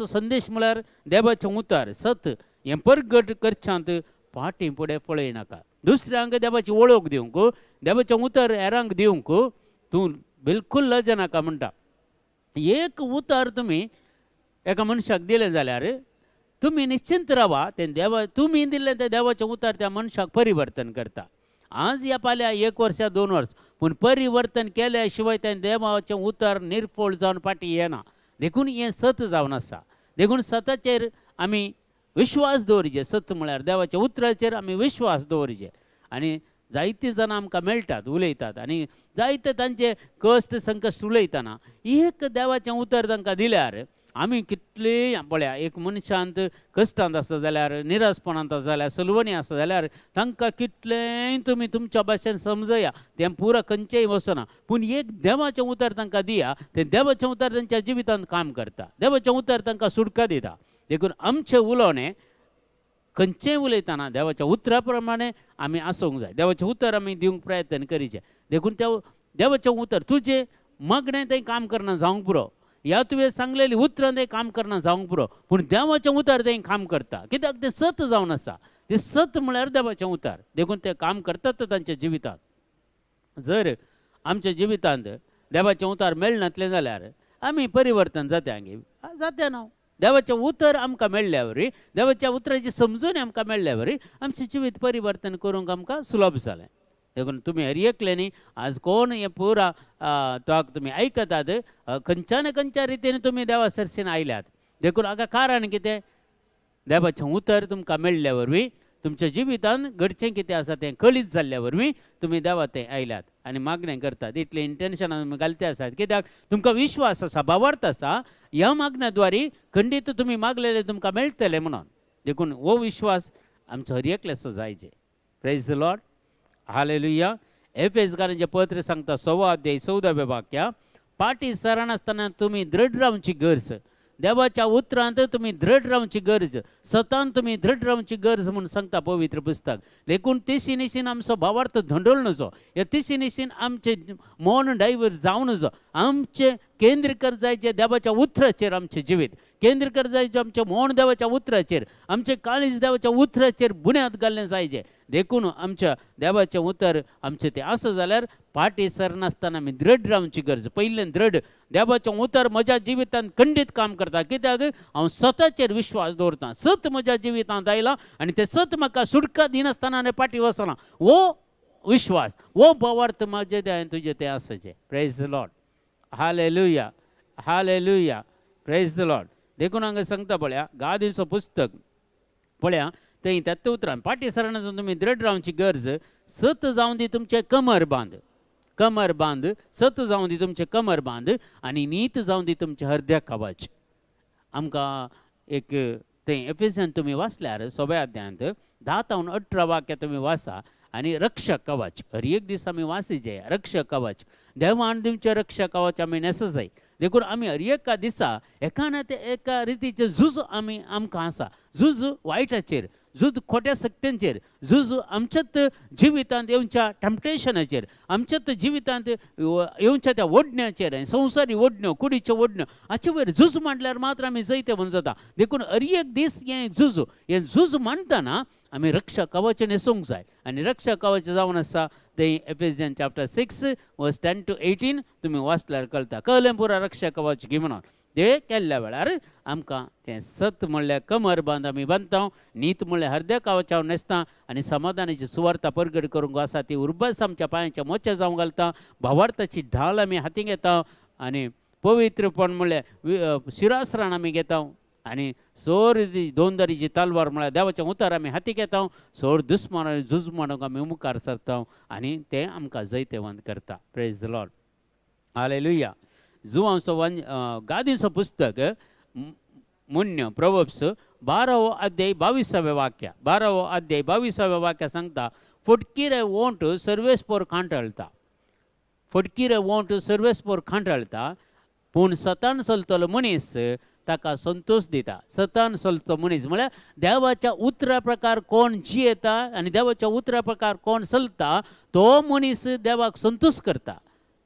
संदेश म्हळ्यार देवाचें उतर सत हें परगट करच्यांत फाटीं फुडें पळय नाका. दुसऱ्यांक देवाची वळख दिवंक देवाचें उतर हेरांक दिवंक तूं बिलकूल लज नाका म्हणटा. एक उतर तुमी एका मनशाक दिलें जाल्यार तुमी निश्चिंत रावा तें तुमी दिल्लें तें देवाचें उतर त्या मनशाक परिवर्तन करता. आज या फाल्यां 1 वर्स 2 वर्स पूण परिवर्तन केल्या शिवाय तें देवाचें उतर निर्फळ जावन फाटीं येना. देखून हें सत जावन आसा. देखून सताचेर आमी विश्वास दवरचे. सत म्हळ्यार देवाच्या उतराचेर आमी विश्वास दवरचे. आनी जायतीं जाणां आमकां मेळटात, उलयतात, आनी जायते तांचे कश्ट संकश्ट उलयतना एक देवाचें उतर तांकां दिल्यार आमी कितले पळया, एक मनशांत कश्टांत आसा जाल्यार, निरासपणांत आसा जाल्यार, सलवणी आसा जाल्यार तांकां कितलेंय तुमी तुमच्या भाशेन समजया, तें पुरो खंयचेय वचना. पूण एक देवाचें उतर तांकां दिया, तें देवाचें उतर तांच्या जिवितांत काम करता. देवाचें उतर तांकां सुटका दिता. देखून आमचें उलोवणें खंयचेंय उलयतना देवाच्या उतरा प्रमाणे आमी आसूंक जाय. देवाचें उतर आमी दिवंक प्रयत्न करीचे. देखून त्या देवाचें उतर तुजें मागणें तें काम करना जावंक पुरो, ह्या तुवें सांगलेलीं उतरां तें काम करना जावंक पुरो, पूण देवाचें उतर तें काम करता. कित्याक तें सत जावन आसा. तें सत म्हळ्यार देवाचें उतर. देखून तें काम करतात तांच्या जिवितांत. जर आमच्या जिवितांत देवाचें उतर मेळनातलें जाल्यार आमी परिवर्तन जात्यांगे जाते ना. देवाचें उतर आमकां मेळ्ळ्या वरी, देवाच्या उतराची समजून आमकां मेळ्ळ्या वरी आमचें जिवीत परिवर्तन करूंक आमकां सुलभ जालें. देखून तुमी हरयेकले न्ही, आज कोण हें पुरा तोक तुमी आयकतात, खंयच्या ना खंयच्या रितीन तुमी देवा सरसीन आयल्यात. देखून हाका कारण कितें? देवाचें उतर तुमकां मेळ्ळ्या वरवीं तुमच्या जिवितांत घडचें कितें आसा तें कळीत जाल्ल्या वरवीं तुमी देवा थंय आयल्यात आनी मागणें करतात. इतलें इंटेन्शनान तुमी घालते आसात. कित्याक तुमकां विश्वास आसा, भावार्थ आसा, ह्या मागण्याद्वारे खंडीत तुमी मागलेलें तुमकां मेळटलें म्हणून. देखून हो विश्वास आमचो हरयेकल्याचो जायचे. Praise the lord. हालेलुया. एफेसकारांचें पत्र सांगता 6 अध्याय 14 वाक्या, पाटी सरानासतना तुमी दृढ रावची गरज. देवाच्या उतरांत तुमी दृढ रावची गरज, सतान तुमी दृढ रावची गरज म्हणून सांगता पवित्र पुस्तक. देखून तिशी निशीन आमचो भावार्थ धंडोळ नजो, ह्या तिशी निशीन आमचे मन डायवर्ट जावं नजो. आमचे केंद्र कर जायचे देवाच्या उतराचेर. आमचें जिवीत केंद्र कर जायचें आमचें मन देवाच्या उतराचेर, आमचें काळीज देवाच्या उतराचेर बुन्याद घाललें जायचें. देखून आमच्या देवाचें उतर आमचें तें आसा जाल्यार पाटी सरनासतना आमी दृढ रावची गरज. पयलें दृढ देवाचें उतर म्हज्या जिवितांत खंडीत काम करता. कित्याक हांव सताचेर विश्वास दवरतां. सत म्हज्या जिवितांत आयला आनी तें सत म्हाका सुटका दिनासतना हांवें पाटी वचना. हो विश्वास, हो भावार्थ म्हाजें तें तुजें तें आसाचें. Praise the lord. Hallelujah. Hallelujah. Praise the lord. देखून हांगा सांगता पळया, गादीचो पुस्तक पळया, थंय त्यात उतरान पाटी सरणांत तुमी दृढ रावची गरज, सत जावं दी तुमचे कमर बांद. कमर बांद, सत जावं दी तुमचे कमर बांद आनी नीत जावं दी तुमचे हृदय कवच. आमकां एक थंय एफेसियन तुमी वाचल्यार 6 अध्यायांत 10 ते 18 वाक्य तुमी वाचा. आनी रक्षक कवच हर एक दीस आमी वाचीचे. रक्षक कवच देवान दिवचे रक्षक कवच आमी नेस जाय. देखून आमी हर एका दिसा एका ना ते एका रितीचें झूज आमकां आसा. झूज वायटाचेर, झूज खोट्या सत्यांचेर, झूज आमच्याच जिवितांत येवच्या टॅम्पटेशनाचेर, आमच्याच जिवितांत येवच्या त्या ओडण्याचेर, संवसारी ओडण्यो, कुडीच्यो ओडण्यो, हाचे वयर झूज मांडल्यार मात्र आमी जैते म्हणून जाता. देखून हर एक दीस हें झूज मांडटना आमी रक्षक कवच न्हेसूंक जाय. आनी रक्षक कवच जावन आसा थंय एफेसियन चॅप्टर 6 वर्स 10 to 18 तुमी वाचल्यार कळटा. कळ्ळें पुरा रक्षक कवच घे म्हणून. ते केल्ल्या वेळार आमकां तें सत म्हणल्यार कमर बांद आमी बांदता, नीत म्हणल्यार हृदय कवच हांव न्हेसता आनी समाधानाची सुवार्ता परगट करूंक आसा ती उर्बस आमच्या पांयाच्या मोच्या जावं घालता. भावार्थाची ढाल आमी हातीक घेता आनी पवित्रपण म्हणल्यार शिरासरान आमी घेता आनी सोर दोनदारीची तलवार म्हळ्यार देवाचें उतर आमी हातीक घेता. सोर दुस्मानां झूज म्हणूंक आमी मुखार सरता आनी तें आमकां जैतेवंत करता. Praise the lord. हालेलुया. जुवांचो गादीचो पुस्तक मुन्य प्रोवर्ब्स 12 अध्याय 22 वाक्य. 12 अध्याय 22 वाक्य सांगता, फटकीर won't Sarves pour खांटळता. फटकीर won't Sarves पोर खांटळता, पूण सतान चलतलो मनीस ताका संतोष दिता. सतान चलतो मनीस म्हळ्यार देवाच्या उतरा प्रकार कोण जियेता आनी देवाच्या उतरा प्रकार कोण चलता तो मनीस देवाक संतोष करता,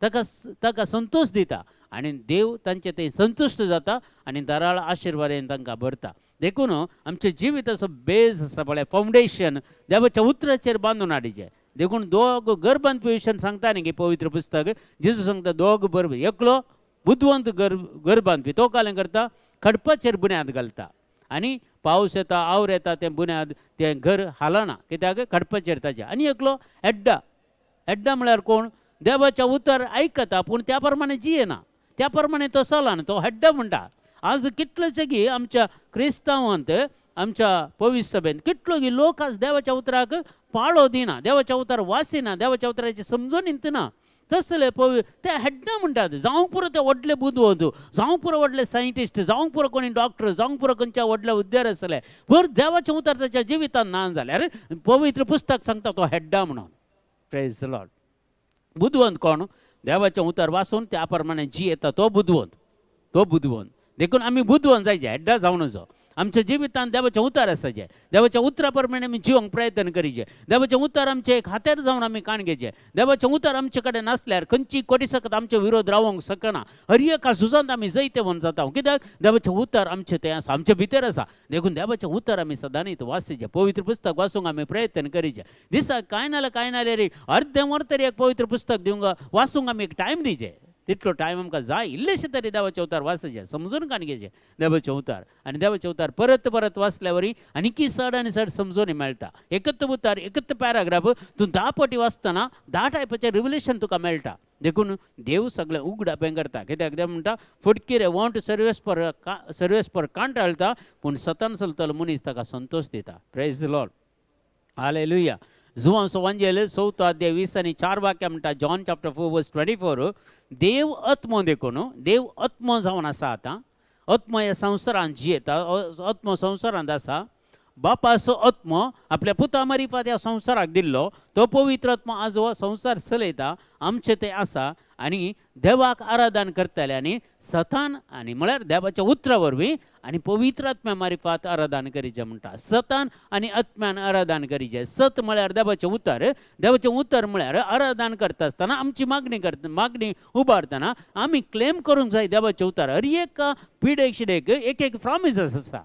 ताका संतोष दिता आनी देव तांचे थंय संतुश्ट जाता आनी दाराळ आशिर्वादान तांकां भरता. देखून आमचें जिविताचो बेज आसा पळय, फावंडेशन देवाच्या उतराचेर बांदून हाडचें. देखून दोग घर बांदपी विशयान सांगता न्ही पवित्र पुस्तक. जेजू सांगता दोग बरोबर एकलो बुद्धवंत घर बांदपी तो कालें करता, खडपाचेर बुन्याद घालता आनी पावस येता आवर येता तें बुन्याद तें घर हालना कित्याक खडपाचेर ताचें. आनी एकलो एड्डा. एड्डा म्हळ्यार कोण? देवाच्या उतर आयकता पूण त्या प्रमाणे जियेना. त्या प्रमाणे तो चला तो हड्डा म्हणटा. आज कितलोच गी आमच्या क्रिस्तांवांत आमच्या पवित्र सभेन कितलो गी लोक आज देवाच्या उतराक पाळो दिना, देवाच्या उतार वासिना, देवाच्या उतराची समजून इंतना. तसले ते हड्डा म्हणटात. जावंक पुरो ते व्हडले बुद्धवंतू, जावंक पुरो व्हडले सायंटिस्ट, जावंक पुरो कोणी डॉक्टर, जावंक पुरो खंयच्या व्हडले उद्देर आसले, पर देवाचे उतार त्याच्या जिवितान ना जाल्यार पवित्र पुस्तक सांगता तो हड्डा म्हणून. Praise the Lord. बुद्धवंत कोण? देवाचे उतार वाचून त्या प्रमाणे जी येता तो बुद्धवंत. तो बुद्धवंत देखून आम्ही बुद्धवंत जायचे, हड्डा जाऊ नजो. आमच्या जिवितान देवाचे उतार आसाचे, देवाच्या उतरा प्रमाणे आमी जिवंक प्रयत्न करीचे. देवाचे उतार आमचे एक हातेर जावन आमी काणगेचे. देवाचे उतार आमचे कडेन नासल्यार खंयची कोटी सकत आमचे विरोध रावंक शकना. हर एका झुजांत आमी जैते म्हूण जाता. कित्याक देवाचे उतार आमचे ते आसा, आमचे भितर आसा. देखून देवाचे उतार आमी सदांच वाचचे, पवित्र पुस्तक वाचूंक आमी प्रयत्न करीचे. दिसाक कांय नाल्यार एक अर्धे वर तरी एक पवित्र पुस्तक दिवंक वाचूंक आमी एक टायम दिचे. तितलो टायम आमकां जाय. इल्लेशे तरी देवाचे उतार वाचचे, समजून काणगेचे देवाचे उतार. आनी देवाचे उतार परत परत वाचल्या वरी आनी चड आनी चड समजून मेळटा. एकच उतार, एकच पॅराग्राफ तूं 10 फावटी वाचतना 10 टायपाचें रिव्हलेशन तुका मेळटा. देखून देव सगळें उगडापें करता. कित्याक देव म्हणटा फटकिरे वॉन्ट सर्वेस पर कांट आळटा, पूण सतान चलतलो मनीस ताका संतोष दिता. Praise the lord. हालेलुया. जुवांचो वांजेल 4 अध्याय 20 आनी 4 वाक्यां म्हणटा. John chapter 4 verse 24. देव आत्मो देखून, देव आत्मो जावन आसा. आतां आत्मो ह्या संवसारांत जियेता, आत्मो संवसारांत आसा. बापाचो आत्मो आपल्या पुता मारिफात ह्या संवसाराक दिल्लो. तो पवित्र आत्मो आज हो संवसार चलयता. आमचे ते आसा आनी देवाक आराधन करतले आनी सतान आनी म्हळ्यार देवाच्या उतरा वरवीं आनी पवित्र आत्म्या मारिफात आराधन करीचे म्हणटा. सतान आनी आत्म्यान आराधन करीचे. सत म्हळ्यार देवाचे उतर, देवाचे उतर म्हळ्यार आराधन करता आसतना आमची मागणी उबारतना आमी क्लेम करूंक जाय देवाचे उतर. हर एका पिडेक शिडेक एक एक प्रॉमिसेस आसा.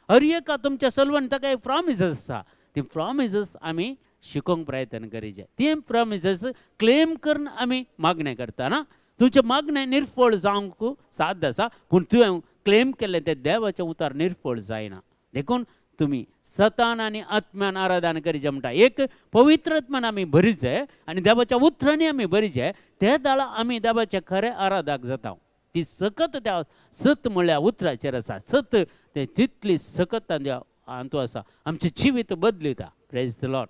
हर एका तुमच्या चलवण ताका एक प्रॉमिसेस आसा. ती प्रॉमिसेस आमी शिकोवंक प्रयत्न करीचे. ती प्रॉमिसेस क्लेम करून आमी मागणें करतना तुमचे मागणें निर्फळ जावंक साध्य आसा. पूण तुवें क्लेम केल्लें तें देवाचें उतार निर्फळ जायना. देखून तुमी सतान आनी आत्म्यान आराधन करीचें म्हणटा. एक पवित्र आत्म्यान आमी भरीचे आनी देवाच्या उतरांनी आमी भरीचे. ते दाळा आमी देवाचे खरे आराधक जाता. ती सकत त्या सत म्हळ्यार उतराचेर आसा. सत ते तितली सकत हातू आसा. आमचें जिवीत बदलिता. Praise the lord.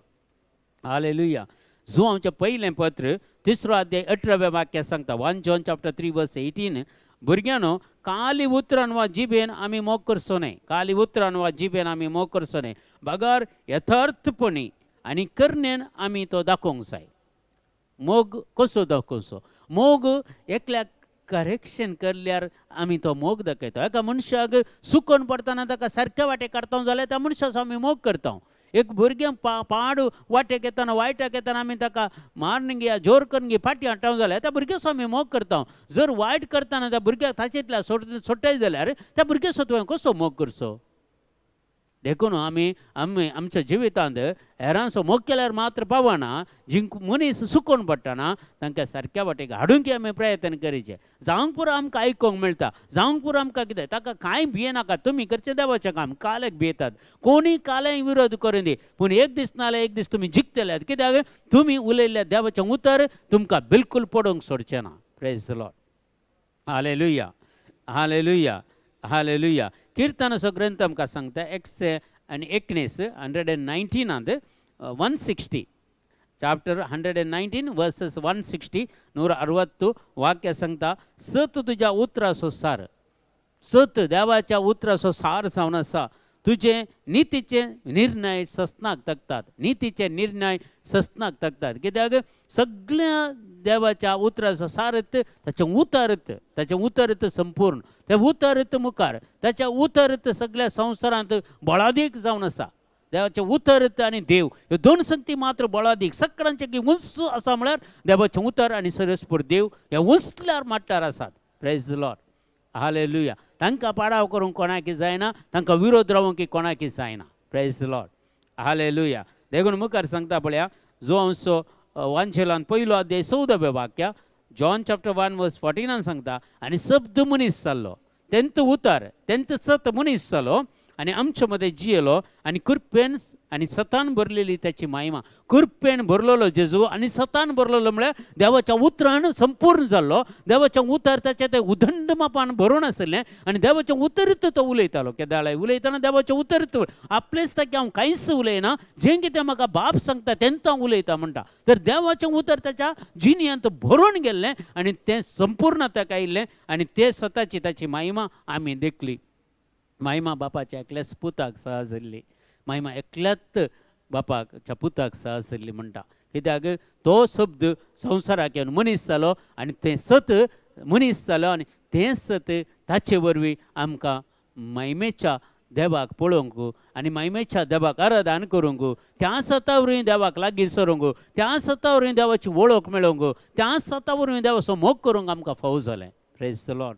हालेलुया. जुवांचें पयलें पत्र 3 अध्याय 18व्या वाक्यात सांगता. 1 John chapter 3 verse 18. भुरग्यानो, काली उतरान वा जिबेन आमी मोग करचो न्हय. काली उतरान वा जिबेन आमी मोग करचो न्हय. बगार यथार्थपणी आनी करण्यान आमी तो दाखोवंक जाय. मोग कसो दाखोवचो? मोग एकल्याक करेक्शन केल्यार आमी तो मोग दाखयता. एका मनशाक सुकोन पडटना ताका सारक्या वाटेक काडता जाल्यार त्या मनशाचो आमी मोग करता. एक भुरग्यां पाड वाटेक येतना वायटाक येतना आमी ताका मारून घे, जोर करून घे, फाटी हाडटा जाल्यार त्या भुरग्याचो आमी मोग करता. जर वायट करतना त्या भुरग्याक ताचेंतल्या सोडटाय जाल्यार त्या भुरग्याचो तुवें कसो मोग करचो? देखून आमी आमच्या जिवितांत हेरांचो मोग केल्यार मात्र पावना. जी मनीस सुकोन पडटना तांकां सारक्या वाटेक हाडूंक आमी प्रयत्न करीचे. जावंक पुरो आमकां आयकूंक मेळटा, जावंक पुरो आमकां कितें ताका कांय भियेनाका. तुमी करचें देवाचें काम. काल्याक भियेतात, कोणी काल्याय विरोध करूं दी, पूण एक दीस नाल्यार एक दीस तुमी जिखतल्यात. कित्याक तुमी उलयल्ल्या देवाचें उतर तुमकां बिलकुल पडोवंक सोडचें ना. Praise the lord. Hallelujah. Hallelujah. Hallelujah. कीर्तनाचो ग्रंथ आमकां सांगता 119 160 chapter 119 verses 160 160 वाक्य सांगता. सत तुज्या उतराचो सार. सत देवाच्या उतराचो सार जावन आसा. तुजे नितीचे निर्णय सस्नाक तकतात. नितीचे निर्णय सस्नाक तकतात. कित्याक सगळ्या देवाच्या उतराचो सारत ताचें उतरत संपूर्ण. ते उतरत मुखार ताच्या उतरत सगळ्या संवसारांत बळादीक जावन आसा. देवाचें उतरत आनी देव ह्यो दोन संगती मात्र बळादीक. सगळ्यांचे की उंच आसा म्हळ्यार देवाचें उतर आनी सर्वेस्पूर देव हे उंचल्यार माट्टार आसात. Praise the lord. हालेलुया. तांकां पाडाव करूंक कोणाकी जायना, तांकां विरोध रावूंक कोणाकी जायना. Praise the lord. हालेलुया. देखून मुखार सांगता पळया जुवांचो वांचेलान 1 अध्याय 14व्या वाक्या. जॉन चॅप्टर 1 verse 14 सांगता. आनी शब्द मनीस जाल्लो, तेंत उतर तेंत सत मनीस जालो आणि आमच्या मध्ये जियेलो आणि कृपेन आणि सतान भरलेली त्याची महिमा. कृपेन भरलेलो जेजू आणि सतान भरलेलो म्हळ्यार देवाच्या उतरान संपूर्ण जाल्लो. देवाच्या उतर त्याच्या ते उदंड मापान भरून आसलें आनी देवाच्या उतरीत तो उलयतालो. केदाळे उलयतना देवाच्या उतरीत आपलेच ताका हांव कांयच उलयना, जें कितें म्हाका बाप सांगता तेंच हांव उलयता म्हणटा. तर देवाचें उतर त्याच्या जिणयांत भरून गेल्लें आनी तें संपूर्ण ताका आयिल्लें आनी ते सताची ताची महिमा आमी देखली. महिमा बापाच्या एकल्याच पुताक सहजल्ली. महिमा एकल्याच बापाच्या पुताक सहजल्ली म्हणटा. कित्याक तो शब्द संवसाराक येवन मनीस जालो आनी तें सत मनीस जालो आनी तें सत ताचे वरवीं आमकां महिमेच्या देवाक पळोवंक आनी महिमेच्या देवाक आराधन करूंक, त्या सता वरवीं देवाक लागीं सरूंक, त्या सता वरवीं देवाची वळख मेळोवंक, त्या सता वरवीं देवाचो मोग करूंक आमकां फावो जालें. Praise the lord.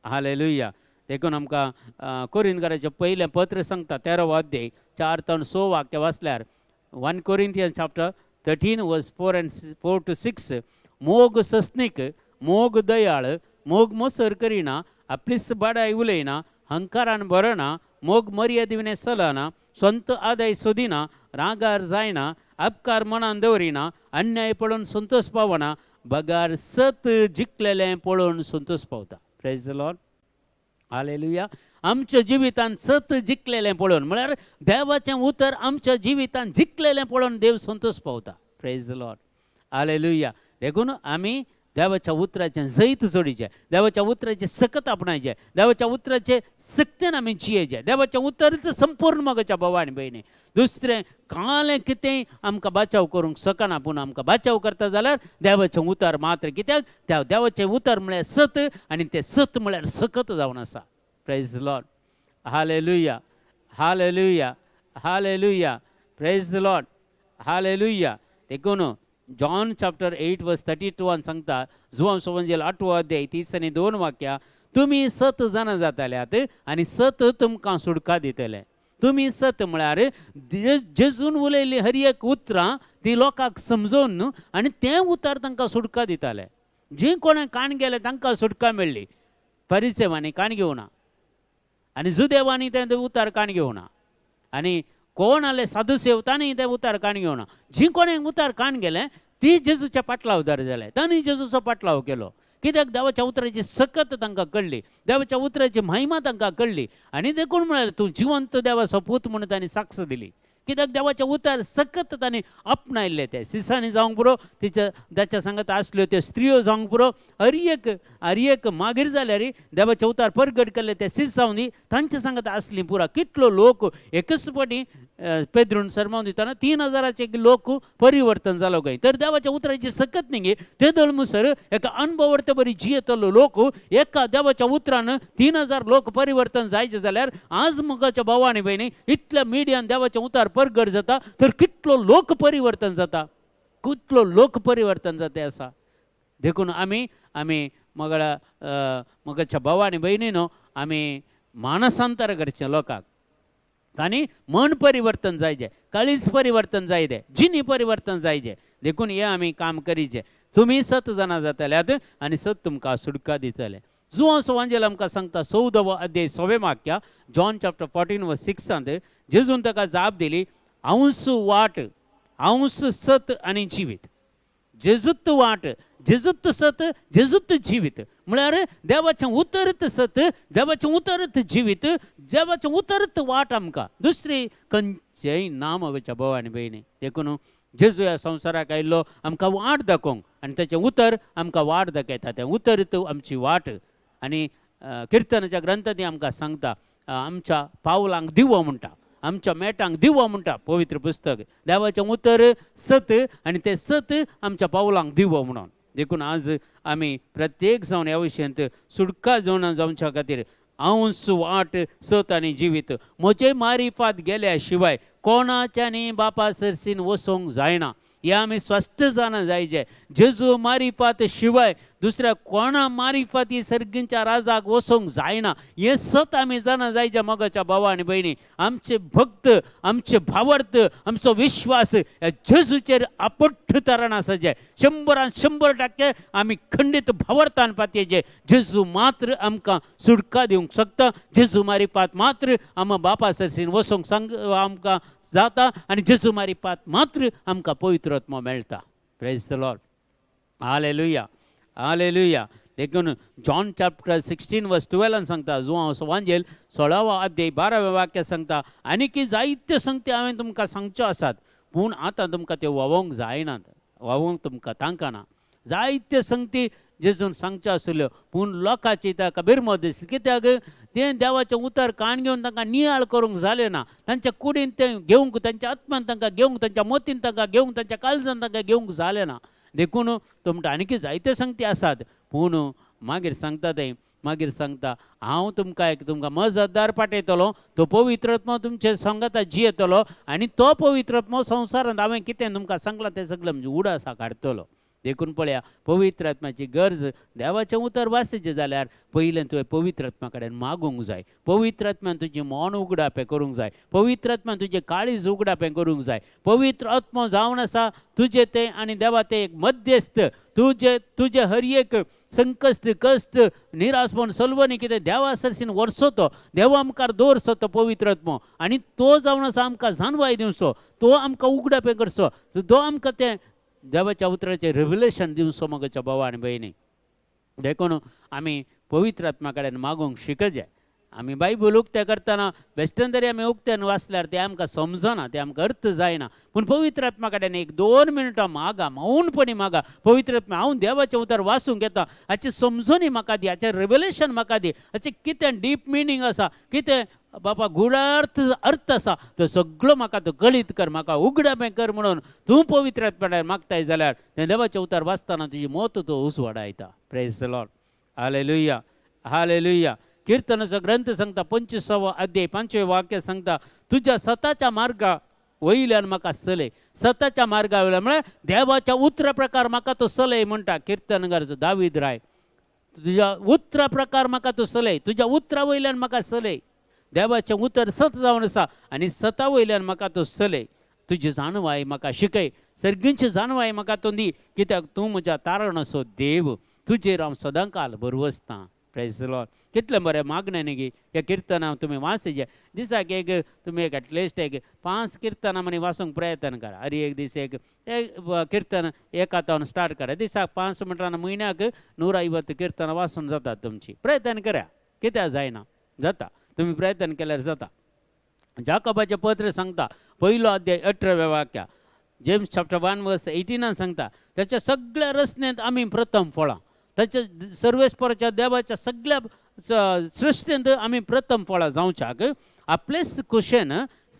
हालेलुया. देखून आमकां कोरिंथकाराचें पयलें पत्र सांगता 13 अध्याय 4 ते 6 वाक्य वाचल्यार 1 Corinthians chapter 13 verse 4 to 6 मोग सस्नीक, मोग दयाळ, मोग मोसर करिना, आपलीच बाडाय उलयना, हंकारान भरना, मोग मर्यादिने चलना, स्ವಂತ आदाय सोदिना, रागार जायना, अपकार मनान दवरिना, अन्याय पळोवन संतोष पावना, बगार सत जिखलेलें पळोवन संतोष पावता. Praise the lord. हालेलुया. आमच्या जिवितान सत जिखलेलें पळोवन म्हळ्यार देवाचें उतर आमच्या जिवितान जिखलेलें पळोवन देव संतोष पावता. Praise the lord. हालेलुया. देखून आमी देवाच्या उतराचें जैत जोडीचें, देवाच्या उतराचें सकत आपणायचें, देवाच्या उतराचें सक्तेन आमी जियेचें. देवाचें उतरच संपूर्ण मोगाच्या भावा आनी भयणी. दुसरें काळें कितेंय आमकां बचाव करूंक सकना, पूण आमकां बचाव करता जाल्यार देवाचें उतर मात्र. कित्याक त्या देवाचें उतर म्हळ्यार सत आनी तें सत म्हळ्यार सकत जावन आसा. Praise the lord. Hallelujah. Hallelujah. Hallelujah. Praise the lord. Hallelujah. देखून जॉन चॅप्टर 8 verse 32 सांगता, जुवांचो एवंजेल 8 अध्याय 30 आनी 2 वाक्यां, तुमी सत जाणां जाताल्यात आनी सत तुमकां सुडका दितले. तुमी सत म्हळ्यार जेजून उलयल्ली हर एक उतरां ती लोकांक समजोवन न्हू आनी तें उतर तांकां सुडका दिताले. जीं कोणें काण गेले तांकां सुडका मेळ्ळी. फरिसेवांनी काण घेवना आनी जुदेवांनी तें उतर काण घेवना आनी कोण आले साधुसेव तांणी तें उतर काण घेवना. जीं कोणें उतर काण गेलें ती जेजूच्या पाटलावर जाले, तांणी जेजूचो पाटलाव केलो. कित्याक देवाच्या उतराची सकत तांकां कळ्ळी, देवाच्या उतराची महिमा तांकां कळ्ळी आनी देखून म्हळ्यार तूं जिवंत देवाचो पूत म्हणून तांणी साक्ष दिली. कित्याक देवाच्या उतर सकत तांणी आपणायल्ले. ते सिसांनी जावंक पुरो, त्याच्या सांगत आसल्यो त्यो स्त्रियो जावंक पुरो, हर एक मागीर जाल्यार देवाचे उतर परगट केले ते सीस जावन दी तांचे सांगत आसली पुरा. कितलो लोक एकच फावटी पेद्रून सरमावन दितना 3000चे लोक परिवर्तन जालो गय. तर देवाच्या उतराची सकत न्ही ते दळमुसर एका अनुभवते बरी जियेतलो लोक एका देवाच्या उतरान 3000 लोक परिवर्तन जायचे जाल्यार आज मुगाच्या भावा आनी भयणी इतल्या मिडियान देवाचें उतर परगट जाता तर कितलो लोक परिवर्तन जाता, कितलो लोक परिवर्तन जाता आसा. देखून आमी मगाच्या भावा आनी भयणीनो आमी मानसांतर करचें लोकांक आनी मन परिवर्तन जायचें, काळीज परिवर्तन जायचें, जिनी परिवर्तन जायचें. देखून हे आमी काम करीचें. तुमी सत जाणां जाताल्यात आनी सत तुमकां सुडका दितले. जुवांचो एवंजेल आमकां सांगता 14 अध्याय 6 वाक्या जॉन चॅप्टर 14 verse 6 जेजून ताका जाप दिली, हांवूच वाट, हांवूच सत आनी जिवीत. जेजूत वाट, जेजूत सत, जेजूत जिवीत. म्हळ्यार देवाचें उतरत सत, देवाचें उतरत जिवीत, देवाचें उतरत वाट आमकां दुसरी खंयचेय ना मोगाच्या भावा आनी भयणी. देखून जेजू ह्या संवसाराक आयिल्लो आमकां वाट दाखोवंक आनी तेचें उतर आमकां वाट दाखयता. तें उतरत आमची वाट. आनी किर्तनाच्या ग्रंथांनी आमकां सांगता, आमच्या पावलांक दिवो म्हणटा, आमच्या मेटांक दिवो म्हणटा पवित्र पुस्तक. देवाचें उतर सत आनी तें सत आमच्या पावलांक दिवो म्हणून. देखून आज आमी प्रत्येक जावन ह्या विशयांत सुडका जावच्या खातीर हांवूच वाट, सत आनी जिवीत, म्हजे मारिफात गेल्या शिवाय कोणाच्यानी बापा सरसीन वचोंक जायना. हे आमी स्वस्थ जाणं जायचे. जेजू मारिफात शिवाय दुसऱ्या कोणा मारिफात ही सर्गींच्या राजाक वसोंक जायना हे सत आमी जाणं जायचे. मोगाच्या भावा आनी भयणी, आमचे भक्त, आमचे भावार्थ, आमचो विश्वास ह्या जेजूचेर आपट्ट तरण आसाचे. 100% आमी खंडीत भावार्थान पातयेचे. जेजू मात्र आमकां सुटका दिवंक शकता. जेजू मारिफात मात्र आम बापा ससीन वसोंक आमकां जाता आनी जेजू मारिफात मात्र आमकां पवित्र आत्मा मेळटा. Praise the lord. Hallelujah, hallelujah. देखून जॉन चॅप्टर 16 वर्स 12 सांगता, जो वांजेल 16वा अध्याय 12वें वाक्य सांगता, आनी जायत्यो संगती हांवें तुमकां सांगच्यो आसात, पूण आतां तुमकां त्यो व्हांवोंक जायनात, व्हांवोंक तुमकां तांकां. जायत्यो संगती जेजून सांगच्यो आसल्यो, पूण लोकांची ताका बिरमो दिसली. कित्याक तें देवाचें उतर कान घेवन तांकां नियाळ करूंक जालें ना. तांच्या कुडीन तें घेवंक, तांच्या आत्म्यान तांकां घेवंक, तांच्या मोतीन तांकां घेवंक, तांच्या काळजान तांकां घेवंक जालें ना. देखून तो म्हणटा आनी जायत्यो संगती आसात, पूण मागीर सांगता तें, मागीर सांगता, हांव तुमकां मजतदार पाठयतलो, तो पवित्र आत्मा तुमचे संगता जियेतलो आनी तो पवित्र आत्मा संवसारांत हांवें कितें तुमकां सांगलां तें सगळें म्हणजे उडासा काडटलो. देखून पळया, पवित्र आत्म्याची गरज. देवाचें उतर वाचचें जाल्यार पयलें तुवें पवित्र आत्म्या कडेन मागूंक जाय. पवित्र आत्म्यान तुजें मन उगडापें करूंक जाय. पवित्र आत्म्यान तुजें काळीज उगडापें करूंक जाय. पवित्र आत्मो जावन आसा तुजें तें आनी देवा तें एक मध्यस्थ. तुजें हर एक संकश्ट, कश्ट, निरासपण, सलवणी कितें देवा सरसीन वर्सो तो, देवा आमकां दवरचो तो पवित्र आत्मो, आनी तो जावन आसा आमकां जाणवाय दिवचो, तो आमकां उगडापें करचो, तो आमकां तें देवाच्या उतराचें रेव्हलेशन दिवचो. मोगाच्या भावा आनी भयणी, देखून आमी पवित्र आत्म्या कडेन मागूंक शिकचे. आमी बायबल उक्ते करतना बेश्टेन तरी आमी उक्त्यान वाचल्यार तें आमकां समजना, तें आमकां अर्थ जायना. पूण पवित्र आत्म्या कडेन 1-2 मिनटां मागा, मौनपणी मागा. पवित्र आत्मा, हांव देवाचें उतर वाचूंक येता, हाची समजणी म्हाका दी, हाचें रेव्हलेशन म्हाका दी, हाचें कितें डीप मिनींग आसा, कितें बाबा गुडार्थ अर्थ आसा, तो सगळो म्हाका तो गळीत कर, म्हाका उगडापें कर म्हणून तूं पवित्र आत्म्यान मागताय जाल्यार तें देवाचें उतर वाचतना तुजी मोत तो उस वाडायता. Praise the lord. Hallelujah, hallelujah. कीर्तनाचो ग्रंथ सांगता 25वा अध्याय 5वें वाक्य सांगता, तुज्या स्वताच्या मार्गा वयल्यान म्हाका चलय. स्वताच्या मार्गा वयल्यान म्हळ्यार देवाच्या उतरा प्रकार म्हाका तो चलय म्हणटा कीर्तनगाराचो दावीद राय. तुज्या उतरा प्रकार म्हाका तो चलय, तुज्या उतरा वयल्यान म्हाका चलय. देवाचें उतर सत जावन आसा आनी सता वयल्यान म्हाका तो चलय. तुजी जाणवाय म्हाका शिकय, सर्गींची जाणवाय म्हाका तो दी, कित्याक तूं म्हज्या तारण असो देव, तुजेर हांव सदांकाल भरवसतां. Praise the lord. कितलें बरें मागणें न्ही गे. ह्या किर्तनां तुमी वाचचे. दिसाक एक तुमी एक एटलिस्ट 5 किर्तनां म्हणी वाचूंक प्रयत्न करा. हर एक दीस एक किर्तन एक हातावन स्टार्ट करा. दिसाक 5 म्हणटाना म्हयन्याक 150 किर्तनां वाचून जातात तुमची. प्रयत्न करा, कित्याक जायना, जाता. तुमी प्रयत्न केल्यार जाता. जाकोबाचें पत्र सांगता 1 अध्याय 18वें वाक्य, जेम्स चॅप्टर 1 वर्स 18 सांगता, त्याच्या सगळ्या रचनेंत आमी प्रथम फळां, त्याच्या सर्वेस्पराच्या देवाच्या सगळ्या सृश्टींत आमी प्रथम फळां जावच्याक आपलेच कुशेन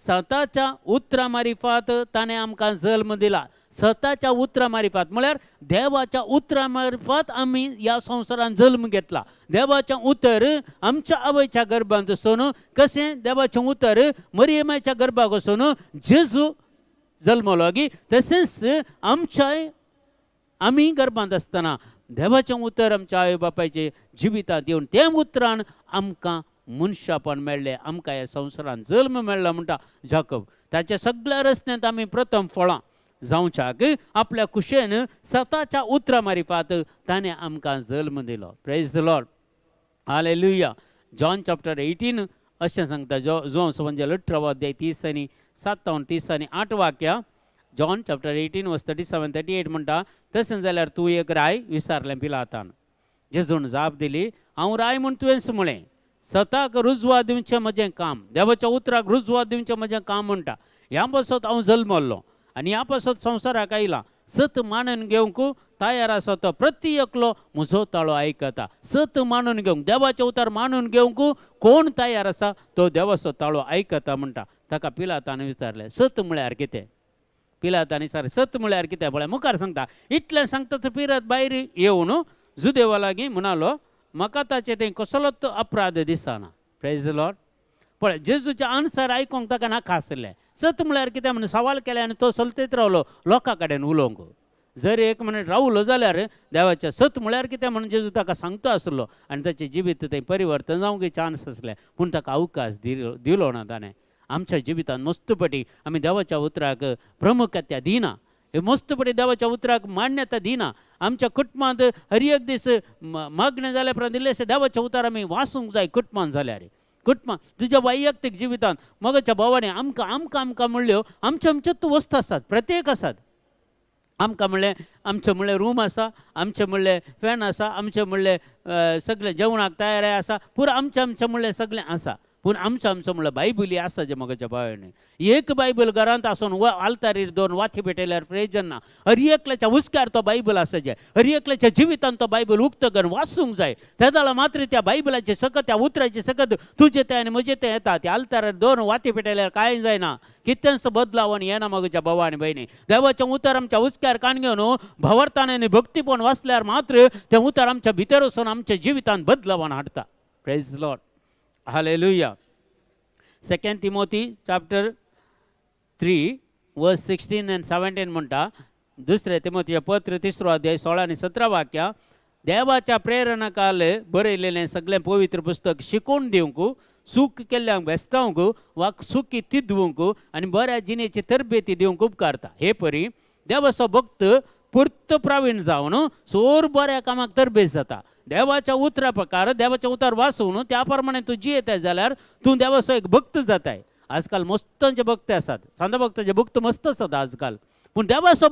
स्वताच्या उतरा मारिफात ताणें आमकां जल्म दिला. स्वताच्या उतरा मारिफात म्हळ्यार देवाच्या उतरा मारिफात आमी ह्या संवसारांत जल्म घेतला. देवाचें उतर आमच्या आवयच्या गर्भांत वचून, कशें देवाचें उतर मरियमाच्या गर्भाक वचून जेजू जल्मलो गी, तशेंच आमी गर्भांत आसतना देवाचें उतर आमच्या आवय बापायचे जिवितांत येवन तें उतरान आमकां मनशापण मेळ्ळें, आमकां ह्या संवसारांत जल्म मेळ्ळो म्हणटा जाकोब. ताच्या सगळ्या रचनेंत आमी प्रथम फळां जावच्याक आपल्या कुशेन स्वताच्या उतरा मारिफात ताणें आमकां जल्म दिलो. Praise the lord. Hallelujah. John chapter 18 अशें सांगता, जो म्हणजे 18वा अध्याय 30 आनी 7 30 आनी 8 वाक्या. जॉन चॅप्टर 18 वर्स 37-38 म्हणटा, तशें जाल्यार तूं एक राय विचारलें पिलातान. जेजून जाप दिली, हांव राय म्हूण तुवेंच म्हळें. स्वताक रुजवा दिवचें म्हजें काम, देवाच्या उतराक रुजवा दिवचें म्हजें काम म्हणटा. ह्या पासत हांव जल्मल्लो आनी ह्या पासत संवसाराक आयलां. सत मानून घेवंक तयार आसा तो प्रति एकलो म्हजो ताळो आयकता. सत मानून घेवंक, देवाचें उतर मानून घेवंक कोण तयार आसा तो देवाचो ताळो आयकता म्हणटा. ताका पिलातान विचारलें, सत म्हळ्यार कितें? पिलातांनी सांगलें, सत म्हळ्यार कितें? पळय मुखार सांगता. इतलें सांगता तो पिलात भायर येवन जुदेवा लागीं म्हणालो, म्हाका ताचें तें कसलोच अपराध दिसना. Praise the Lord. पळय, जेजूचें आन्सर आयकूंक ताका नाका आसलें. सत म्हळ्यार कितें म्हणून सवाल केले आनी तो चलतत रावलो लोकां कडेन उलोवंक. जर एक मिनट रावलो जाल्यार देवाच्या सत म्हळ्यार कितें म्हणून जेजू ताका सांगतो आसलो आनी ताचें जिवीत थंय परिवर्तन जावंक चान्स आसले, पूण ताका अवकाश दिलो ना ताणें. आमच्या जिवितांत मस्तपटी आमी देवाच्या उतराक प्रमुखत्या दिना, मस्तपटी देवाच्या उतराक मान्यता दिना. आमच्या कुटुंबांत हर एक दीस मग्न जाल्या उपरांत इल्लेशे देवाच्या उतार आमी वाचूंक जाय. कुटुंबांत जाल्यार कुटुंबांत तुज्या वैयक्तीक जिवितांत मगाच्या भावांनी आमकां म्हणल्यो आमच्यो वस्तू आसात, प्रत्येक आसात. आमकां म्हणलें आमचें म्हणलें रूम आसा, आमचें म्हणलें फॅन आसा, आमचें म्हणलें सगळें जेवणाक तयारी आसा, पुरो आमचें म्हणलें सगळें आसा. पूण आमचें म्हणलें बायबली आसा जे मगाच्या भावांनी. एक बायबल घरांत आसून आल्तारीर 2 वाती पेटयल्यार प्रयोजन ना. हर एकल्याच्या हुस्क्यार तो बायबल आसाचे, हर एकल्याच्या जिवितांत तो बायबल उक्त करून वाचूंक जाय. त्या जाल्यार मात्र त्या बायबलाचे सकत, त्या उतराचे सकत तुजें तें आनी म्हजें तें येता. त्या आल्तारार 2 वाती पेटयल्यार कांय जायना. कितेंच बदलावण येना मगाच्या भावा आनी भयणी. देवाचें उतर आमच्या हुस्क्यार कान घेवन भवर्तान आनी भक्तीपण वाचल्यार मात्र तें उतर आमच्या भितर वचून आमच्या जिवितांत बदलावण हाडटा. Praise lord, hallelujah. 2 Timothy chapter 3 verse 16 and 17 म्हणटा. 2 तिमोथी पत्र 3 अध्याय 16 आणि 17 वाक्या. देवाच्या प्रेरणाकाल बरयलेलें सगळें पवित्र पुस्तक शिकवून दिवंक, सूख केल्ल्यांक भेस्तावंक वा सुखी तिदवंक आनी बऱ्या जिणेची तरबेती दिवंक उपकारता. हे परी देवाचो भक्त पुर्त प्रावीण जावन सोर बऱ्या कामाक तरबेज जाता. देवाच्या उतरा प्रकार देवाच्या उतार वाचून त्या प्रमाणे तूं जियेता जाल्यार तूं देवाचो एक भक्त जाताय. आजकाल मस्तांचे भक्त आसात, सांदा भक्ताचे भक्त मस्त आसात आजकाल. पूण देवाचो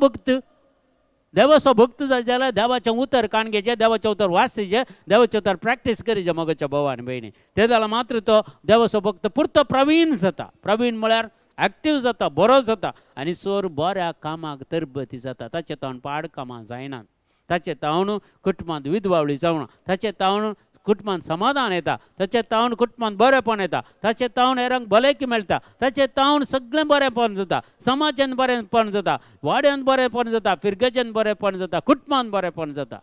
भक्त जाय जाल्यार देवाचें उतर काण घेवचें, देवाचें उतर वाचचें, देवाचें उतर प्रॅक्टीस करीचें मगाच्या भावा आनी भयणी. ते जाल्यार मात्र तो देवाचो भक्त पुर्तो प्रवीण जाता. प्रवीण म्हळ्यार एक्टीव जाता, बरो जाता आनी चोर बऱ्या कामाक तरबेती जाता. ताचे तोंड पाड कामां जायनात. ताचे तावण कुटुंबांत विधवावळी जावना. ताचे तावण कुटुंबांत समाधान येता. ताचे तावण कुटुंबांत बरेंपण येता. ताचे तावण हेरांक भलायकी मेळटा. ताचे तावण सगळें बरेंपण जाता. समाजान बरेंपण जाता, वाड्यान बरेंपण जाता, फिरगेच्यान बरेंपण जाता, कुटुंबांत बरेंपण जाता.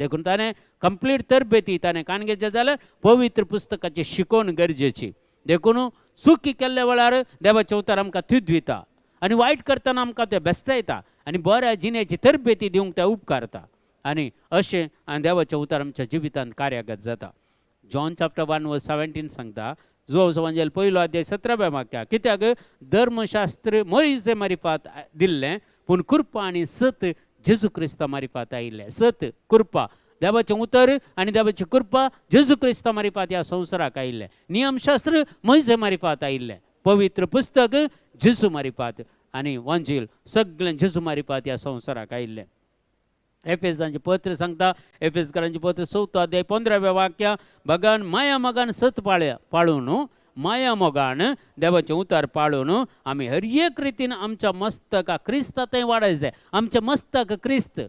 देखून ताणें कंप्लीट तरबेती ताणें काण घेवचें जाल्यार पवित्र पुस्तकाची शिकवण गरजेची. देखून सुखी केल्ल्या वेळार देवाचें उतर आमकां थिदविता आनी वायट करतना आमकां तें बेस्तायता आनी बऱ्या जिणेची तरबेती दिवंक ते उपकारता. आनी अशें आनी देवाचें उतर आमच्या जिवितांत कार्यागत जाता. जॉन चॅप्टर 1 वर्स 17 सांगता. जो एवंजेल 1 अध्याय 17 वाक्या. कित्याक धर्मशास्त्र मोइजे मारिफात दिल्लें, पूण कृपा आनी सत जेजू क्रिस्ता मारिफात आयिल्लें. सत, कृपा, देवाचें उतर आनी देवाची कृपा जेजू क्रिस्ता मारिफात ह्या संवसाराक आयिल्लें. नियमशास्त्र मोइजे मारिफात आयिल्लें. पवित्र पुस्तक जेजू मारिफात आनी वंजील सगळें जेजू मारिफात ह्या संवसाराक आयिल्लें. एफेसांचें पत्र सांगता. एफेसकारांचें पत्र 4 अध्याय 15 वाक्या. भगवान माया मोगान सत पाळून माया मोगान देवाचें उतर पाळून आमी हर एक रितीन आमच्या मस्तकाक क्रिस्तांतय वाडय जाय. आमचें मस्तक क्रिस्त.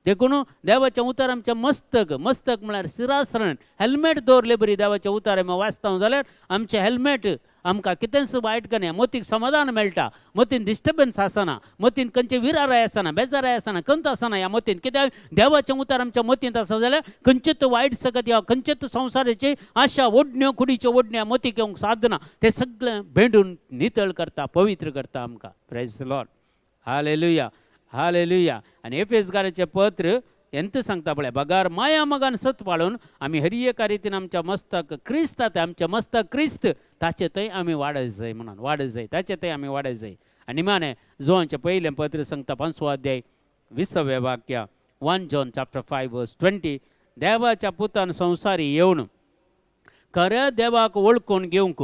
देखून देवाचें उतर आमचें मस्तक. मस्तक म्हळ्यार सिरासरण. हेल्मेट दवरले बरी देवाचें उतर आमी वाचता जाल्यार आमचें हेल्मेट आमकां कितेंच वायट करना. मतीक समाधान मेळटा, मतीन डिस्टर्बन्स आसना, मतीन खंयचे विराराय आसना, बेजाराय आसना, कंत आसना ह्या मतीन. कित्याक देवाचें उतर आमच्या मतींत आसा जाल्यार खंयचेच वायट सकत या खंयचेच संवसाराची आशा ओडण्यो कुडीच्यो ओडण्या मतीक येवंक साधना. तें सगळें भेंडून नितळ करता, पवित्र करता आमकां. Praise the lord, hallelujah, hallelujah. आनी एफेसकाराचें पत्र ಎಂತ सांगता पळय. बगार माया मगान सत पाळून आमी हर एका रितीन आमच्या मस्तक क्रिस्तात आमचें मस्तक क्रिस्त ताचे थंय आमी वाडय जाय म्हणून वाडय जाय. ताचे थंय आमी वाडय जाय. आनी निमाणें जोआंचें पयलें पत्र सांगता 5 अध्याय 20 वाक्या. 1 John chapter 5 verse 20. देवाच्या पुतान संवसारी येवन खऱ्या देवाक वळखून घेवंक,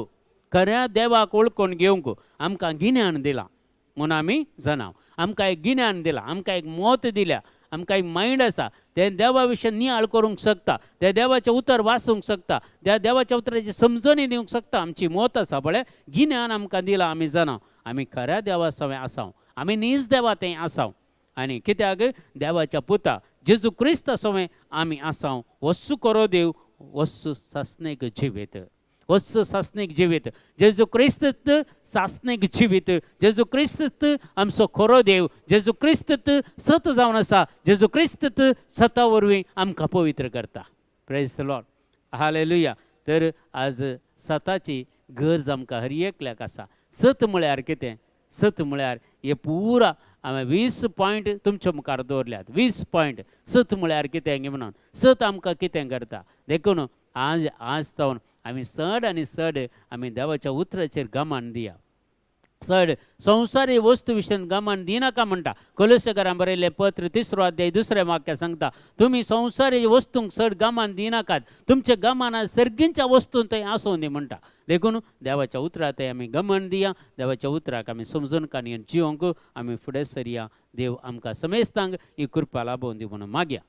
खऱ्या देवाक वळखून घेवंक आमकां गिन्यान दिलां म्हूण आमी जाणाव. आमकां एक गिन्यान दिलां, आमकां एक मत दिल्या, आमकां एक मायंड आसा. ते देवा विशीं नियाळ करूंक शकता, त्या देवाचें उतर वाचूंक शकता, त्या देवाच्या उतराची समजणी दिवंक शकता. आमची मत आसा पळय, गिन्यान आमकां दिलां. आमी जाणाव आमी खऱ्या देवा सवय आसाव, आमी नीज देवा थंय आसाव. आनी कित्याक देवाच्या पुता जेजू क्रिस्त सवय आमी आसाव. वस्सू करो देव, वस्सू सासणेक जिवीत, वस्सू सासणेक जिवीत. जेजू क्रिस्त सासणेक जिवीत. जेजू क्रिस्त आमचो खरो देव. जेजू क्रिस्त सत जावन आसा. जेजू क्रिस्त सता वरवीं आमकां पवित्र करता. Praise the lord, hallelujah. तर आज सताची गरज आमकां हर एकल्याक आसा. सत म्हळ्यार कितें? सत म्हळ्यार हे पुरा हांवें 20 पॉयंट तुमच्या मुखार दवरल्यात. 20 पॉयंट. सत म्हळ्यार कितें गे म्हणून. सत आमकां कितें करता देखून आज तावन आमी चड आनी चड आमी देवाच्या उतराचेर गमान दिया. चड संवसारी वस्तू विशयन गमान दिनाका म्हणटा. कोलोसेकारांक बरयल्लें पत्र 3 अध्याय 2 वाक्य सांगता, तुमी संवसारी वस्तूंक चड गमान दिनाकात, तुमचे गमान सर्गींच्या वस्तून थंय आसूं दी म्हणटा. देखून देवाच्या उतराक थंय आमी गमन दिया. देवाच्या उतराक आमी समजून काणयेन जिवंक आमी फुडें सरया. देव आमकां समेस्तांक ही कृपा लाबोवन दी म्हणून मागया.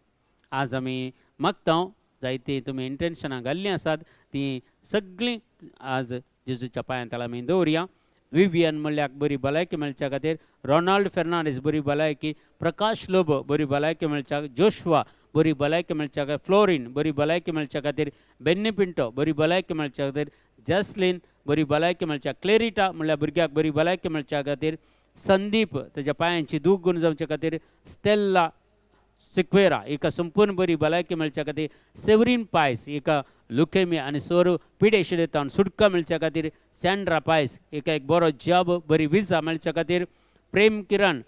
आज आमी मागता जायती तुमी इंटेन्शनां घाल्लीं आसात ती सगळीं आज जेजूच्या पांयां आमी दवरया. विवियन म्हणल्याक बरी भलायकी मेळच्या खातीर, रोनाल्ड फेर्नांडीस बरी भलायकी, प्रकाश लोबो बरी भलायकी मेळच्या, जोशुआ बरी भलायकी मेळच्या खातीर, फ्लोरीन बरी भलायकी मेळच्या खातीर, बेन्नी पिंटो बरी भलायकी मेळच्या खातीर, जॅस्लिन बरी भलायकी मेळच्या, क्लेरिटा म्हणल्यार भुरग्याक बरी भलायकी मेळच्या खातीर, संदीप तेज्या पांयांची दूख गूण जावचे खातीर, स्टेल्ला सिक्वेरा एका संपूर्ण बरी भलायकी मेळच्या खातीर, सेवरीन पायस एका लुकेमिया आनी सोर पिडे शिडयता सुटका मेळच्या खातीर, सँड्रा पायस एका एक बरो जॉब बरी विजा मेळच्या खातीर, प्रेम किरण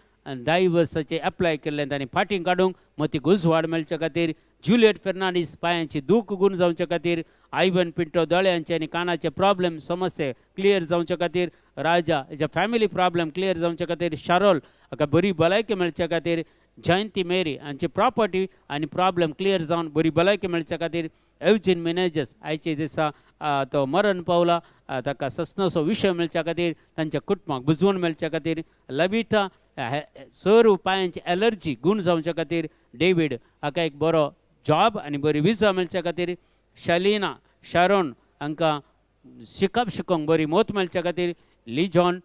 10 वर्साचे एप्लाय केल्ले तांणी फाटीं काडूंक मती घुजवाड मेळच्या खातीर, जुलियट फेर्नांडीस पांयांची दूख गूण जावचे खातीर, आयवन पिंटो दोळ्यांचे आनी कानाचे प्रॉब्लेम समस्या क्लियर जावचे खातीर, राजा हेच्या फॅमिली प्रॉब्लेम क्लियर जावचे खातीर, शारोल हाका बरी भलायकी मेळच्या खातीर, जयंती मेरी हांची प्रॉपर्टी आनी प्रॉब्लेम क्लियर जावन बरी भलायकी मेळच्या खातीर, एवजीन मेनेजस आयचे दिसा तो मरण पावला ताका सस्नसो विशय मेळच्या खातीर, तांच्या कुटुंबाक बुजवण मेळच्या खातीर, लविटा सोरू पांयांची एलर्जी गूण जावच्या खातीर, डेविड हाका एक बरो जॉब आनी बरी विजा मेळच्या खातीर, शालिना शारोन हांकां शिकोवंक बरी मोत मेळच्या खातीर, लिजॉन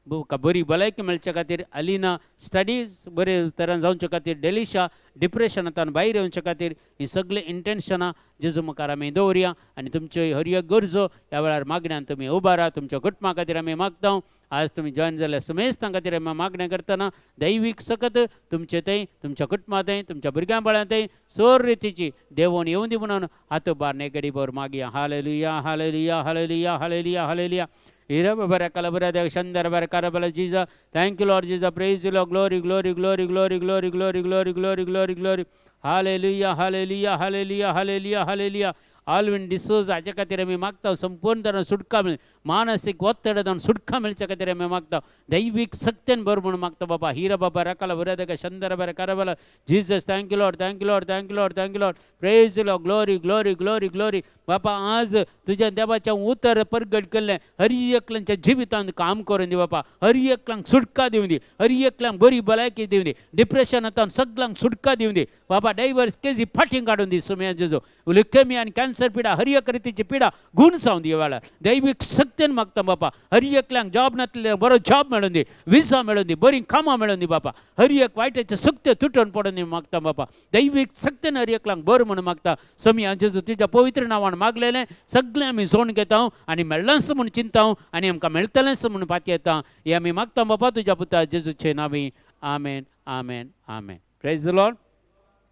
बरी भलायकी मेळच्या खातीर, अलिना स्टडीज बरे तरेन जावचे खातीर, डेलिशा डिप्रेशनांतल्यान भायर येवचे खातीर, ही सगळी इंटेन्शनां जेजू मुखार आमी दवरया आनी तुमच्यो हर एक गरजो ह्या वेळार मागण्यांत तुमी उबारा. तुमच्या कुटुंबा खातीर आमी मागता. आज तुमी जॉयन जाल्या सुमेस्तां खातीर आमी मागणें करतना दैवीक सकत तुमचे थंय तुमच्या कुटुंबा थंय तुमच्या भुरग्यां बाळां थंय सोर रितीची देवोन येवं दी म्हणून हात बार नेगडी बर मागया. Hallelujah hallelujah hallelujah hallelujah hallelujah. Ira babara kalabara de shandara bara karabala Jesus. Thank you Lord Jesus. Praise you Lord. Glory glory glory glory glory glory glory glory glory glory. Hallelujah hallelujah hallelujah hallelujah hallelujah. Alvin D'Souza हाच्या खातीर आमी मागता संपूर्ण तरेन सुटका मेळ मानसीक वत्तडान सुटका मेळच्या खातीर आमी मागता. दैवीक सत्यान बर म्हणून मागता बाबा. हिरा बाबा राकाला बऱ्या देका शंदरा बऱ्या काराबाला Jesus. Thank you lord thank you lord thank you lord thank you lord. Praise lord. Glory glory glory glory. बापा आज तुझ्या देवाच्या उतर परगट केल्लें हर एकल्यांच्या जिवितांत काम करून दी बापा. हर एकल्यांक सुटका दिवन दी. हर एकल्यांक बरी भलायकी दिवन दी. डिप्रेशनांतल्यान सगळ्यांक सुटका दिवन दी बाबा. डायवर्स केजी फाटीं काडून दी सुमया जेजो. लुकेमिया आनी कॅन्सर पिडा हर एक रितीची पिडा गुण जावन दी वेळार. दैवीक सत्यान मागता बापा. हर एकल्यांक जॉब नासलें बरो जॉब मेळून दी. विजा मेळून दी. बरी कामां मेळून दी बापा. हर एक वायटाचे सत्य तुटून पडून दी मागता बापा. दैवीक सत्यान हर एकल्यांक बर म्हणून मागता. समिया जेजू तुज्या पवित्र नांवान मागलेलें सगळें आमी जोड घेता आनी मेळ्ळांच म्हूण चिंता आनी आमकां मेळटलेंच म्हूण पाती येता. हे आमी मागता बापा तुज्या पुता जेजूचे नांवी. आमेन आमेन आमेन. Praise the lord.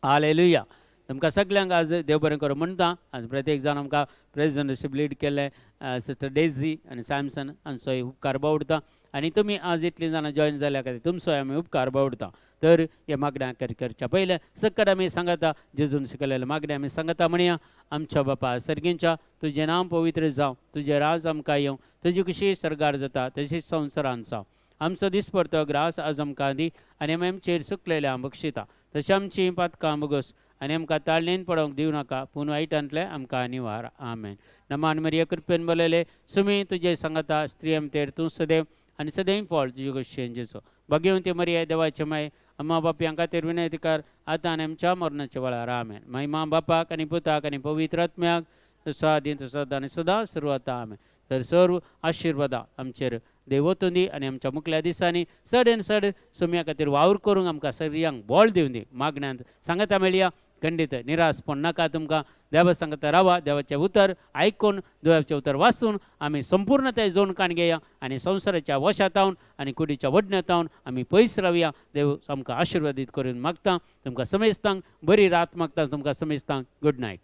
हालेलुया. तुमकां सगळ्यांक आज देव बरें करूं म्हणटा. आज प्रत्येक जाण आमकां प्रेसिडेंटशीप लीड केले. सिस्टर डेझी आनी सॅमसन हांचोय उपकार बावडटा. आनी तुमी आज इतलीं जाणां जॉयन जाल्या खातीर तुमचोय आमी उपकार बावडटा. तर हे मागण्या करच्या पयलें सकट आमी सांगता जेजून शिकयलेलें मागणें आमी सांगता म्हणया. आमच्या बापा सर्गींच्या तुजें नांव पवित्र जावं. तुजें राज आमकां येवं. तुजी कशी सरगार जाता तशीच संवसारांत जावं. आमचो दिसपरतो ग्रास आज आमकां दी आनी आमी आमचेर सुकलेल्या बक्षिता. तशें आमची पातकां बगोस आनी आमकां ताळणेन पडोवंक दिवं नाका पूण वायटांतले आमकां निवार. आमेन. नमान मरिया कृपेन बलयले सुमी तुजे सांगता स्त्री आमचेर तूं सदैव आनी सदैव फळ तुजे गोश्टेन जेजो. भगवंती मरिया देवाचे माय अम्मा बापयां खातीर विनंती कर आतां आनी आमच्या मरणाच्या वेळार. आमेन. महिमा बापाक आनी पुताक आनी पवित्र आत्म्याक तसो आदी तसो आनी सदां सुरवात. आमेन. तर सर्व आशिर्वादा आमचेर देव वचून दी आनी आमच्या मुखल्या दिसांनी चड सुम्या खातीर वावर करूंक आमकां सगळ्यांक बळ दिवन दी. मागण्यांत सांगता मेळया. खंडीत निराश पण नाका. तुमकां देवा सांगता रावा. देवाचें उतर आयकून देवाचें उतर वाचून आमी संपूर्णताय जोड काण घेया आनी संवसाराच्या वशांत आवन आनी कुडीच्या वडण्यांत आवन आमी पयस रावया. देव आमकां आशिर्वादीत करून मागता. तुमकां समेस्तांक बरी रात मागता. तुमकां समेस्तांक गूड नायट.